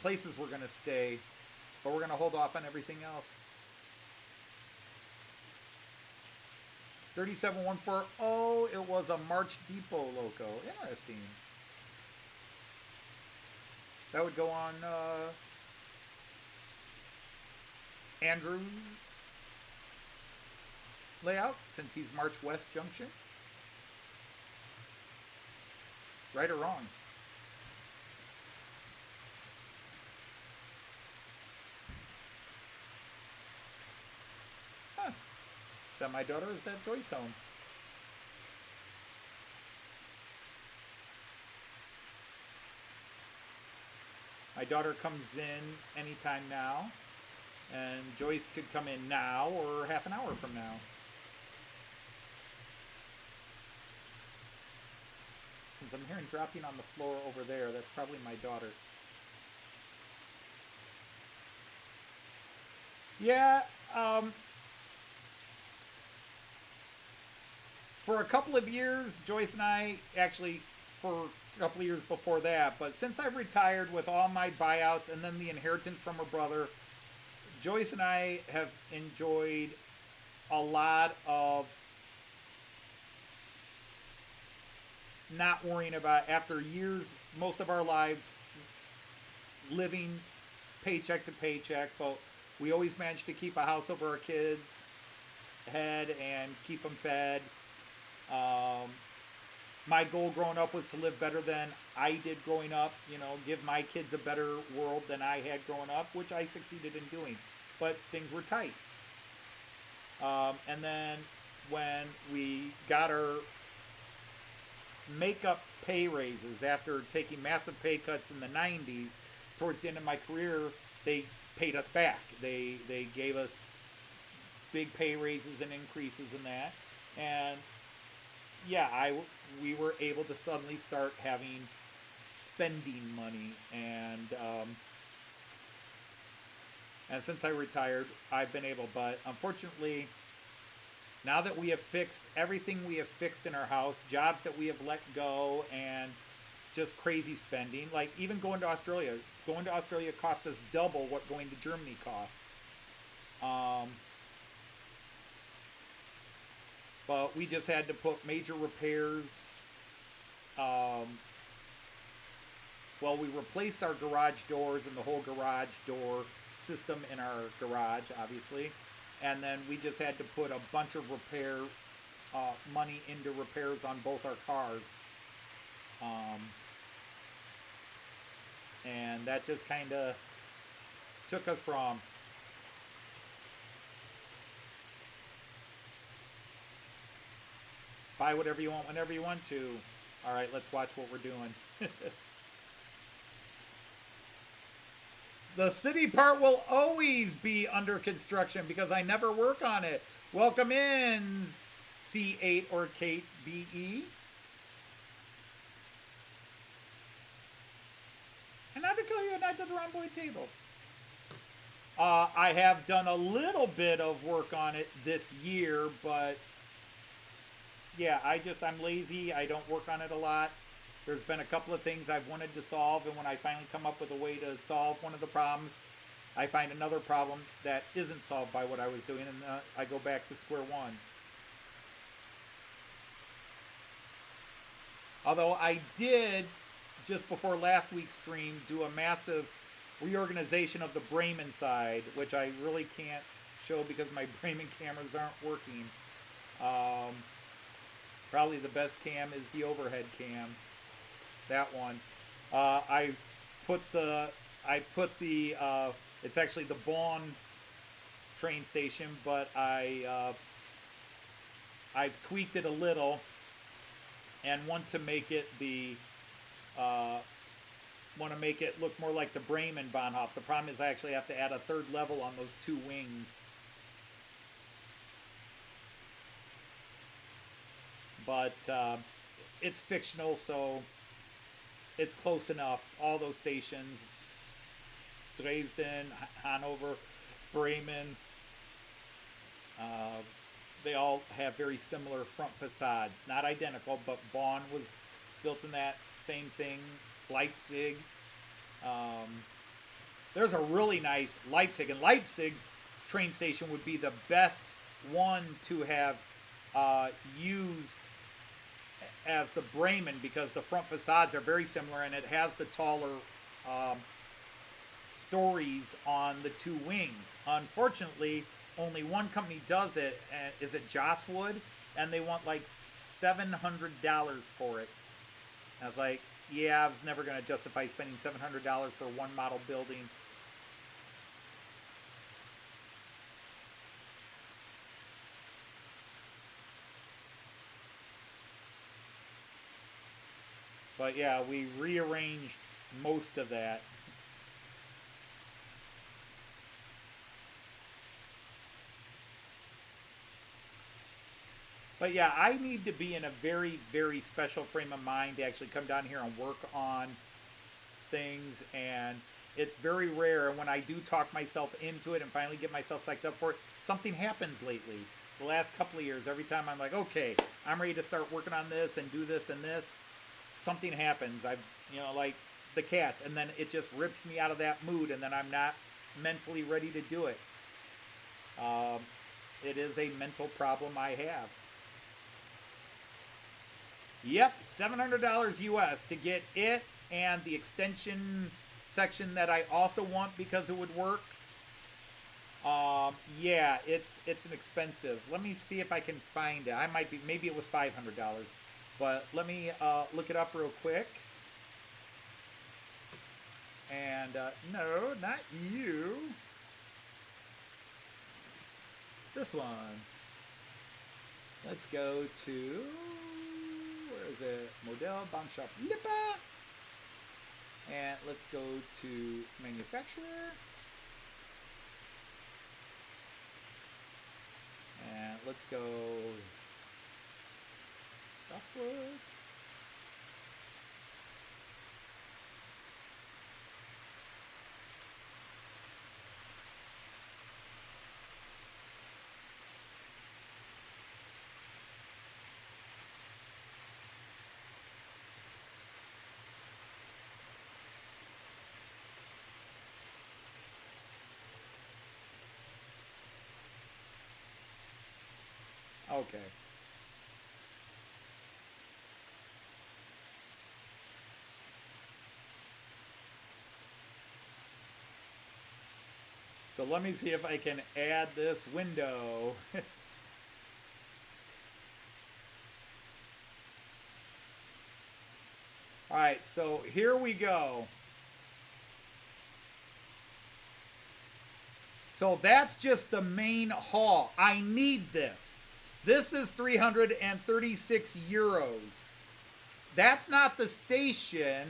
Speaker 1: places we're going to stay, but we're going to hold off on everything else. 37140, it was a March Depot loco. Interesting. That would go on Andrew's layout, since he's March West Junction. Right or wrong? Huh. Is that my daughter or is that Joyce home? My daughter comes in anytime now, and Joyce could come in now or half an hour from now. Since I'm hearing dropping on the floor over there, that's probably my daughter. Yeah, for a couple of years, Joyce and I, actually for a couple of years before that, but since I've retired with all my buyouts and then the inheritance from her brother, Joyce and I have enjoyed a lot of not worrying about, after years, most of our lives, living paycheck to paycheck, but we always managed to keep a house over our kids' head and keep them fed. My goal growing up was to live better than I did growing up, you know, give my kids a better world than I had growing up, which I succeeded in doing. But things were tight. And then when we got our makeup pay raises after taking massive pay cuts in the 90s, towards the end of my career, they paid us back. They gave us big pay raises and increases in that. And yeah, we were able to suddenly start having spending money, and since I retired, I've been able, but unfortunately, now that we have fixed everything we have fixed in our house, jobs that we have let go, and just crazy spending, like even going to Australia cost us double what going to Germany cost. But we just had to put major repairs. Well, we replaced our garage doors and the whole garage door system in our garage, obviously. And then we just had to put a bunch of repair money into repairs on both our cars. And that just kind of took us from buy whatever you want whenever you want to. All right, let's watch what we're doing. The city part will always be under construction because I never work on it. Welcome in, C8 or Kate BE. And not to kill you, not to the wrong boy table. I have done a little bit of work on it this year, but yeah, I'm lazy. I don't work on it a lot. There's been a couple of things I've wanted to solve, and when I finally come up with a way to solve one of the problems, I find another problem that isn't solved by what I was doing, and I go back to square one. Although I did, just before last week's stream, do a massive reorganization of the Bremen side, which I really can't show because my Bremen cameras aren't working. Probably the best cam is the overhead cam. That one. I put the it's actually the Bonn train station, but I've tweaked it a little and want to make it look more like the Bremen Bahnhof. The problem is I actually have to add a third level on those two wings. But it's fictional, so it's close enough. All those stations, Dresden, Hanover, Bremen, they all have very similar front facades. Not identical, but Bonn was built in that same thing. Leipzig. There's a really nice Leipzig, and Leipzig's train station would be the best one to have used as the Bremen, because the front facades are very similar and it has the taller stories on the two wings. Unfortunately, only one company does it. Is it Josswood? And they want like $700 for it. I was like, yeah, I was never going to justify spending $700 for one model building. But yeah, we rearranged most of that. But yeah, I need to be in a very, very special frame of mind to actually come down here and work on things. And it's very rare. And when I do talk myself into it and finally get myself psyched up for it, something happens lately. The last couple of years, every time I'm like, okay, I'm ready to start working on this and do this and this, something happens. Like the cats, and then it just rips me out of that mood, and then I'm not mentally ready to do it. It is a mental problem I have. Yep, $700 US to get it and the extension section that I also want because it would work. Yeah, it's an expensive. Let me see if I can find it. Maybe it was $500. But let me look it up real quick. And, no, not you. This one. Let's go to, where is it? Model, Bahnshop, Lippe. And let's go to manufacturer. And let's go Westwood. Okay. So let me see if I can add this window. All right, so here we go. So that's just the main haul. I need this. This is 336 euros. That's not the station.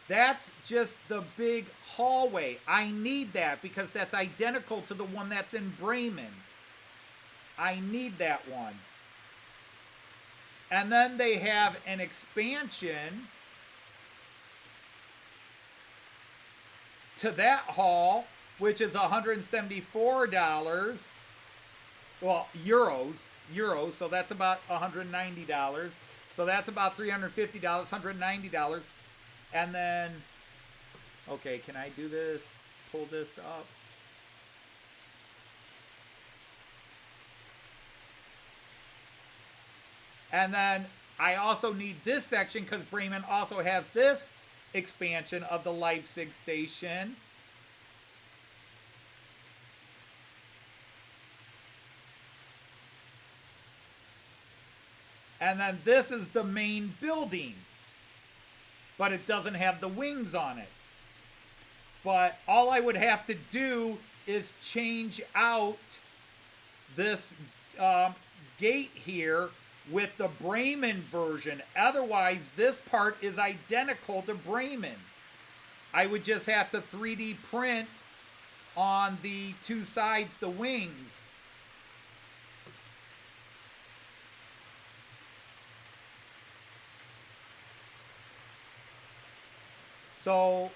Speaker 1: That's just the big hallway. I need that because that's identical to the one that's in Bremen. I need that one. And then they have an expansion to that hall, which is $174. Well, euros, so that's about $190. So that's about $350, $190. And then, okay, can I do this? Pull this up. And then I also need this section because Bremen also has this expansion of the Leipzig station. And then this is the main building, but it doesn't have the wings on it. But all I would have to do is change out this gate here with the Bremen version. Otherwise, this part is identical to Bremen. I would just have to 3D print on the two sides the wings. So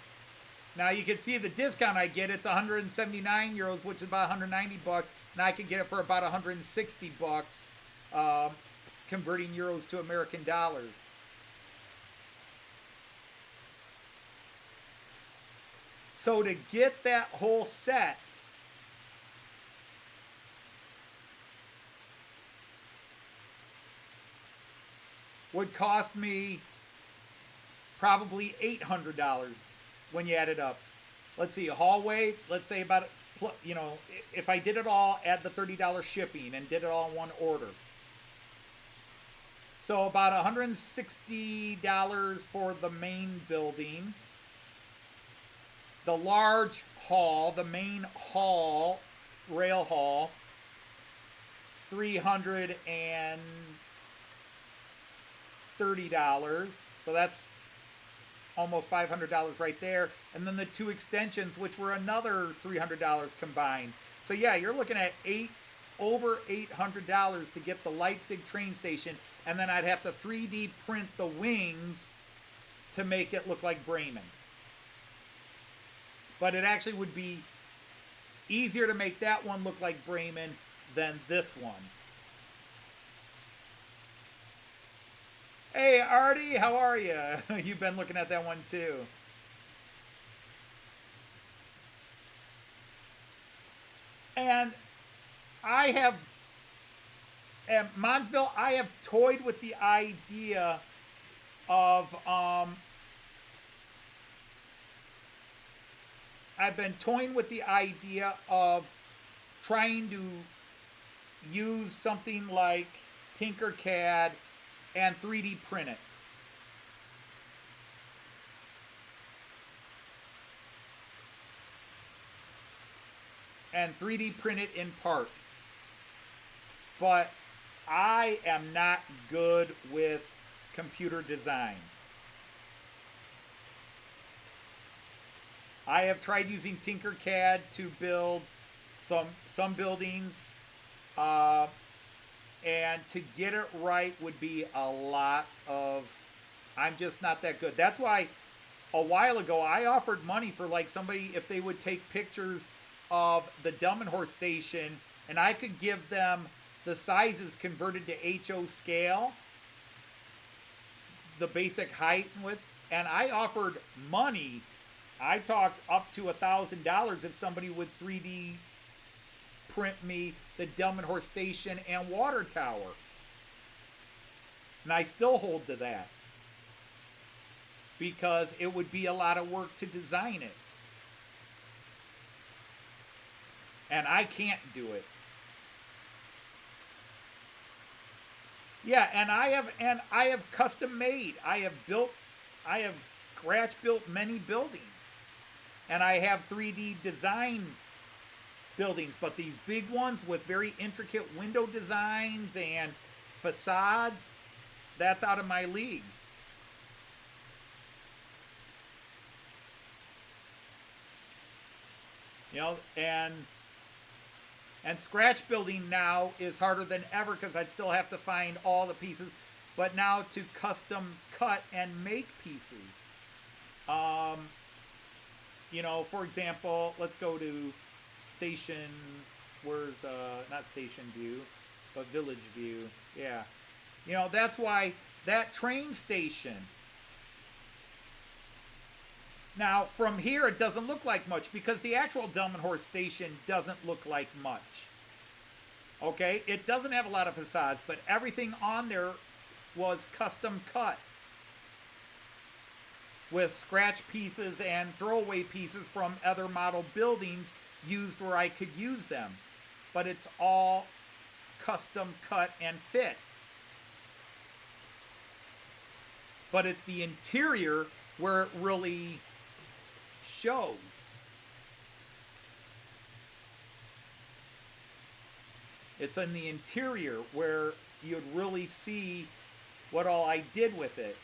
Speaker 1: now you can see the discount I get. It's 179 euros, which is about 190 bucks. And I can get it for about 160 bucks, converting euros to American dollars. So to get that whole set, would cost me probably $800 when you add it up. Let's see, a hallway, let's say about, you know, if I did it all, add the $30 shipping and did it all in one order. So about $160 for the main building. The large hall, the main hall, rail hall, $330. So that's almost $500 right there. And then the two extensions, which were another $300 combined. So yeah, you're looking at over $800 to get the Leipzig train station. And then I'd have to 3D print the wings to make it look like Bremen. But it actually would be easier to make that one look like Bremen than this one. Hey, Artie, how are you? You've been looking at that one too. And I have, at Monsville, I have toyed with the idea of, I've been toying with the idea of trying to use something like Tinkercad and 3D print it. And 3D print it in parts. But I am not good with computer design. I have tried using Tinkercad to build some buildings. And to get it right would be a lot of, I'm just not that good. That's why a while ago I offered money for like somebody, if they would take pictures of the Dummenhorst station and I could give them the sizes converted to HO scale, the basic height and width, and I offered money. I talked up to $1,000 if somebody would 3D print me the Dummenhorst station and water tower. And I still hold to that. Because it would be a lot of work to design it. And I can't do it. Yeah, and I have custom made. I have scratch built many buildings. And I have 3D design buildings, but these big ones with very intricate window designs and facades, that's out of my league. You know, and scratch building now is harder than ever because I'd still have to find all the pieces. But now to custom cut and make pieces. You know, for example, let's go to station, where's, not station view, but village view. Yeah. You know, that's why that train station. Now, from here, it doesn't look like much because the actual Delmenhorst station doesn't look like much. Okay? It doesn't have a lot of facades, but everything on there was custom cut with scratch pieces and throwaway pieces from other model buildings used where I could use them. But it's all custom cut and fit. But it's the interior where it really shows. It's in the interior where you'd really see what all I did with it.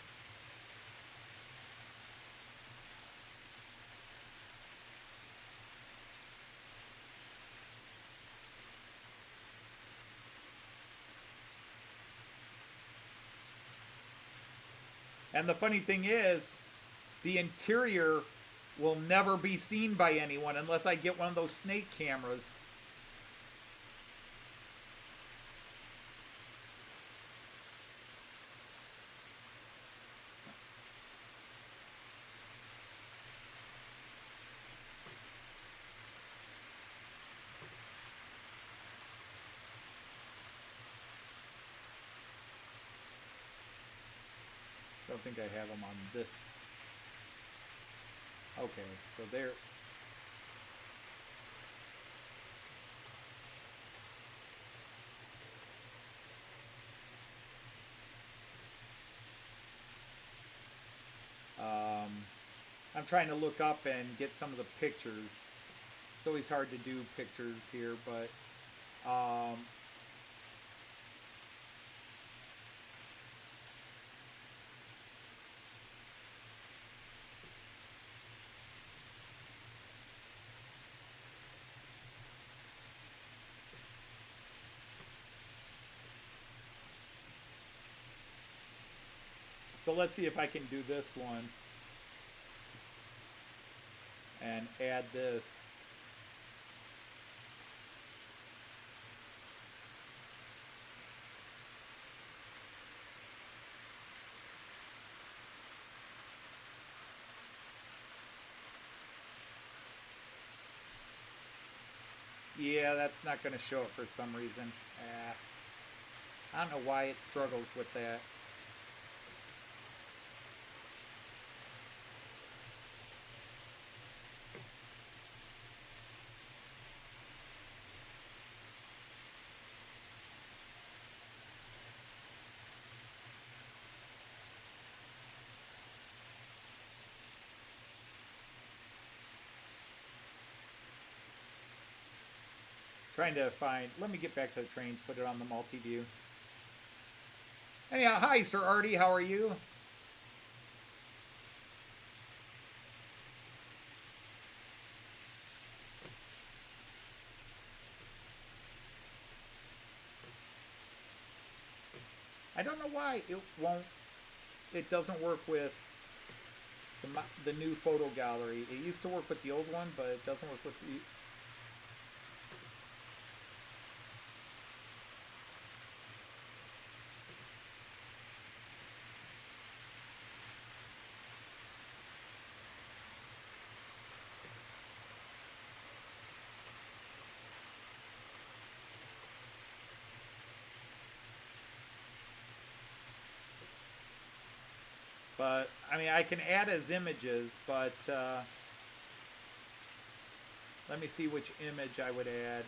Speaker 1: And the funny thing is, the interior will never be seen by anyone unless I get one of those snake cameras. I don't think I have them on this. Okay, so there. I'm trying to look up and get some of the pictures. It's always hard to do pictures here, but so let's see if I can do this one and add this. Yeah, that's not going to show it for some reason. I don't know why it struggles with that. Trying to find, let me get back to the trains, put it on the multi-view. Anyhow, hi Sir Artie, how are you? I don't know why it doesn't work with the new photo gallery. It used to work with the old one, but it doesn't work with the... But, I mean, I can add as images, but let me see which image I would add.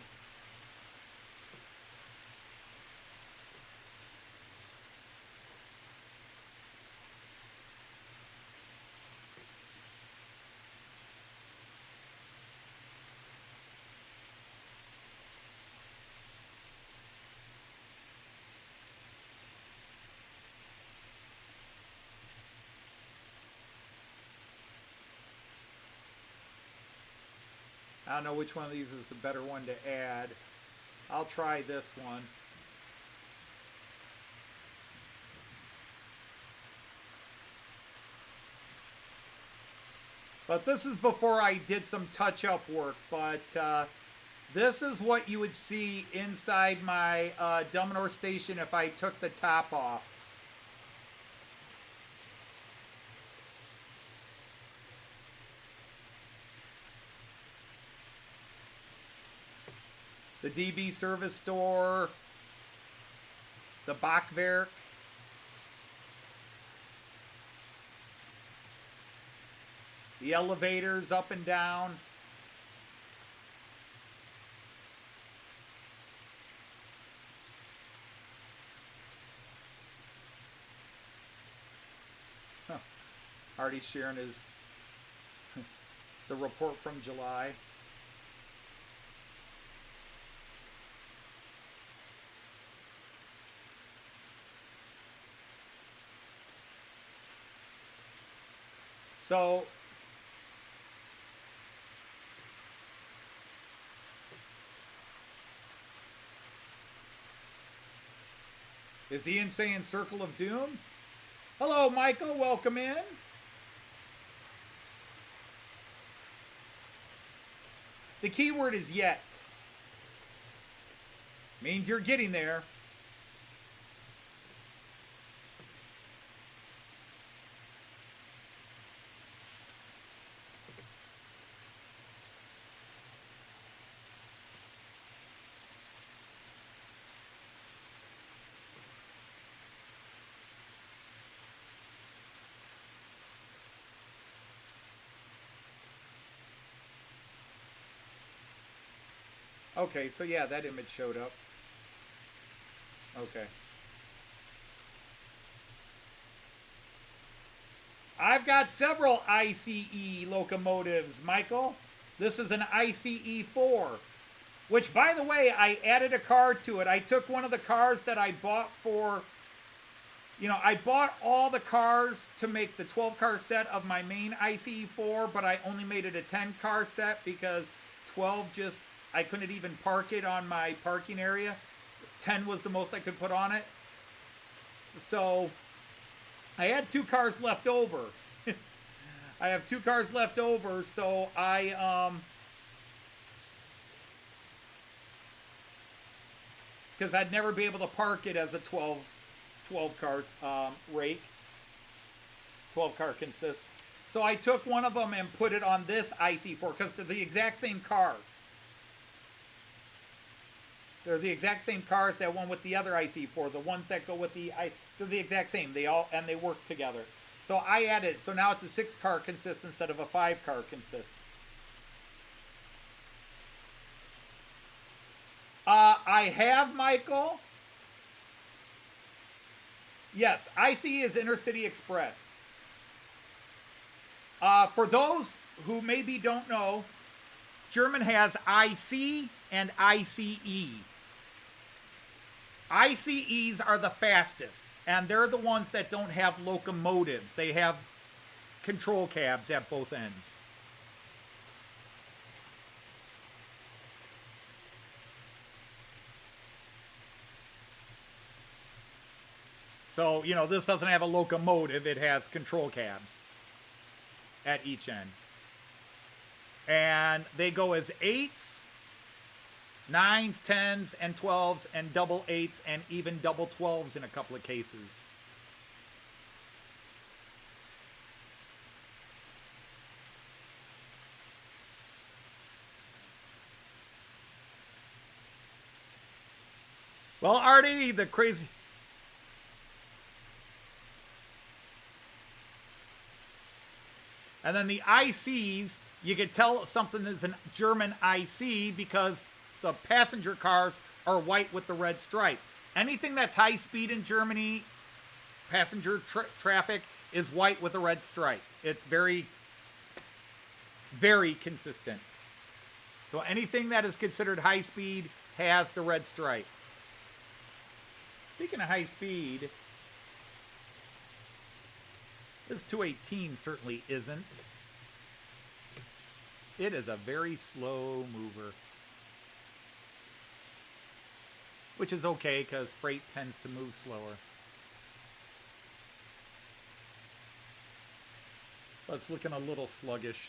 Speaker 1: I don't know which one of these is the better one to add. I'll try this one. But this is before I did some touch-up work. But this is what you would see inside my domino station if I took the top off. The DB service door, the Bachwerk, the elevators up and down, already sharing his the report from July. So is Ian saying Circle of Doom? Hello, Michael. Welcome in. The keyword is yet. Means you're getting there. Okay, so yeah, that image showed up. Okay. I've got several ICE locomotives, Michael. This is an ICE4, which, by the way, I added a car to it. I took one of the cars that I bought for, I bought all the cars to make the 12-car set of my main ICE4, but I only made it a 10-car set because 12 just... I couldn't even park it on my parking area. 10 was the most I could put on it. So I had 2 cars left over. I have 2 cars left over, so I because I'd never be able to park it as a 12 cars rake. 12 car consist. So I took one of them and put it on this IC4 because they're the exact same cars. They're the exact same cars that went with the other IC4. The ones that go with they're the exact same. They work together. So I added, so now it's a 6-car consist instead of a 5-car consist. I have, Michael. Yes, ICE is Intercity Express. For those who maybe don't know, German has IC and ICE. ICEs are the fastest, and they're the ones that don't have locomotives. They have control cabs at both ends. So, this doesn't have a locomotive. It has control cabs at each end. And they go as 8s, 9s, 10s, and 12s, and double 8s, and even double 12s in a couple of cases. Well, Artie, the crazy... And then the ICs, you can tell something is a German IC because the passenger cars are white with the red stripe. Anything that's high speed in Germany, passenger traffic, is white with a red stripe. It's very, very consistent. So anything that is considered high speed has the red stripe. Speaking of high speed, this 218 certainly isn't. It is a very slow mover. Which is okay, because freight tends to move slower. But it's looking a little sluggish.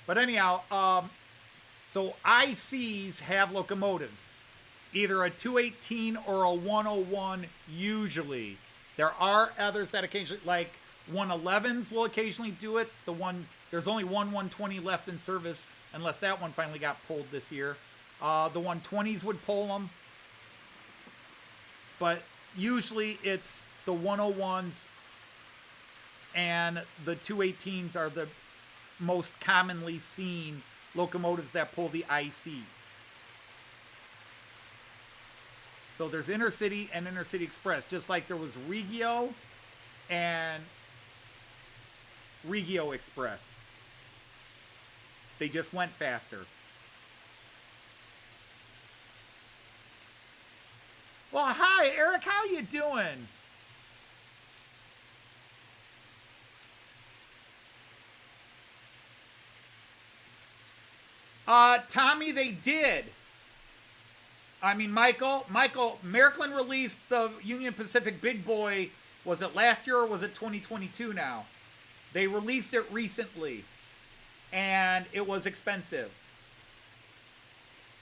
Speaker 1: But anyhow, so ICs have locomotives. Either a 218 or a 101 usually. There are others that occasionally, like 111s will occasionally do it. There's only one 120 left in service, unless that one finally got pulled this year. The 120s would pull them. But usually it's the 101s and the 218s are the most commonly seen locomotives that pull the ICs. So there's Intercity and Intercity Express, just like there was Regio and Regio Express. They just went faster. Well, hi, Eric. How you doing? Tommy, they did. I mean, Michael, Märklin released the Union Pacific Big Boy, was it last year or was it 2022 now? They released it recently, and it was expensive.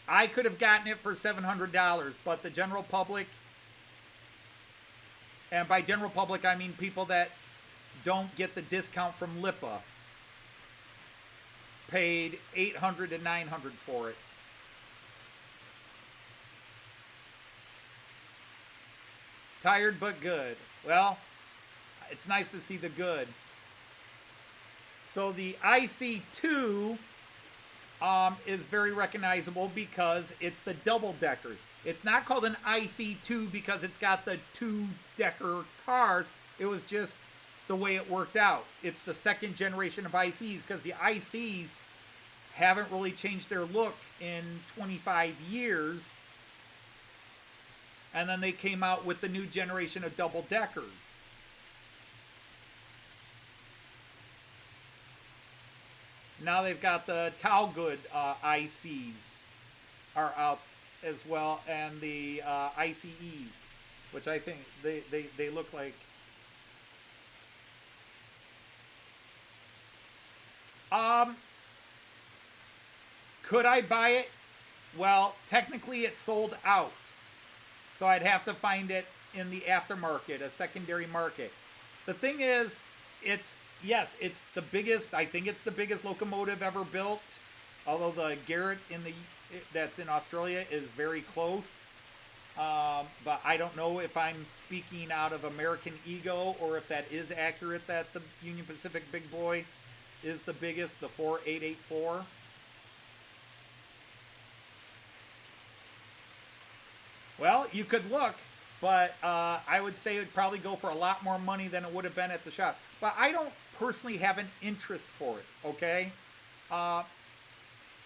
Speaker 1: I could have gotten it for $700, but the general public, and by general public I mean people that don't get the discount from LIPA, paid $800 to $900 for it. Tired but good. Well, it's nice to see the good. So the IC2 is very recognizable because it's the double-deckers. It's not called an IC2 because it's got the two-decker cars. It was just the way it worked out. It's the second generation of ICs because the ICs haven't really changed their look in 25 years. And then they came out with the new generation of double-deckers. Now they've got the Talgood ICs are out as well, and the ICEs, which I think they look like. Could I buy it? Well, technically it's sold out. So I'd have to find it in the aftermarket, a secondary market. The thing is, it's the biggest, I think it's the biggest locomotive ever built. Although the Garrett that's in Australia is very close. But I don't know if I'm speaking out of American ego or if that is accurate that the Union Pacific Big Boy is the biggest, the 4884. Well, you could look, but I would say it would probably go for a lot more money than it would have been at the shop. But I don't personally have an interest for it, okay?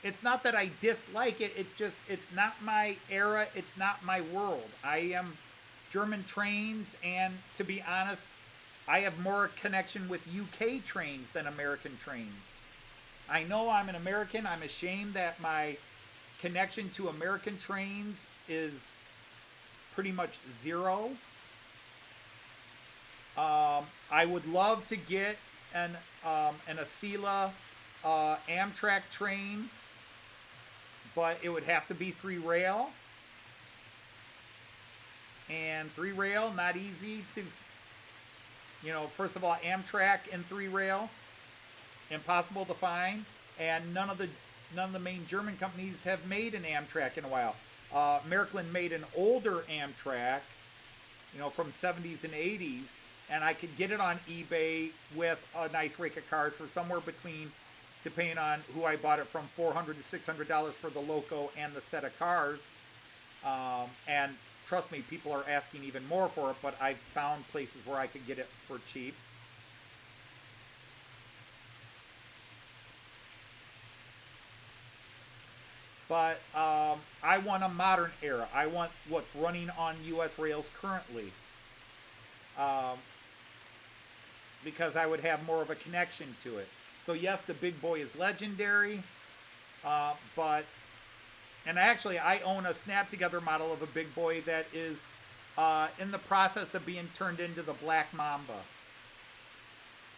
Speaker 1: It's not that I dislike it, it's just, it's not my era, it's not my world. I am German trains, and to be honest, I have more connection with UK trains than American trains. I know I'm an American, I'm ashamed that my connection to American trains is pretty much zero. I would love to get an Acela Amtrak train, but it would have to be 3-rail. And 3-rail, not easy to, first of all, Amtrak and 3-rail, impossible to find. And none of the main German companies have made an Amtrak in a while. Märklin made an older Amtrak, from 70s and 80s, and I could get it on eBay with a nice rake of cars for somewhere between, depending on who I bought it from, $400 to $600 for the loco and the set of cars. And trust me, people are asking even more for it, but I've found places where I could get it for cheap. But I want a modern era. I want what's running on U.S. rails currently. because I would have more of a connection to it. So yes, the big boy is legendary, but, and actually I own a snap together model of a big boy that is in the process of being turned into the Black Mamba.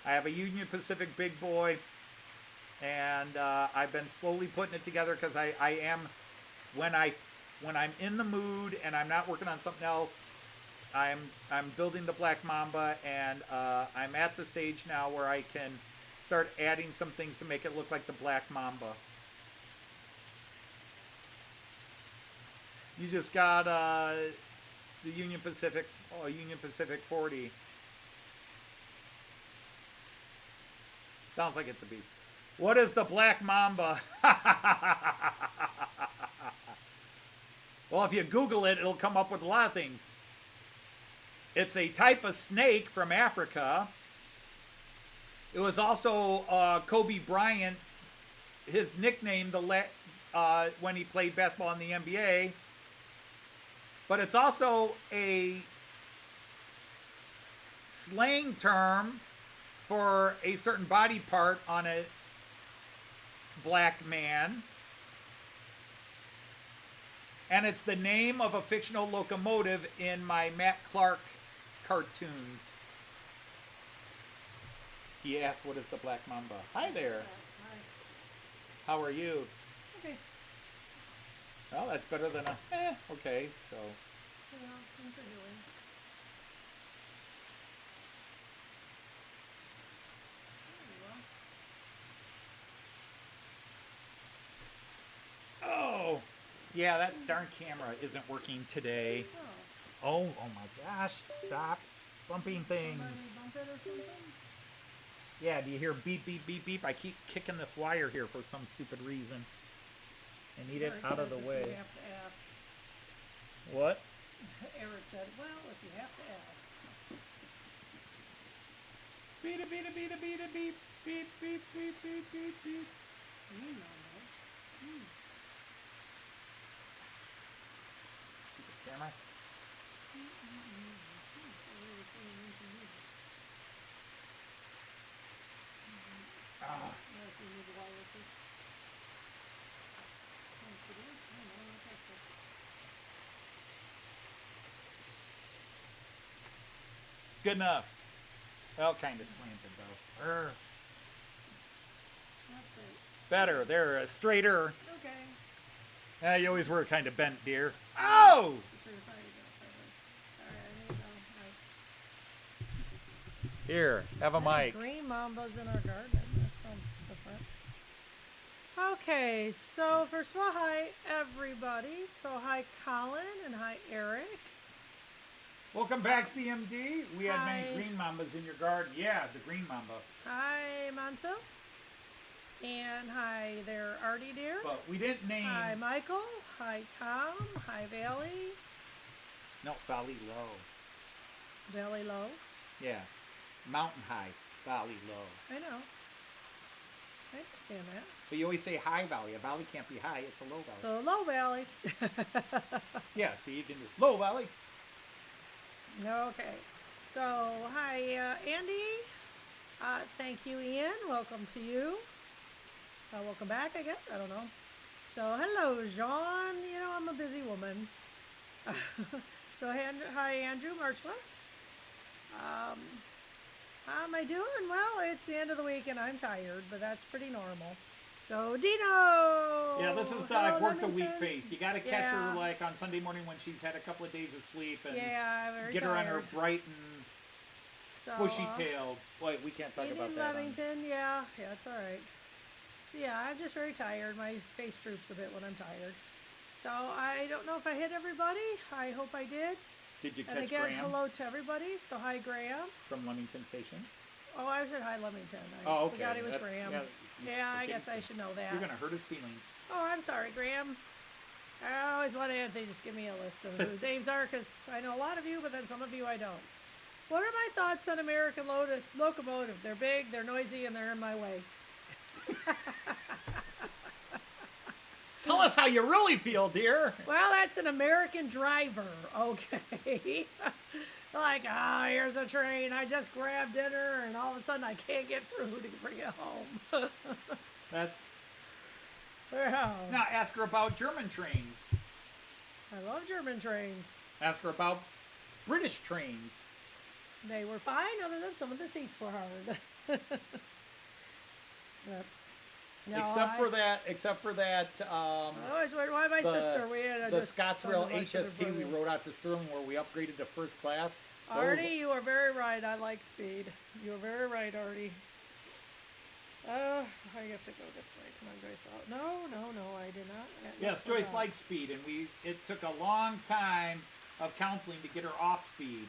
Speaker 1: I have a Union Pacific big boy, and I've been slowly putting it together because I am, when I'm in the mood and I'm not working on something else, I'm building the Black Mamba, and I'm at the stage now where I can start adding some things to make it look like the Black Mamba. You just got the Union Pacific 40. Sounds like it's a beast. What is the Black Mamba? Well, if you Google it, it'll come up with a lot of things. It's a type of snake from Africa. It was also Kobe Bryant, his nickname when he played basketball in the NBA. But it's also a slang term for a certain body part on a black man. And it's the name of a fictional locomotive in my Matt Clark cartoons. He asked, what is the Black Mamba? Hi there.
Speaker 3: Hi.
Speaker 1: How are you?
Speaker 3: Okay.
Speaker 1: Well, that's better than a, okay, so.
Speaker 3: Yeah, things are doing.
Speaker 1: Oh, yeah, that darn camera isn't working today. Oh my gosh, stop bumping things.
Speaker 3: Somebody bump it or something?
Speaker 1: Yeah, do you hear beep, beep, beep, beep? I keep kicking this wire here for some stupid reason. I need it
Speaker 3: Eric
Speaker 1: out of
Speaker 3: says
Speaker 1: the
Speaker 3: if
Speaker 1: way.
Speaker 3: You have to ask.
Speaker 1: What?
Speaker 3: Eric said, well, if you have to ask.
Speaker 1: Beep, beep, beep, beep, beep, beep, beep, beep, beep, beep, beep, beep.
Speaker 3: You know that.
Speaker 1: Stupid camera. Ah. Good enough. Well, kind of slanted though. Better. They're straighter.
Speaker 3: Okay.
Speaker 1: You always were kind of bent, dear. Oh! Here, have a mic.
Speaker 3: Green mambas in our garden. That sounds different. Okay, so first of all, hi everybody. So hi Colin and hi Eric.
Speaker 1: Welcome back, CMD. We had
Speaker 3: Hi.
Speaker 1: many green mambas in your garden. Yeah, the green mamba.
Speaker 3: Hi Mansfield. And hi there, Artie dear.
Speaker 1: But we didn't name.
Speaker 3: Hi Michael. Hi Tom. Hi Valley.
Speaker 1: No, Valley Low.
Speaker 3: Valley Low.
Speaker 1: Yeah. Mountain high, Valley low.
Speaker 3: I know. I understand that.
Speaker 1: But you always say high valley. A valley can't be high. It's a low valley.
Speaker 3: So Low Valley.
Speaker 1: Yeah, see, you can do low valley.
Speaker 3: Okay. So hi Andy. Thank you, Ian. Welcome to you. Welcome back, I guess. I don't know. So hello, Jean. You know, I'm a busy woman. So hi, Andrew Marchwest. How am I doing? Well, it's the end of the week and I'm tired, but that's pretty normal. So Dino.
Speaker 1: Yeah, this is the
Speaker 3: Hello,
Speaker 1: I've worked a week
Speaker 3: Leamington.
Speaker 1: face. You got to catch
Speaker 3: Yeah.
Speaker 1: her like on Sunday morning when she's had a couple of days of sleep and
Speaker 3: Yeah, very
Speaker 1: get her on her
Speaker 3: tired.
Speaker 1: bright and
Speaker 3: So,
Speaker 1: bushy-tailed. Wait, we can't talk
Speaker 3: Lady
Speaker 1: about that. on-
Speaker 3: Leamington, yeah, it's all right. So yeah, I'm just very tired. My face droops a bit when I'm tired. So I don't know if I hit everybody. I hope I did.
Speaker 1: Did you
Speaker 3: And
Speaker 1: catch
Speaker 3: again,
Speaker 1: Graham
Speaker 3: hello to everybody. So hi, Graham.
Speaker 1: from Leamington Station?
Speaker 3: Oh, I said hi, Leamington. I
Speaker 1: Oh, okay.
Speaker 3: forgot he was
Speaker 1: That's-
Speaker 3: Graham.
Speaker 1: yeah, you
Speaker 3: Yeah, I
Speaker 1: forget
Speaker 3: guess
Speaker 1: his
Speaker 3: I
Speaker 1: name.
Speaker 3: should know that.
Speaker 1: You're going to hurt his feelings.
Speaker 3: Oh, I'm sorry, Graham. I always wanted if they just give me a list of who the names are, because I know a lot of you, but then some of you I don't. What are my thoughts on American locomotive? They're big, they're noisy, and they're in my way.
Speaker 1: Tell us how you really feel, dear.
Speaker 3: Well, that's an American driver, okay. Like, here's a train. I just grabbed dinner, and all of a sudden I can't get through to bring it home.
Speaker 1: That's
Speaker 3: Wow.
Speaker 1: now. Ask her about German trains.
Speaker 3: I love German trains.
Speaker 1: Ask her about British trains.
Speaker 3: They were fine, other than some of the seats were hard. But, no,
Speaker 1: Except for that.
Speaker 3: I always wondered why my sister. We had
Speaker 1: the
Speaker 3: just
Speaker 1: Scotsrail
Speaker 3: thought about
Speaker 1: HST we rode out to Stirling where we upgraded to first class.
Speaker 3: Artie, you are very right. I like speed. You are very right, Artie. I have to go this way. Come on, Joyce. No, I did not.
Speaker 1: Yes, Joyce likes speed, and it took a long time of counseling to get her off speed.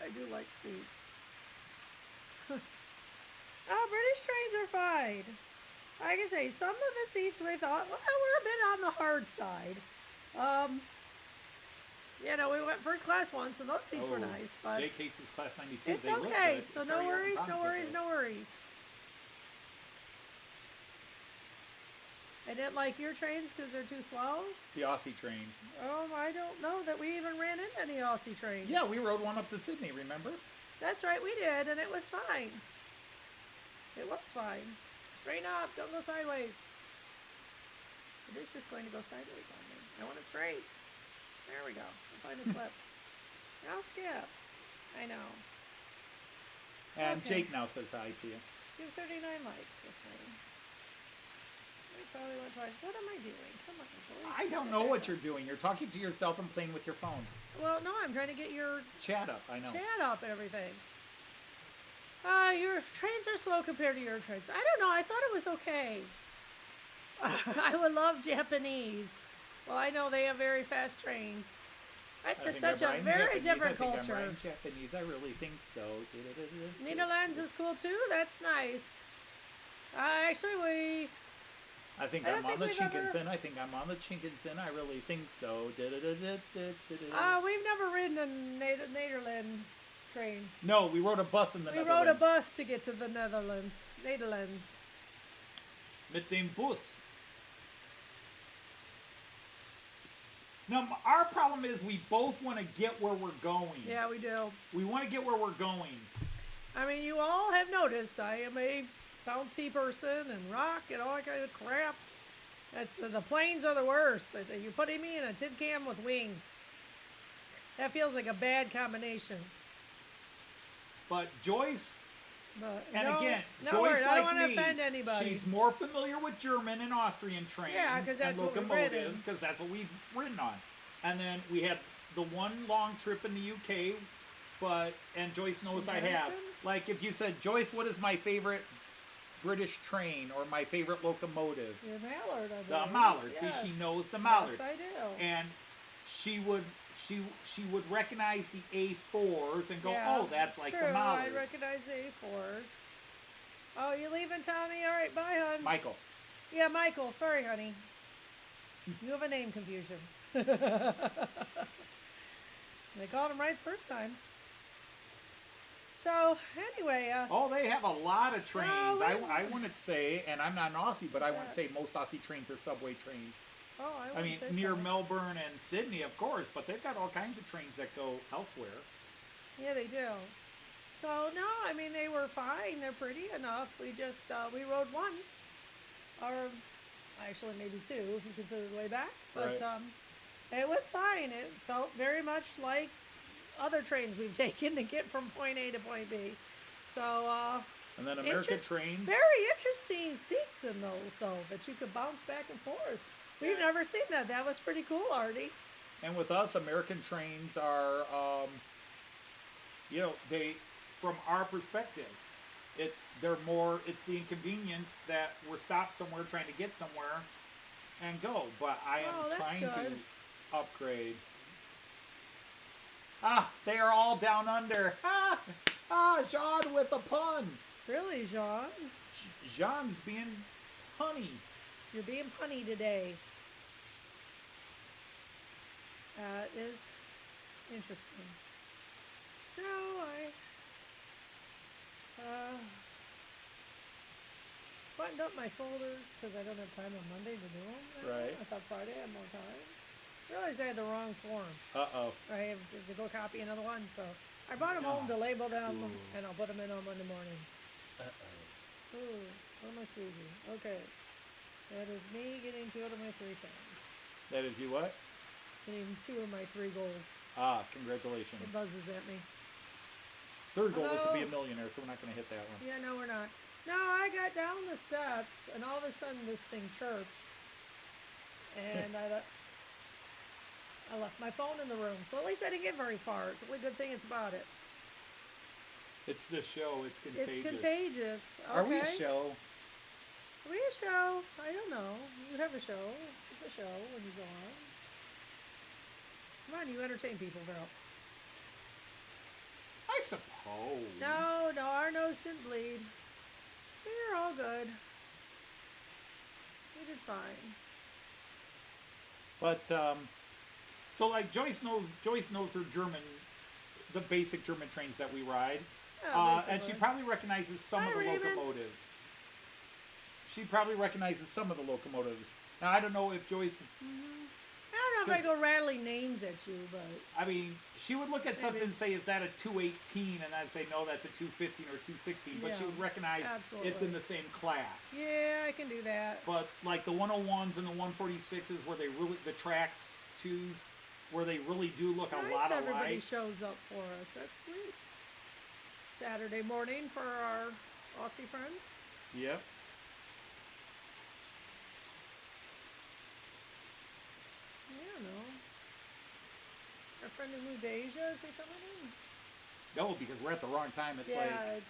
Speaker 3: I do like speed. British trains are fine. Like I say, some of the seats we thought, well, we're a bit on the hard side. We went first class once, and those seats were nice, but
Speaker 1: Jake hates his class 92.
Speaker 3: it's okay. So no worries. I didn't like your trains because they're too slow.
Speaker 1: The Aussie train.
Speaker 3: I don't know that we even ran into any Aussie trains.
Speaker 1: Yeah, we rode one up to Sydney, remember?
Speaker 3: That's right, we did, and it was fine. It was fine. Straighten up, don't go sideways. It is just going to go sideways on me. I want it straight. There we go. I'll find a clip. I'll skip. I know.
Speaker 1: And
Speaker 3: Okay.
Speaker 1: Jake now says hi to you.
Speaker 3: Do 39 likes with me. I probably went twice. What am I doing? Come on, Joyce.
Speaker 1: I don't know what you're doing. You're talking to yourself and playing with your phone.
Speaker 3: Well, no, I'm trying to get your
Speaker 1: Chat up, I know.
Speaker 3: chat up and everything. Your trains are slow compared to your trains. I don't know. I thought it was okay. I would love Japanese. Well, I know they have very fast trains. That's just such a very different culture.
Speaker 1: I'm riding Japanese. I really think so.
Speaker 3: Netherlands is cool too. That's nice. Actually,
Speaker 1: I think
Speaker 3: I
Speaker 1: I'm
Speaker 3: don't
Speaker 1: on the
Speaker 3: think we've ever-
Speaker 1: Shinkansen. I think I'm on the Shinkansen. I really think so.
Speaker 3: we've never ridden a Nederland train.
Speaker 1: No, we rode a bus in the
Speaker 3: We
Speaker 1: Netherlands.
Speaker 3: rode a bus to get to the Netherlands. Nederland.
Speaker 1: Met dem bus. Now, our problem is we both want to get where we're going.
Speaker 3: Yeah, we do.
Speaker 1: We want to get where we're going.
Speaker 3: I mean, you all have noticed I am a bouncy person and rock and all that kind of crap. The planes are the worst. You're putting me in a tin can with wings. That feels like a bad combination.
Speaker 1: But Joyce,
Speaker 3: But
Speaker 1: and
Speaker 3: no,
Speaker 1: again,
Speaker 3: no
Speaker 1: Joyce
Speaker 3: worries, I don't
Speaker 1: like
Speaker 3: want to
Speaker 1: me,
Speaker 3: offend anybody.
Speaker 1: she's more familiar with German and Austrian trains
Speaker 3: Yeah, 'cause that's
Speaker 1: and
Speaker 3: what we've
Speaker 1: locomotives
Speaker 3: ridden.
Speaker 1: because that's what we've ridden on. And then we had the one long trip in the UK, and Joyce knows I have.
Speaker 3: Jensen?
Speaker 1: Like if you said, Joyce, what is my favorite British train or my favorite locomotive?
Speaker 3: Your Mallard, I
Speaker 1: The
Speaker 3: believe.
Speaker 1: Mallard.
Speaker 3: Yes.
Speaker 1: See, she knows the Mallard.
Speaker 3: Yes, I do.
Speaker 1: And she would recognize the A4s and go,
Speaker 3: Yeah,
Speaker 1: oh, that's like
Speaker 3: true.
Speaker 1: the Mallard.
Speaker 3: I recognize the A4s. Oh, you leaving, Tommy? All right, bye, hon.
Speaker 1: Michael.
Speaker 3: Yeah, Michael. Sorry, honey. You have a name confusion. They called him right the first time. So, anyway.
Speaker 1: Oh, they have a lot of trains.
Speaker 3: No,
Speaker 1: I wouldn't say, and I'm not an Aussie, but I wouldn't say most Aussie trains are subway trains.
Speaker 3: Oh,
Speaker 1: I mean,
Speaker 3: wouldn't say
Speaker 1: near
Speaker 3: so.
Speaker 1: Melbourne and Sydney, of course, but they've got all kinds of trains that go elsewhere.
Speaker 3: Yeah, they do. So, no, I mean, they were fine. They're pretty enough. We just, we rode one. Or, actually, maybe two, if you consider the way back. But,
Speaker 1: Right.
Speaker 3: it was fine. It felt very much like other trains we've taken to get from point A to point B. So,
Speaker 1: And then American
Speaker 3: Interest-
Speaker 1: trains.
Speaker 3: very interesting seats in those, though, that you could bounce back and forth. We've
Speaker 1: Yeah.
Speaker 3: never seen that. That was pretty cool, Artie.
Speaker 1: And with us, American trains are, they, from our perspective, it's the inconvenience that we're stopped somewhere trying to get somewhere and go. But I am
Speaker 3: Oh, that's
Speaker 1: trying
Speaker 3: good.
Speaker 1: to upgrade. Ah, they are all down under. Jean with a pun.
Speaker 3: Really, Jean?
Speaker 1: Jean's being punny.
Speaker 3: You're being punny today. It is interesting. No, buttoned up my folders because I don't have time on Monday to do them.
Speaker 1: Right.
Speaker 3: I thought Friday I had more time. Realized I had the wrong form.
Speaker 1: Uh-oh.
Speaker 3: I have to go copy another one, so I brought them home to label them, and I'll put them in on Monday morning.
Speaker 1: Uh-oh.
Speaker 3: Ooh, what am I squeezing? Okay. That is me getting 2 out of my 3 things.
Speaker 1: That is you what?
Speaker 3: Getting 2 of my 3 goals.
Speaker 1: Ah, congratulations.
Speaker 3: It buzzes at me.
Speaker 1: Third goal is to be a
Speaker 3: Hello?
Speaker 1: millionaire, so we're not going to hit that one.
Speaker 3: Yeah, no, we're not. No, I got down the steps, and all of a sudden this thing chirped. And I left my phone in the room, so at least I didn't get very far. It's the only good thing it's about it.
Speaker 1: It's the show. It's contagious.
Speaker 3: It's contagious. Okay.
Speaker 1: Are we a show?
Speaker 3: Are we a show? I don't know. You have a show. It's a show when you go on. Come on, you entertain people, Val.
Speaker 1: I suppose.
Speaker 3: No, our nose didn't bleed. We're all good. We did fine.
Speaker 1: But so like Joyce knows her German, the basic German trains that we ride,
Speaker 3: Oh,
Speaker 1: and she
Speaker 3: basically.
Speaker 1: probably recognizes some
Speaker 3: Hi,
Speaker 1: of the
Speaker 3: Raymond.
Speaker 1: locomotives. She probably recognizes some of the locomotives. Now I don't know if Joyce.
Speaker 3: I don't know if I go rattling names at you, but
Speaker 1: I mean, she would look at something
Speaker 3: Maybe.
Speaker 1: and say, "Is that a 218?" And I'd say, "No, that's a 215 or 216." But she
Speaker 3: Yeah,
Speaker 1: would recognize it's
Speaker 3: absolutely.
Speaker 1: in the same class.
Speaker 3: yeah, I can do that.
Speaker 1: But like the 101s and the 146s, where they really the tracks twos, where they really do look
Speaker 3: It's
Speaker 1: a
Speaker 3: nice
Speaker 1: lot
Speaker 3: everybody
Speaker 1: alike.
Speaker 3: shows up for us. That's sweet. Saturday morning for our Aussie friends.
Speaker 1: Yep.
Speaker 3: I don't know. Our friend who moved to Asia, is he coming in?
Speaker 1: No, because we're at the wrong time. It's
Speaker 3: yeah,
Speaker 1: like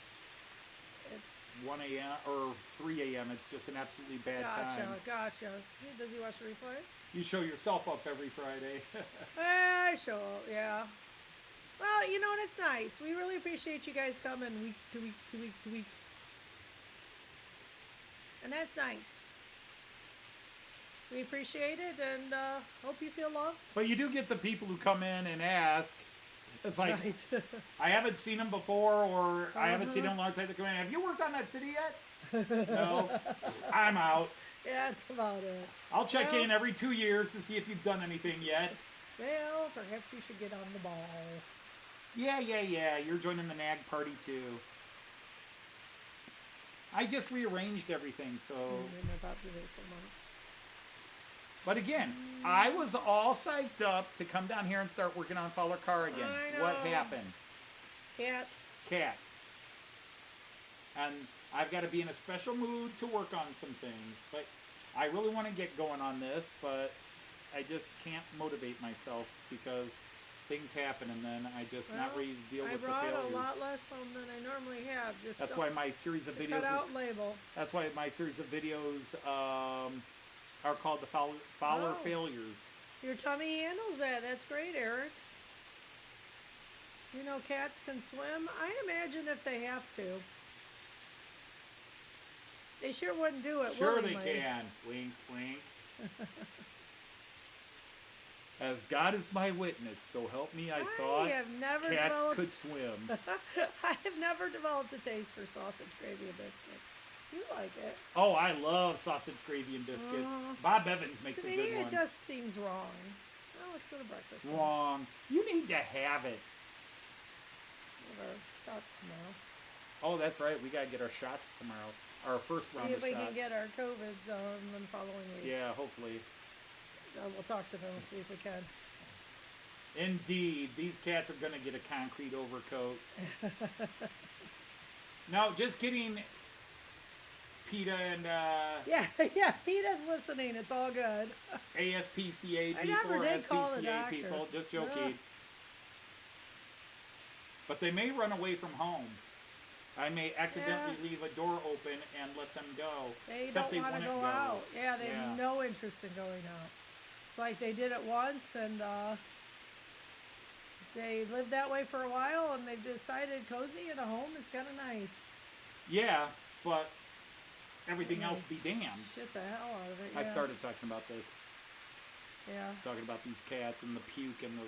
Speaker 3: it's
Speaker 1: 1 a.m. or 3 a.m. It's just an absolutely bad time.
Speaker 3: Gotcha. Does he watch the replay?
Speaker 1: You show yourself up every Friday.
Speaker 3: I show up, yeah. Well, you know, and it's nice. We really appreciate you guys coming week to week to week to week. And that's nice. We appreciate it and hope you feel loved.
Speaker 1: But you do get the people who come in and ask. It's like,
Speaker 3: Right.
Speaker 1: I haven't seen them before, or I haven't seen them in a long time. They come in, have you worked on that city yet? No. I'm out.
Speaker 3: Yeah, that's about it.
Speaker 1: I'll check
Speaker 3: Well-
Speaker 1: in every 2 years to see if you've done anything yet.
Speaker 3: Well, perhaps you should get on the ball.
Speaker 1: Yeah. You're joining the NAG party too. I just rearranged everything, so.
Speaker 3: Maybe about to do this so much.
Speaker 1: But again, I was all psyched up to come down here and start working on Fowler Car again.
Speaker 3: I
Speaker 1: What
Speaker 3: know.
Speaker 1: happened?
Speaker 3: Cats.
Speaker 1: Cats. And I've got to be in a special mood to work on some things. But I really want to get going on this, but I just can't motivate myself because things happen and then I just not
Speaker 3: Well,
Speaker 1: ready to deal
Speaker 3: I
Speaker 1: with the
Speaker 3: brought
Speaker 1: failures.
Speaker 3: a lot less home than I normally have. Just
Speaker 1: That's why my series of
Speaker 3: the
Speaker 1: videos.
Speaker 3: cutout label.
Speaker 1: That's why my series of videos are called the Fowler
Speaker 3: Oh.
Speaker 1: Failures.
Speaker 3: Your tummy handles that. That's great, Eric. You know cats can swim? I imagine if they have to. They sure wouldn't do it
Speaker 1: Sure
Speaker 3: willingly.
Speaker 1: they can. Wink, wink. As God is my witness, so help me, I thought
Speaker 3: have never
Speaker 1: cats
Speaker 3: developed
Speaker 1: could swim.
Speaker 3: I have never developed a taste for sausage gravy and biscuits. You like it.
Speaker 1: Oh, I love sausage gravy and biscuits. Bob Evans makes
Speaker 3: To
Speaker 1: a
Speaker 3: me,
Speaker 1: good
Speaker 3: it
Speaker 1: one.
Speaker 3: just seems wrong. Oh, let's go to breakfast. then.
Speaker 1: Wrong. You need to have it.
Speaker 3: We'll have our shots tomorrow.
Speaker 1: Oh, that's right. We gotta get our shots tomorrow. Our first
Speaker 3: See
Speaker 1: round
Speaker 3: if
Speaker 1: of
Speaker 3: we
Speaker 1: shots.
Speaker 3: can get our COVIDs on the following week.
Speaker 1: Yeah, hopefully.
Speaker 3: We'll talk to them, see if we can.
Speaker 1: Indeed, these cats are gonna get a concrete overcoat. No, just kidding, PETA and
Speaker 3: Yeah, Peter's listening. It's all good.
Speaker 1: ASPCA
Speaker 3: I
Speaker 1: people
Speaker 3: never
Speaker 1: or
Speaker 3: did call the
Speaker 1: SPCA
Speaker 3: doctor.
Speaker 1: people. Just joking.
Speaker 3: Ugh.
Speaker 1: But they may run away from home. I may accidentally
Speaker 3: Yeah.
Speaker 1: leave a door open and let them go.
Speaker 3: They
Speaker 1: Except
Speaker 3: don't want to
Speaker 1: wouldn't
Speaker 3: go out. Yeah, they
Speaker 1: Yeah.
Speaker 3: have no interest in going out. It's like they did it once and they lived that way for a while and they've decided cozy in a home is kind of nice.
Speaker 1: Yeah, but everything
Speaker 3: Yeah.
Speaker 1: else be damned.
Speaker 3: Shit the hell out of it.
Speaker 1: I
Speaker 3: Yeah.
Speaker 1: started talking about this.
Speaker 3: Yeah.
Speaker 1: Talking about these cats and the puke and the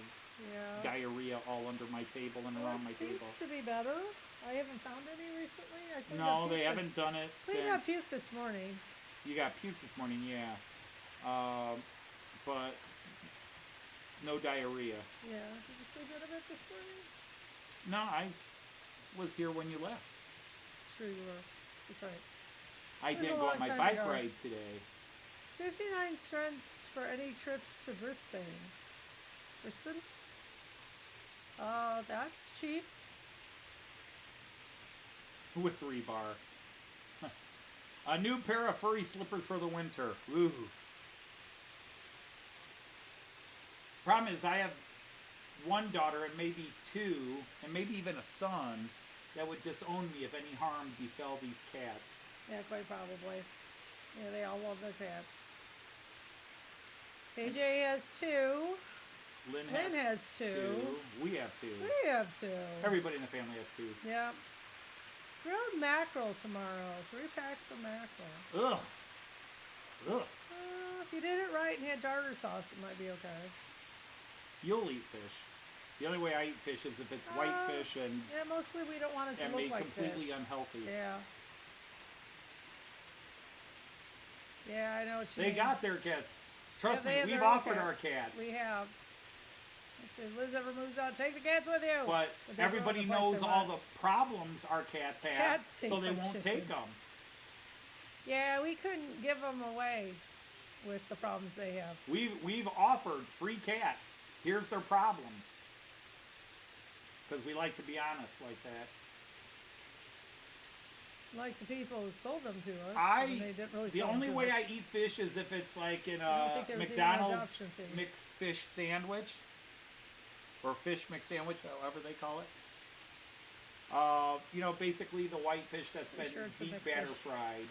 Speaker 3: Yeah.
Speaker 1: diarrhea all under my table and
Speaker 3: Well,
Speaker 1: around my
Speaker 3: it seems
Speaker 1: table.
Speaker 3: to be better. I haven't found any recently. I cleaned
Speaker 1: No,
Speaker 3: up
Speaker 1: they
Speaker 3: puke
Speaker 1: haven't done it
Speaker 3: Cleaned up
Speaker 1: since.
Speaker 3: puke this morning.
Speaker 1: You got puke this morning, yeah. But No diarrhea.
Speaker 3: Yeah. Did you sleep in a bit this morning?
Speaker 1: No, I was here when you left.
Speaker 3: It's true, you were. It's all right.
Speaker 1: I
Speaker 3: It was
Speaker 1: did
Speaker 3: a
Speaker 1: go on
Speaker 3: long
Speaker 1: my
Speaker 3: time
Speaker 1: bike
Speaker 3: ago.
Speaker 1: ride today.
Speaker 3: 59 cents for any trips to Brisbane. Brisbane? That's cheap.
Speaker 1: With rebar. A new pair of furry slippers for the winter. Ooh. Problem is, I have one daughter and maybe two, and maybe even a son, that would disown me if any harm befell these cats.
Speaker 3: Yeah, quite probably. Yeah, they all love their cats. AJ has two.
Speaker 1: Lynn
Speaker 3: has two.
Speaker 1: We have two.
Speaker 3: We have two.
Speaker 1: Everybody in the family has two.
Speaker 3: Yep. Grilled mackerel tomorrow. 3 packs of mackerel.
Speaker 1: Ugh. Ugh.
Speaker 3: If you did it right and had tartar sauce, it might be okay.
Speaker 1: You'll eat fish. The only way I eat fish is if it's white fish and
Speaker 3: Yeah, mostly we don't want it to look
Speaker 1: made
Speaker 3: like
Speaker 1: completely
Speaker 3: fish.
Speaker 1: unhealthy.
Speaker 3: Yeah. Yeah, I know what you
Speaker 1: They
Speaker 3: mean.
Speaker 1: got their cats. Trust
Speaker 3: Yeah, they
Speaker 1: me,
Speaker 3: have
Speaker 1: we've
Speaker 3: their own
Speaker 1: offered our cats.
Speaker 3: We have. I said, Liz ever moves out, take the cats with you.
Speaker 1: But
Speaker 3: they go
Speaker 1: everybody
Speaker 3: the place
Speaker 1: knows
Speaker 3: they
Speaker 1: all
Speaker 3: want.
Speaker 1: the problems our cats have,
Speaker 3: Cats taste
Speaker 1: so they
Speaker 3: like
Speaker 1: won't
Speaker 3: chicken.
Speaker 1: take them.
Speaker 3: Yeah, we couldn't give them away with the problems they have.
Speaker 1: We've offered free cats. Here's their problems. Because we like to be honest like that.
Speaker 3: Like the people who sold them to us.
Speaker 1: I
Speaker 3: they didn't really
Speaker 1: the
Speaker 3: sell
Speaker 1: only
Speaker 3: them to
Speaker 1: way
Speaker 3: us.
Speaker 1: I eat fish is if it's like in
Speaker 3: I don't
Speaker 1: a
Speaker 3: think there was even an
Speaker 1: McDonald's
Speaker 3: adoption fee.
Speaker 1: McFish sandwich or fish McSandwich, however they call it. You know, basically the white fish that's
Speaker 3: Pretty
Speaker 1: been
Speaker 3: sure it's a
Speaker 1: deep batter
Speaker 3: McFish.
Speaker 1: fried.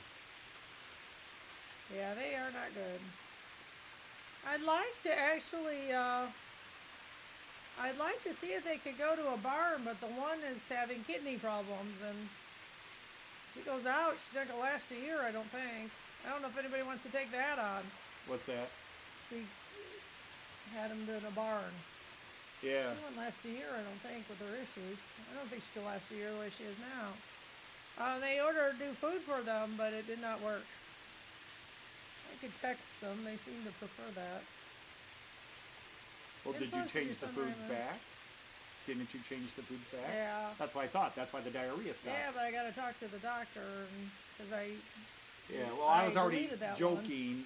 Speaker 3: Yeah, they are not good. I'd like to actually, I'd like to see if they could go to a barn, but the one is having kidney problems, and she goes out, she's not gonna last a year, I don't think. I don't know if anybody wants to take that on.
Speaker 1: What's that?
Speaker 3: We had them in a barn.
Speaker 1: Yeah.
Speaker 3: She wouldn't last a year, I don't think, with her issues. I don't think she could last a year the way she is now. They ordered new food for them, but it did not work. I could text them. They seem to prefer that.
Speaker 1: Well, did you
Speaker 3: Influence
Speaker 1: change
Speaker 3: your
Speaker 1: the
Speaker 3: son,
Speaker 1: foods
Speaker 3: Raymond.
Speaker 1: back? Didn't you change the foods back?
Speaker 3: Yeah.
Speaker 1: That's what I thought. That's why the diarrhea stopped.
Speaker 3: Yeah, but I got to talk to the doctor because
Speaker 1: Yeah, well, I
Speaker 3: I
Speaker 1: was already
Speaker 3: deleted that
Speaker 1: joking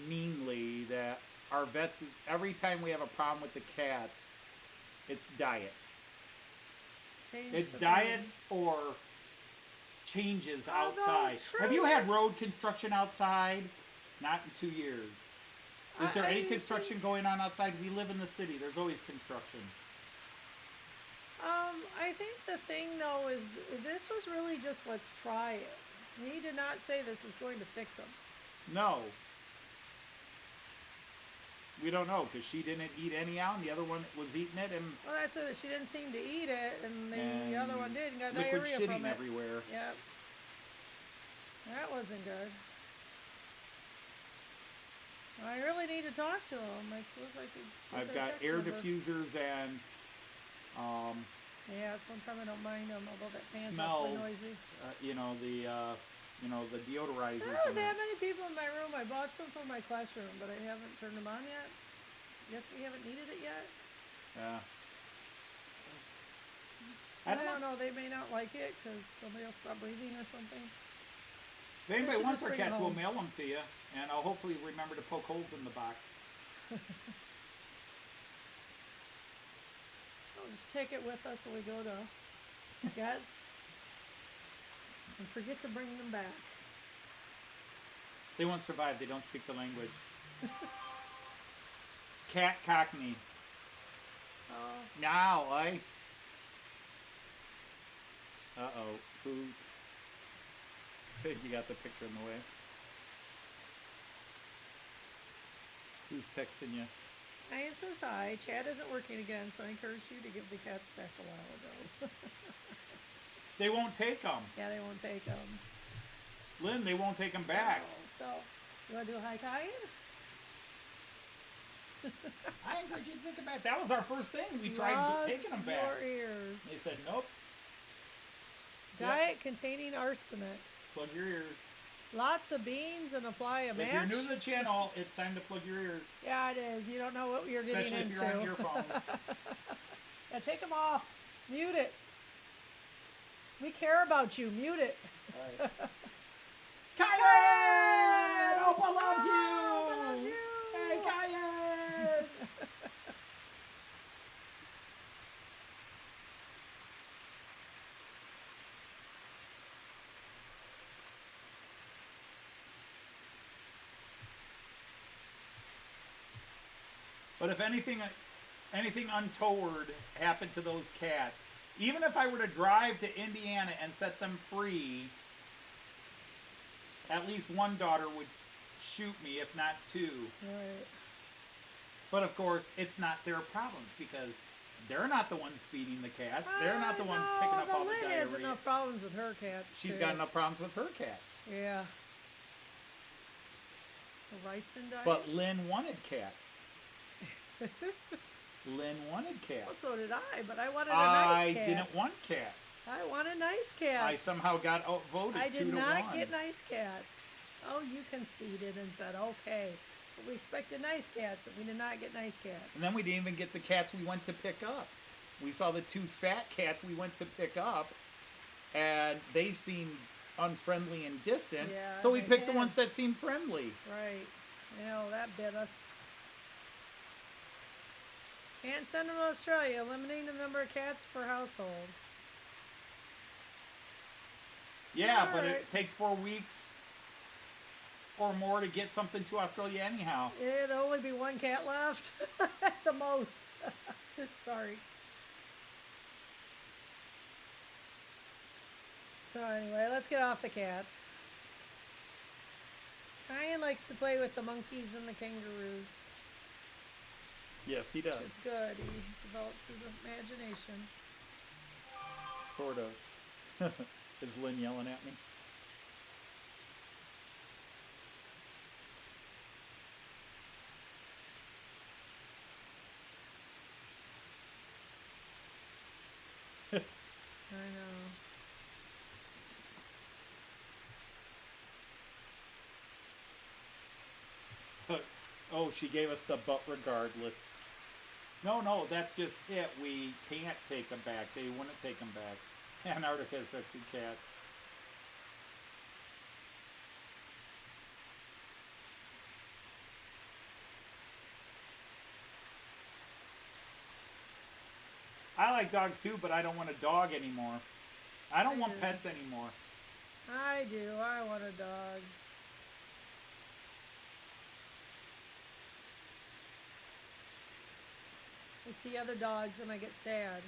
Speaker 1: meanly that our vets, every time we have a problem with the cats, it's diet.
Speaker 3: changed
Speaker 1: It's
Speaker 3: the
Speaker 1: diet
Speaker 3: food.
Speaker 1: or changes
Speaker 3: Although,
Speaker 1: outside. Have you
Speaker 3: truly-
Speaker 1: had road construction outside? Not in 2 years. Is there
Speaker 3: I
Speaker 1: any
Speaker 3: think-
Speaker 1: construction going on outside? We live in the city. There's always construction.
Speaker 3: I think the thing though is this was really just let's try it. We did not say this was going to fix them.
Speaker 1: No. We don't know because she didn't eat any out and the other one was eating it and
Speaker 3: Well, that's it. She didn't seem to eat it, and the other one did and got
Speaker 1: liquid
Speaker 3: diarrhea
Speaker 1: shitting
Speaker 3: from it.
Speaker 1: everywhere.
Speaker 3: Yep. That wasn't good. I really need to talk to him. I suppose I could. get
Speaker 1: I've
Speaker 3: their
Speaker 1: got
Speaker 3: text
Speaker 1: air
Speaker 3: number.
Speaker 1: diffusers and
Speaker 3: Yeah, sometimes I don't mind them, although that fan's
Speaker 1: smells.
Speaker 3: awfully noisy.
Speaker 1: The deodorizers.
Speaker 3: There aren't
Speaker 1: and
Speaker 3: that many people in my room. I bought some for my classroom, but I haven't turned them on yet. Guess we haven't needed it yet.
Speaker 1: yeah.
Speaker 3: I don't know. They may not like it because somebody else stopped breathing or something.
Speaker 1: If anybody
Speaker 3: should
Speaker 1: wants
Speaker 3: just
Speaker 1: our
Speaker 3: bring it
Speaker 1: cats, we'll
Speaker 3: home.
Speaker 1: mail them to you, and I'll hopefully remember to poke holes in the box.
Speaker 3: I'll just take it with us when we go to Gets and forget to bring them back.
Speaker 1: They won't survive. They don't speak the language. Cat Cockney.
Speaker 3: Oh,
Speaker 1: Now, Uh-oh. Oops. You got the picture in the way. Who's texting you?
Speaker 3: Ryan says hi. Chat isn't working again, so I encourage you to give the cats back a while ago.
Speaker 1: They won't take them.
Speaker 3: Yeah, they won't take them.
Speaker 1: Lynn, they won't take them back.
Speaker 3: So, you want to do a hi, Kyan?
Speaker 1: I encourage you to think about it. That was our first thing. We tried
Speaker 3: Plug
Speaker 1: taking them back.
Speaker 3: your ears.
Speaker 1: They said, nope.
Speaker 3: Diet containing arsenic.
Speaker 1: Plug your ears.
Speaker 3: Lots of beans and apply a
Speaker 1: If
Speaker 3: match.
Speaker 1: you're new to the channel, it's time to plug your ears.
Speaker 3: Yeah, it is. You don't know what you're getting
Speaker 1: Especially
Speaker 3: into.
Speaker 1: if you're on earphones.
Speaker 3: Yeah, take them off. Mute it. We care about you. Mute it.
Speaker 1: Right. Kyan! Opa loves you!
Speaker 3: Opa loves you!
Speaker 1: Hey, Kyan! But if anything untoward happened to those cats, even if I were to drive to Indiana and set them free, at least one daughter would shoot me, if not two.
Speaker 3: Right.
Speaker 1: But of course, it's not their problems because they're not the ones feeding the cats. They're not the ones picking up all the
Speaker 3: Lynn
Speaker 1: diarrhea.
Speaker 3: has enough problems with her cats.
Speaker 1: She's
Speaker 3: too.
Speaker 1: got enough problems with her cats.
Speaker 3: Yeah. The ricin diet.
Speaker 1: But Lynn wanted cats. Lynn wanted cats.
Speaker 3: Well, so did I, but I wanted a nice cat.
Speaker 1: I didn't want cats.
Speaker 3: I wanted nice cats.
Speaker 1: I somehow got outvoted 2-1.
Speaker 3: I did not get nice cats. Oh, you conceded and said, okay. But we expected nice cats, and we did not get nice cats.
Speaker 1: And then we didn't even get the cats we went to pick up. We saw the 2 fat cats we went to pick up, and they seemed unfriendly and distant.
Speaker 3: Yeah,
Speaker 1: so we
Speaker 3: they
Speaker 1: picked the
Speaker 3: did.
Speaker 1: ones that seemed friendly.
Speaker 3: Right. You know, that bit us. Can't send them to Australia, limiting the number of cats per household.
Speaker 1: Yeah, but
Speaker 3: Alright.
Speaker 1: it takes 4 weeks or more to get something to Australia anyhow.
Speaker 3: It'd only be 1 cat left at the most. Sorry. So anyway, let's get off the cats. Ryan likes to play with the monkeys and the kangaroos,
Speaker 1: Yes, he does.
Speaker 3: which is good. He develops his imagination.
Speaker 1: Sort of. Is Lynn yelling at me?
Speaker 3: I know.
Speaker 1: Oh, she gave us the but regardless. No, that's just it. We can't take them back. They wouldn't take them back. Antarctica has such good cats. I like dogs too, but I don't want a dog anymore. I don't want pets anymore.
Speaker 3: I do. I want a dog. I see other dogs and I get sad.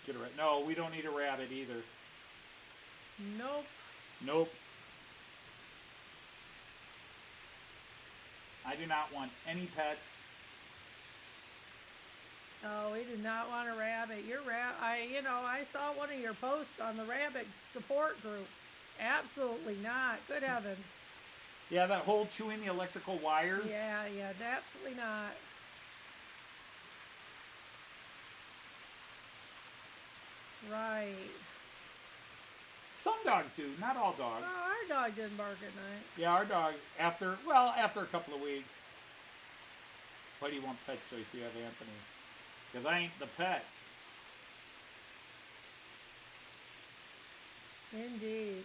Speaker 1: Get a rat. No, we don't need a rabbit either.
Speaker 3: Nope.
Speaker 1: Nope. I do not want any pets.
Speaker 3: Oh, we do not want a rabbit. I saw one of your posts on the rabbit support group. Absolutely not. Good heavens.
Speaker 1: Yeah, that whole chewing the electrical wires.
Speaker 3: Yeah, absolutely not. Right.
Speaker 1: Some dogs do, not all dogs.
Speaker 3: Oh, our dog didn't bark at night.
Speaker 1: Yeah, our dog, after a couple of weeks. Why do you want pets, Joyce? You have Anthony. Because I ain't the pet.
Speaker 3: Indeed.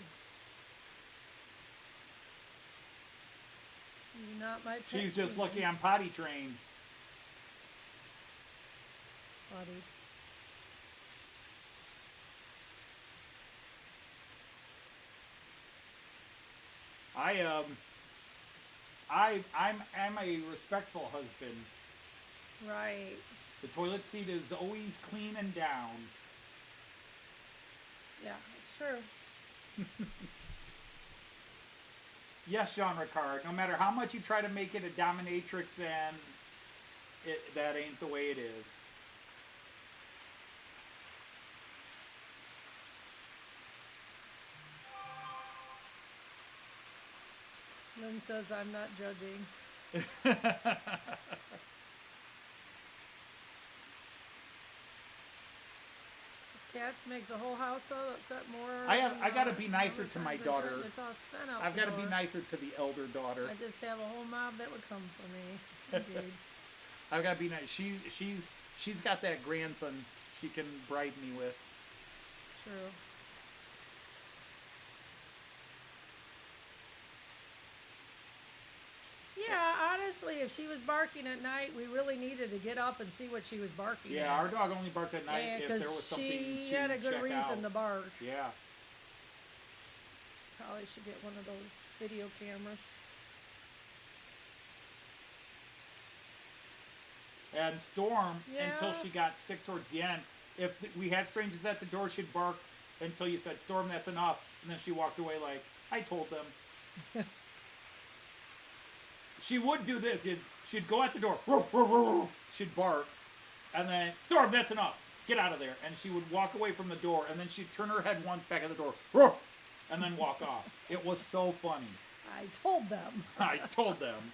Speaker 3: You're not my pet.
Speaker 1: She's just
Speaker 3: Phoebe.
Speaker 1: lucky I'm potty trained.
Speaker 3: Buddy.
Speaker 1: I'm a respectful husband.
Speaker 3: Right.
Speaker 1: The toilet seat is always clean and down.
Speaker 3: Yeah, it's true.
Speaker 1: Yes, Jean Ricard, no matter how much you try to make it a dominatrix, then that ain't the way it is.
Speaker 3: Lynn says I'm not judging. Cats make the whole house upset more.
Speaker 1: I gotta be nicer to my daughter. I've got to be
Speaker 3: nicer.
Speaker 1: nicer to the elder daughter.
Speaker 3: I just have a whole mob that would come for me. Indeed.
Speaker 1: I've got to be nice. She's got that grandson she can bribe me with.
Speaker 3: It's true. Yeah, honestly, if she was barking at night, we really needed to get up and see what she was barking at.
Speaker 1: Yeah, our dog only barked at night
Speaker 3: Yeah,
Speaker 1: if
Speaker 3: 'cause
Speaker 1: there was something
Speaker 3: she
Speaker 1: to
Speaker 3: had a good
Speaker 1: check
Speaker 3: reason
Speaker 1: out.
Speaker 3: to bark.
Speaker 1: Yeah.
Speaker 3: Probably should get one of those video cameras.
Speaker 1: And Storm, until
Speaker 3: Yeah.
Speaker 1: she got sick towards the end, if we had strangers at the door, she'd bark until you said, Storm, that's enough. And then she walked away like, I told them. She would do this. She'd go at the door. She'd bark. And then, Storm, that's enough. Get out of there. And she would walk away from the door. And then she'd turn her head once back at the door. And then walk off. It was so funny.
Speaker 3: I told them.
Speaker 1: I told them.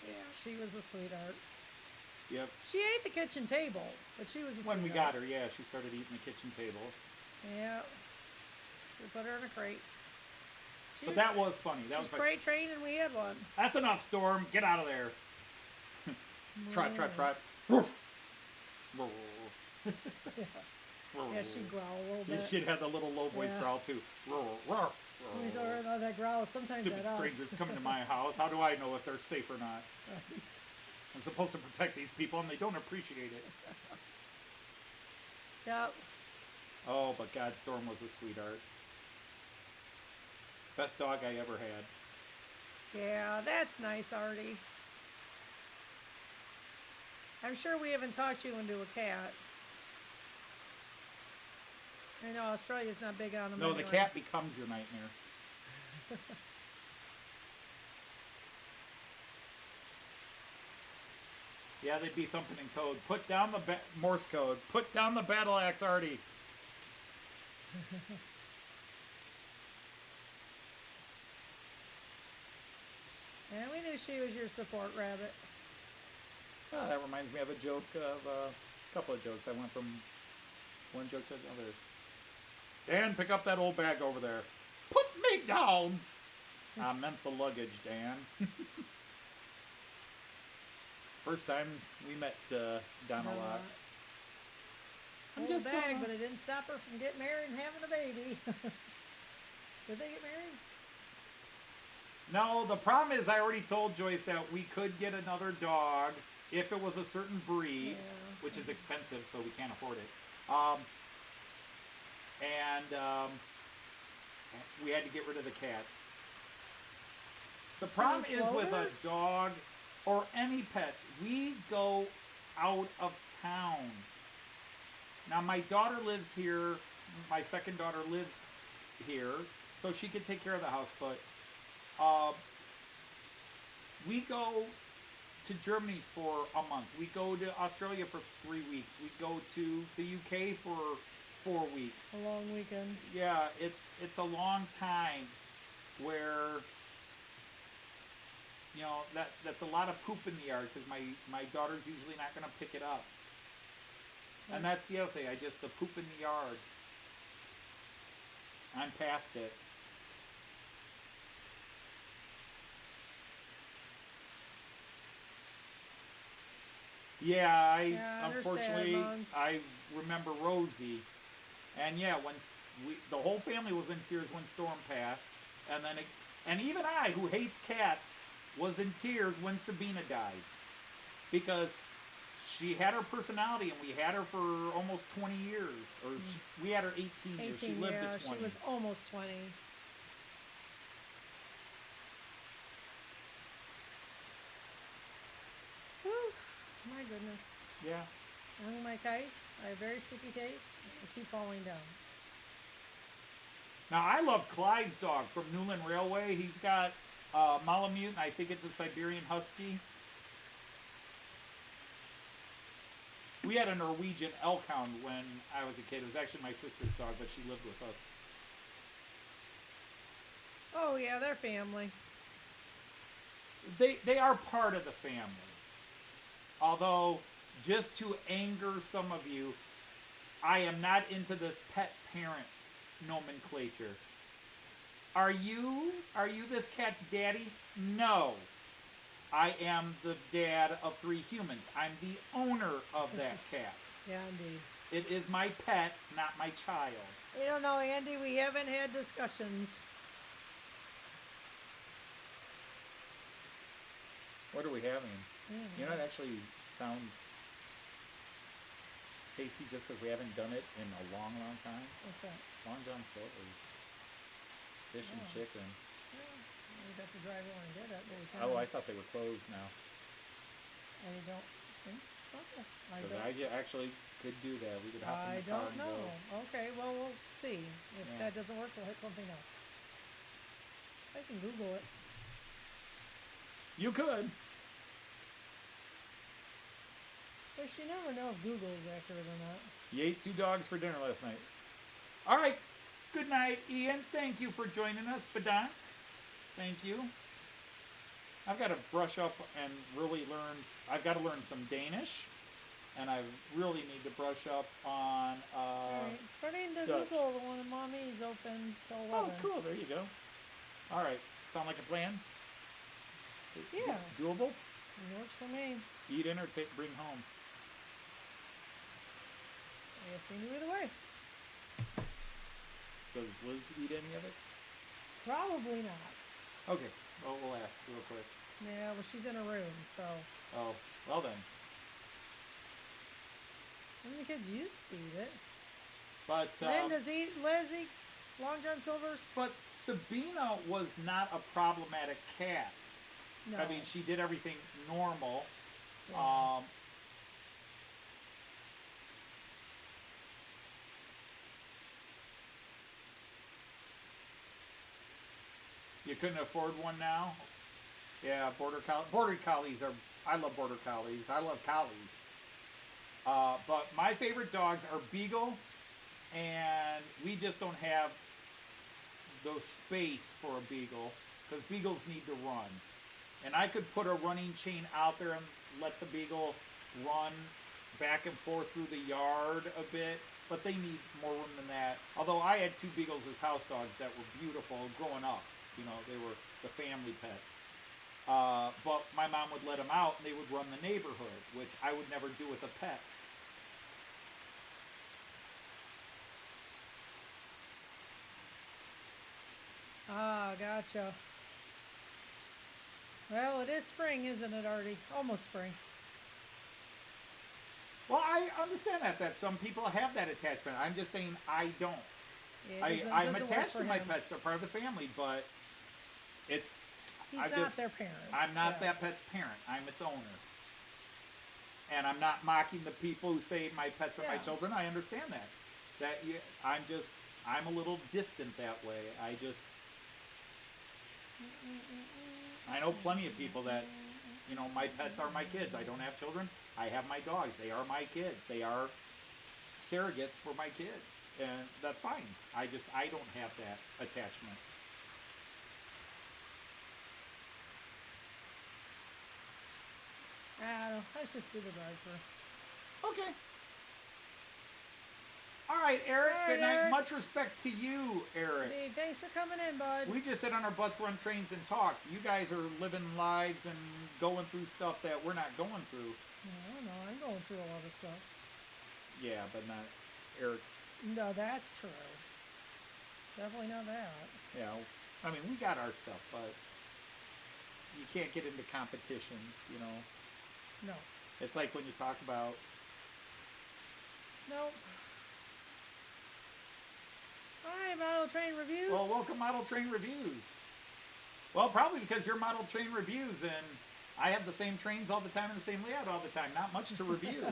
Speaker 3: Yeah, she was a sweetheart.
Speaker 1: Yep.
Speaker 3: She ate the kitchen table, but she was a sweetheart.
Speaker 1: When we got her, yeah, she started eating the kitchen table.
Speaker 3: Yeah. We put her in a crate.
Speaker 1: But that was funny. That was
Speaker 3: She's
Speaker 1: funny.
Speaker 3: crate trained and we had one.
Speaker 1: That's enough, Storm. Get out of there. Trot, trot, trot.
Speaker 3: Yeah, she'd growl a little
Speaker 1: You
Speaker 3: bit.
Speaker 1: should have the little low voice
Speaker 3: Yeah.
Speaker 1: growl too.
Speaker 3: We saw her on that growl. Sometimes
Speaker 1: Stupid
Speaker 3: at us.
Speaker 1: strangers coming to my house. How do I know if they're safe or not?
Speaker 3: Right.
Speaker 1: I'm supposed to protect these people and they don't appreciate it.
Speaker 3: Yep.
Speaker 1: Oh, but God, Storm was a sweetheart. Best dog I ever had.
Speaker 3: Yeah, that's nice, Artie. I'm sure we haven't talked you into a cat. I know Australia's not big on them.
Speaker 1: No, the
Speaker 3: anyway.
Speaker 1: cat becomes your nightmare. Yeah, they'd be thumping in code. Put down the Morse code. Put down the battle axe, Artie.
Speaker 3: And we knew she was your support rabbit.
Speaker 1: Oh, that reminds me of a joke of a couple of jokes. I went from one joke to another. Dan, pick up that old bag over there. Put me down. I meant the luggage, Dan. First time we met Don a lot.
Speaker 3: Old
Speaker 1: just
Speaker 3: bag,
Speaker 1: gonna-
Speaker 3: but it didn't stop her from getting married and having a baby. Did they get married?
Speaker 1: No, the problem is I already told Joyce that we could get another dog if it was a certain breed,
Speaker 3: Yeah.
Speaker 1: which is expensive, so we can't afford it. We had to get rid of the cats. The problem is with a
Speaker 3: floaters?
Speaker 1: dog or any pets, we go out of town. Now, my daughter lives here. My second daughter lives here, so she can take care of the house, but we go to Germany for a month. We go to Australia for 3 weeks. We go to the UK for 4 weeks.
Speaker 3: A long weekend.
Speaker 1: Yeah, it's a long time where, you know, that's a lot of poop in the yard because my daughter's usually not going to pick it up. And that's the other thing, the poop in the yard. I'm past it. Yeah,
Speaker 3: Yeah, I understand,
Speaker 1: unfortunately,
Speaker 3: Mons.
Speaker 1: I remember Rosie. And yeah, when the whole family was in tears when Storm passed. And even I, who hates cats, was in tears when Sabina died. Because she had her personality, and we had her for almost 20 years. Or we had her 18 years. She
Speaker 3: 18,
Speaker 1: lived
Speaker 3: yeah,
Speaker 1: to 20.
Speaker 3: she was almost 20. Whew, my goodness.
Speaker 1: Yeah.
Speaker 3: I hung my kites. I have very sticky tape. I keep falling down.
Speaker 1: Now, I love Clyde's dog from Newland Railway. He's got Malamute, and I think it's a Siberian Husky. We had a Norwegian elkhound when I was a kid. It was actually my sister's dog, but she lived with us.
Speaker 3: Oh yeah, they're family.
Speaker 1: They are part of the family. Although, just to anger some of you, I am not into this pet parent nomenclature. Are you this cat's daddy? No. I am the dad of 3 humans. I'm the owner of that cat.
Speaker 3: Yeah, indeed.
Speaker 1: It is my pet, not my child.
Speaker 3: You don't know, Andy, we haven't had discussions.
Speaker 1: What are we having?
Speaker 3: Yeah.
Speaker 1: You know, it actually sounds tasty just because we haven't done it in a long, long time.
Speaker 3: What's that?
Speaker 1: Long John Silver's. Fish and
Speaker 3: Oh.
Speaker 1: chicken.
Speaker 3: Yeah, we'd have to drive over and get it. But we
Speaker 1: Oh, I
Speaker 3: can't.
Speaker 1: thought they were closed now.
Speaker 3: I don't think so. I
Speaker 1: Because
Speaker 3: don't,
Speaker 1: actually could do that. We could hop
Speaker 3: I
Speaker 1: in the car
Speaker 3: don't
Speaker 1: and
Speaker 3: know.
Speaker 1: go.
Speaker 3: Okay, well, we'll see. If
Speaker 1: Yeah.
Speaker 3: that doesn't work, we'll hit something else. I can Google it.
Speaker 1: You could.
Speaker 3: But you never know if Google is accurate or not.
Speaker 1: You ate 2 dogs for dinner last night. All right. Good night, Ian. Thank you for joining us, Badank. Thank you. I've got to brush up and really learn. I've got to learn some Danish, and I really need to brush up on.
Speaker 3: Alright, according to
Speaker 1: Dutch.
Speaker 3: Google, the one in Mommy is open till 11.
Speaker 1: Oh, cool. There you go. All right. Sound like a plan?
Speaker 3: Yeah.
Speaker 1: Doable?
Speaker 3: It works for me.
Speaker 1: Eat in or bring home?
Speaker 3: I guess we knew either way.
Speaker 1: Does Liz eat any of it?
Speaker 3: Probably not.
Speaker 1: Okay. Well, we'll ask real quick.
Speaker 3: Yeah, well, she's in her room, so.
Speaker 1: Oh, well then.
Speaker 3: Some of the kids used to eat it.
Speaker 1: But
Speaker 3: Lynn, does Liz eat Long John Silver's?
Speaker 1: but Sabina was not a problematic cat.
Speaker 3: No.
Speaker 1: I mean, she did everything normal.
Speaker 3: Yeah.
Speaker 1: You couldn't afford one now? Yeah, border collies are. I love border collies. I love collies. But my favorite dogs are Beagle, and we just don't have the space for a Beagle because Beagles need to run. And I could put a running chain out there and let the Beagle run back and forth through the yard a bit, but they need more room than that. Although I had 2 Beagles as house dogs that were beautiful growing up. You know, they were the family pets. But my mom would let them out and they would run the neighborhood, which I would never do with a pet.
Speaker 3: Ah, gotcha. Well, it is spring, isn't it, Artie? Almost spring.
Speaker 1: Well, I understand that some people have that attachment. I'm just saying I don't.
Speaker 3: It
Speaker 1: I'm
Speaker 3: doesn't work
Speaker 1: attached
Speaker 3: for
Speaker 1: to my
Speaker 3: him.
Speaker 1: pets. They're part of the family, but it's
Speaker 3: He's
Speaker 1: I
Speaker 3: not
Speaker 1: just-
Speaker 3: their parent.
Speaker 1: I'm not
Speaker 3: Yeah.
Speaker 1: that pet's parent. I'm its owner. And I'm not mocking the people who say my pets are my
Speaker 3: Yeah.
Speaker 1: children. I understand that. I'm a little distant that way. I know plenty of people that, you know, my pets are my kids. I don't have children. I have my dogs. They are my kids. They are surrogates for my kids. And that's fine. I don't have that attachment.
Speaker 3: I don't know. Let's just do the drive-through.
Speaker 1: Okay. All right, Eric.
Speaker 3: All right,
Speaker 1: Good night.
Speaker 3: Eric.
Speaker 1: Much respect to you, Eric.
Speaker 3: Hey, thanks for coming in, bud.
Speaker 1: We just sit on our butts, run trains, and talk. You guys are living lives and going through stuff that we're not going through.
Speaker 3: I don't know. I'm going through a lot of stuff.
Speaker 1: Yeah, but not Eric's.
Speaker 3: No, that's true. Definitely not that.
Speaker 1: You know, I mean, we got our stuff, but you can't get into competitions. You know,
Speaker 3: No.
Speaker 1: it's like when you talk about.
Speaker 3: Nope. Hi, Model Train Reviews.
Speaker 1: Well, welcome Model Train Reviews. Well, probably because you're Model Train Reviews, and I have the same trains all the time and the same layout all the time. Not much to review.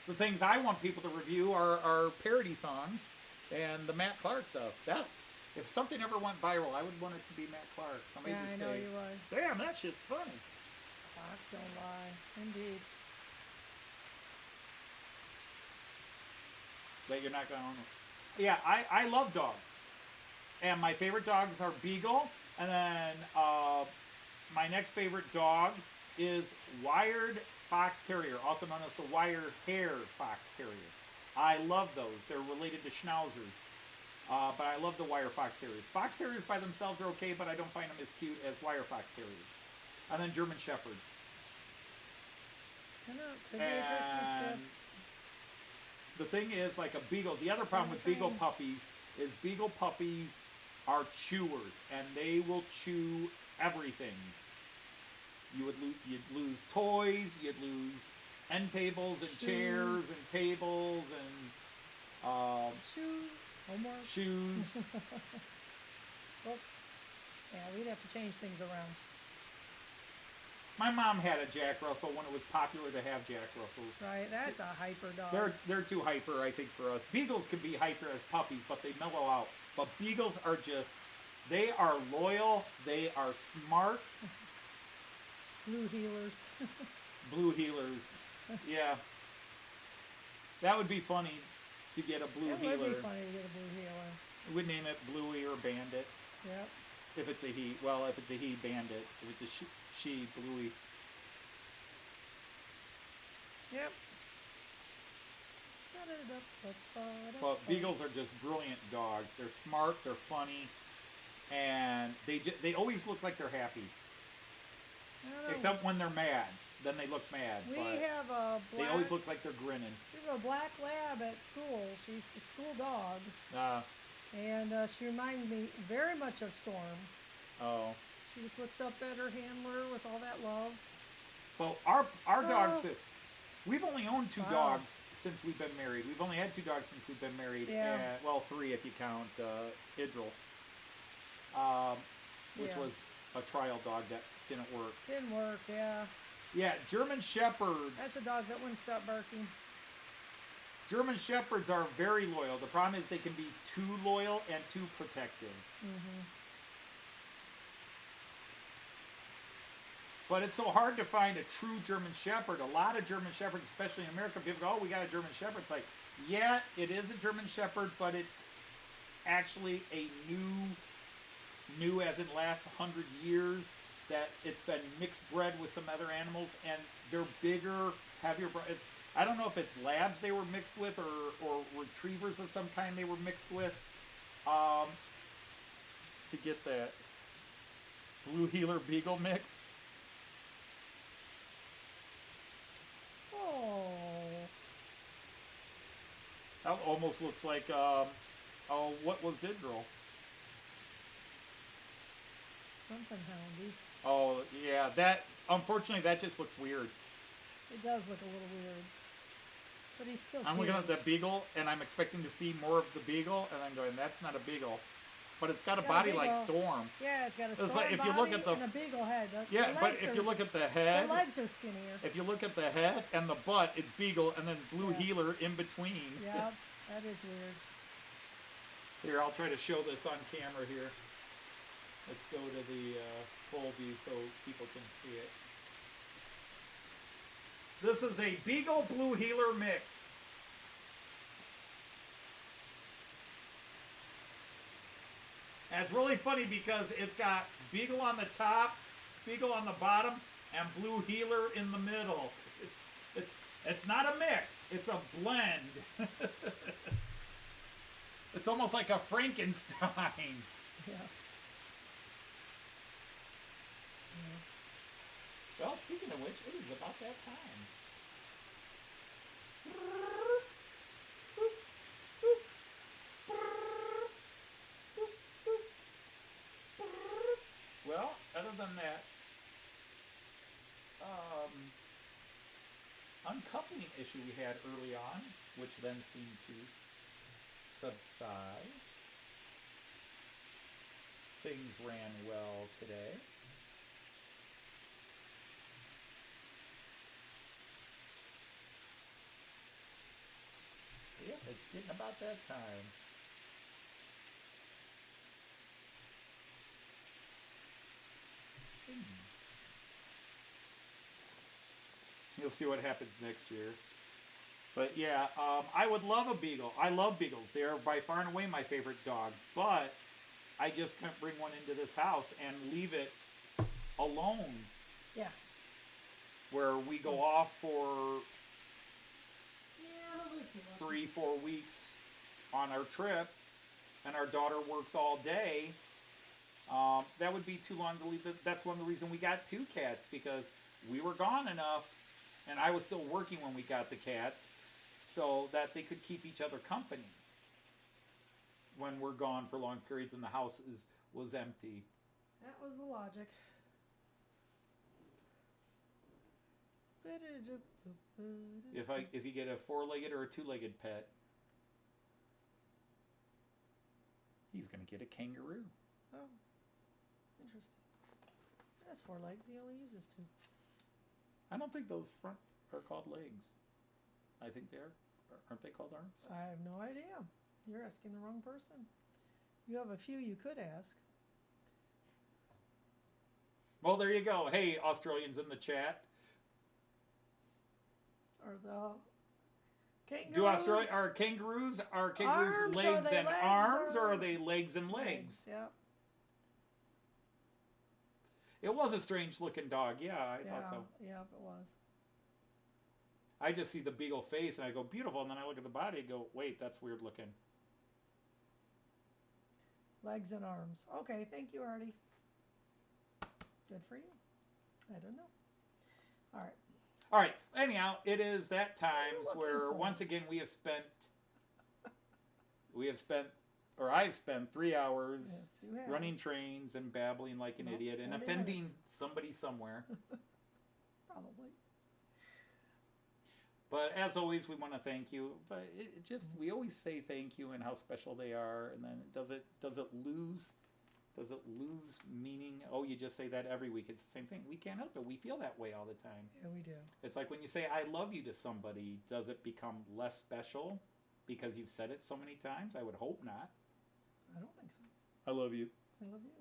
Speaker 1: The things I want people to review are parody songs and the Matt Clark stuff. That if something ever went viral, I would want it to be Matt Clark. Somebody
Speaker 3: Yeah,
Speaker 1: would
Speaker 3: I know
Speaker 1: say,
Speaker 3: you would.
Speaker 1: "Damn, that shit's funny."
Speaker 3: Clock don't lie. Indeed.
Speaker 1: That you're not going to. Yeah, I love dogs, and my favorite dogs are Beagle, and then my next favorite dog is Wired Fox Terrier, also known as the wire hair Fox Terrier. I love those. They're related to Schnauzers. But I love the wire Fox Terriers. Fox Terriers by themselves are okay, but I don't find them as cute as wire Fox Terriers. And then German Shepherds.
Speaker 3: I know, could be a Christmas
Speaker 1: And
Speaker 3: gift.
Speaker 1: the thing is, like a beagle, the other problem with beagle puppies is beagle puppies are chewers, and they will chew everything. You'd lose toys, you'd lose end tables and chairs and tables and
Speaker 3: Shoes, homework,
Speaker 1: shoes.
Speaker 3: books. Yeah, we'd have to change things around.
Speaker 1: My mom had a Jack Russell when it was popular to have Jack Russells.
Speaker 3: Right, that's a hyper dog.
Speaker 1: They're too hyper, I think, for us. Beagles can be hyper as puppies, but they mellow out. But beagles are just, they are loyal, they are smart.
Speaker 3: Blue healers.
Speaker 1: Blue healers. Yeah. That would be funny to get a blue
Speaker 3: It
Speaker 1: healer.
Speaker 3: would be funny to get a blue healer.
Speaker 1: We'd name it Bluey or Bandit.
Speaker 3: Yep.
Speaker 1: If it's a he. Well, if it's a he, Bandit. If it's a she, Bluey.
Speaker 3: Yep.
Speaker 1: But beagles are just brilliant dogs. They're smart, they're funny, and they always look like they're happy.
Speaker 3: I don't know.
Speaker 1: Except when they're mad. Then they look mad.
Speaker 3: We
Speaker 1: but
Speaker 3: have a
Speaker 1: they
Speaker 3: black.
Speaker 1: always look like they're grinning.
Speaker 3: We have a black lab at school. She's the school dog, and she reminds me very much of Storm.
Speaker 1: Oh.
Speaker 3: She just looks up at her handler with all that love.
Speaker 1: Well, our dogs, we've only owned two dogs since we've been married. We've only had two dogs since we've been married.
Speaker 3: Yeah.
Speaker 1: Well, three if you count Idril, which was a trial dog that didn't work.
Speaker 3: Didn't work, yeah.
Speaker 1: Yeah, German Shepherds.
Speaker 3: That's a dog that wouldn't stop barking.
Speaker 1: German Shepherds are very loyal. The problem is they can be too loyal and too protective.
Speaker 3: Mm-hmm.
Speaker 1: But it's so hard to find a true German Shepherd. A lot of German Shepherds, especially in America, people go, oh, we got a German Shepherd. It's like, yeah, it is a German Shepherd, but it's actually a new as in last 100 years, that it's been mixed bred with some other animals, and they're bigger, heavier. I don't know if it's labs they were mixed with or retrievers of some kind they were mixed with to get that blue healer beagle mix.
Speaker 3: Oh.
Speaker 1: That almost looks like, what was Idril?
Speaker 3: Something houndy.
Speaker 1: Oh, yeah, unfortunately, that just looks weird.
Speaker 3: It does look a little weird. But he's still
Speaker 1: I'm
Speaker 3: cute.
Speaker 1: looking at the beagle, and I'm expecting to see more of the beagle, and I'm going, that's not a beagle. But it's got a body like Storm.
Speaker 3: Yeah, it's got a
Speaker 1: It's
Speaker 3: storm
Speaker 1: like if you
Speaker 3: body
Speaker 1: look at the
Speaker 3: and a beagle head.
Speaker 1: Yeah, but if you look at the head,
Speaker 3: the legs are skinnier.
Speaker 1: if you look at the head and the butt, it's beagle, and then blue healer in between.
Speaker 3: Yeah, that is weird.
Speaker 1: Here, I'll try to show this on camera here. Let's go to the full view so people can see it. This is a Beagle Blue Heeler mix. And it's really funny because it's got Beagle on the top, Beagle on the bottom, and Blue Heeler in the middle. It's not a mix, it's a blend. It's almost like a Frankenstein.
Speaker 3: Yeah.
Speaker 1: Well, speaking of which, it is about that time. Well, other than that, uncoupling issue we had early on, which then seemed to subside. Things ran well today. Yeah, it's getting about that time. You'll see what happens next year. But yeah, I would love a beagle. I love beagles. They are by far and away my favorite dog. But I just can't bring one into this house and leave it alone.
Speaker 3: Yeah.
Speaker 1: where we go off for
Speaker 3: Yeah, listen.
Speaker 1: 3-4 weeks on our trip, and our daughter works all day. That would be too long to leave. That's one of the reasons we got 2 cats, because we were gone enough, and I was still working when we got the cats, so that they could keep each other company when we're gone for long periods and the house was empty.
Speaker 3: That was the logic.
Speaker 1: If you get a 4-legged or a 2-legged pet, he's gonna get a kangaroo.
Speaker 3: Oh, interesting. He has 4 legs. He only uses 2.
Speaker 1: I don't think those front are called legs. I think they are. Aren't they called arms?
Speaker 3: I have no idea. You're asking the wrong person. You have a few you could ask.
Speaker 1: Well, there you go. Hey, Australians in the chat.
Speaker 3: Or the kangaroos.
Speaker 1: Are kangaroos
Speaker 3: Arms,
Speaker 1: legs
Speaker 3: are they
Speaker 1: and
Speaker 3: legs,
Speaker 1: arms, or
Speaker 3: or-
Speaker 1: are they legs and legs?
Speaker 3: Yeah.
Speaker 1: It was a strange looking dog. Yeah, I thought so.
Speaker 3: Yeah, it was.
Speaker 1: I just see the beagle face and I go, beautiful, and then I look at the body and go, wait, that's weird looking.
Speaker 3: Legs and arms. Okay, thank you, Artie. Good for you. I don't know. All right.
Speaker 1: All right. Anyhow, it is that times
Speaker 3: looking
Speaker 1: where
Speaker 3: for?
Speaker 1: once again I've spent 3 hours
Speaker 3: Yes, you have.
Speaker 1: running trains and babbling like an
Speaker 3: Nope,
Speaker 1: idiot and
Speaker 3: 40
Speaker 1: offending
Speaker 3: minutes.
Speaker 1: somebody somewhere.
Speaker 3: Probably.
Speaker 1: But as always, we want to thank you. But we always say thank you and how special they are, and then does it lose meaning? Oh, you just say that every week. It's the same thing. We can't help it. We feel that way all the time.
Speaker 3: Yeah, we do.
Speaker 1: It's like when you say I love you to somebody, does it become less special because you've said it so many times? I would hope not.
Speaker 3: I don't think so.
Speaker 1: I love you.
Speaker 3: I love you.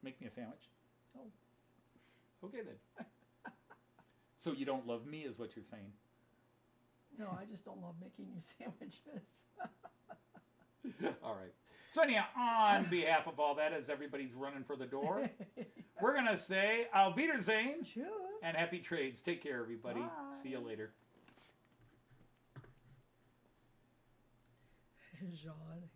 Speaker 1: Make me a sandwich.
Speaker 3: Oh.
Speaker 1: Okay then. So you don't love me is what you're saying.
Speaker 3: No, I just don't love making you sandwiches.
Speaker 1: All right. So anyhow, on behalf of all that, as everybody's running for the door, we're going to say Auf Wiedersehen
Speaker 3: Cheers.
Speaker 1: and happy trades. Take care, everybody.
Speaker 3: Bye.
Speaker 1: See you later.
Speaker 3: Jean.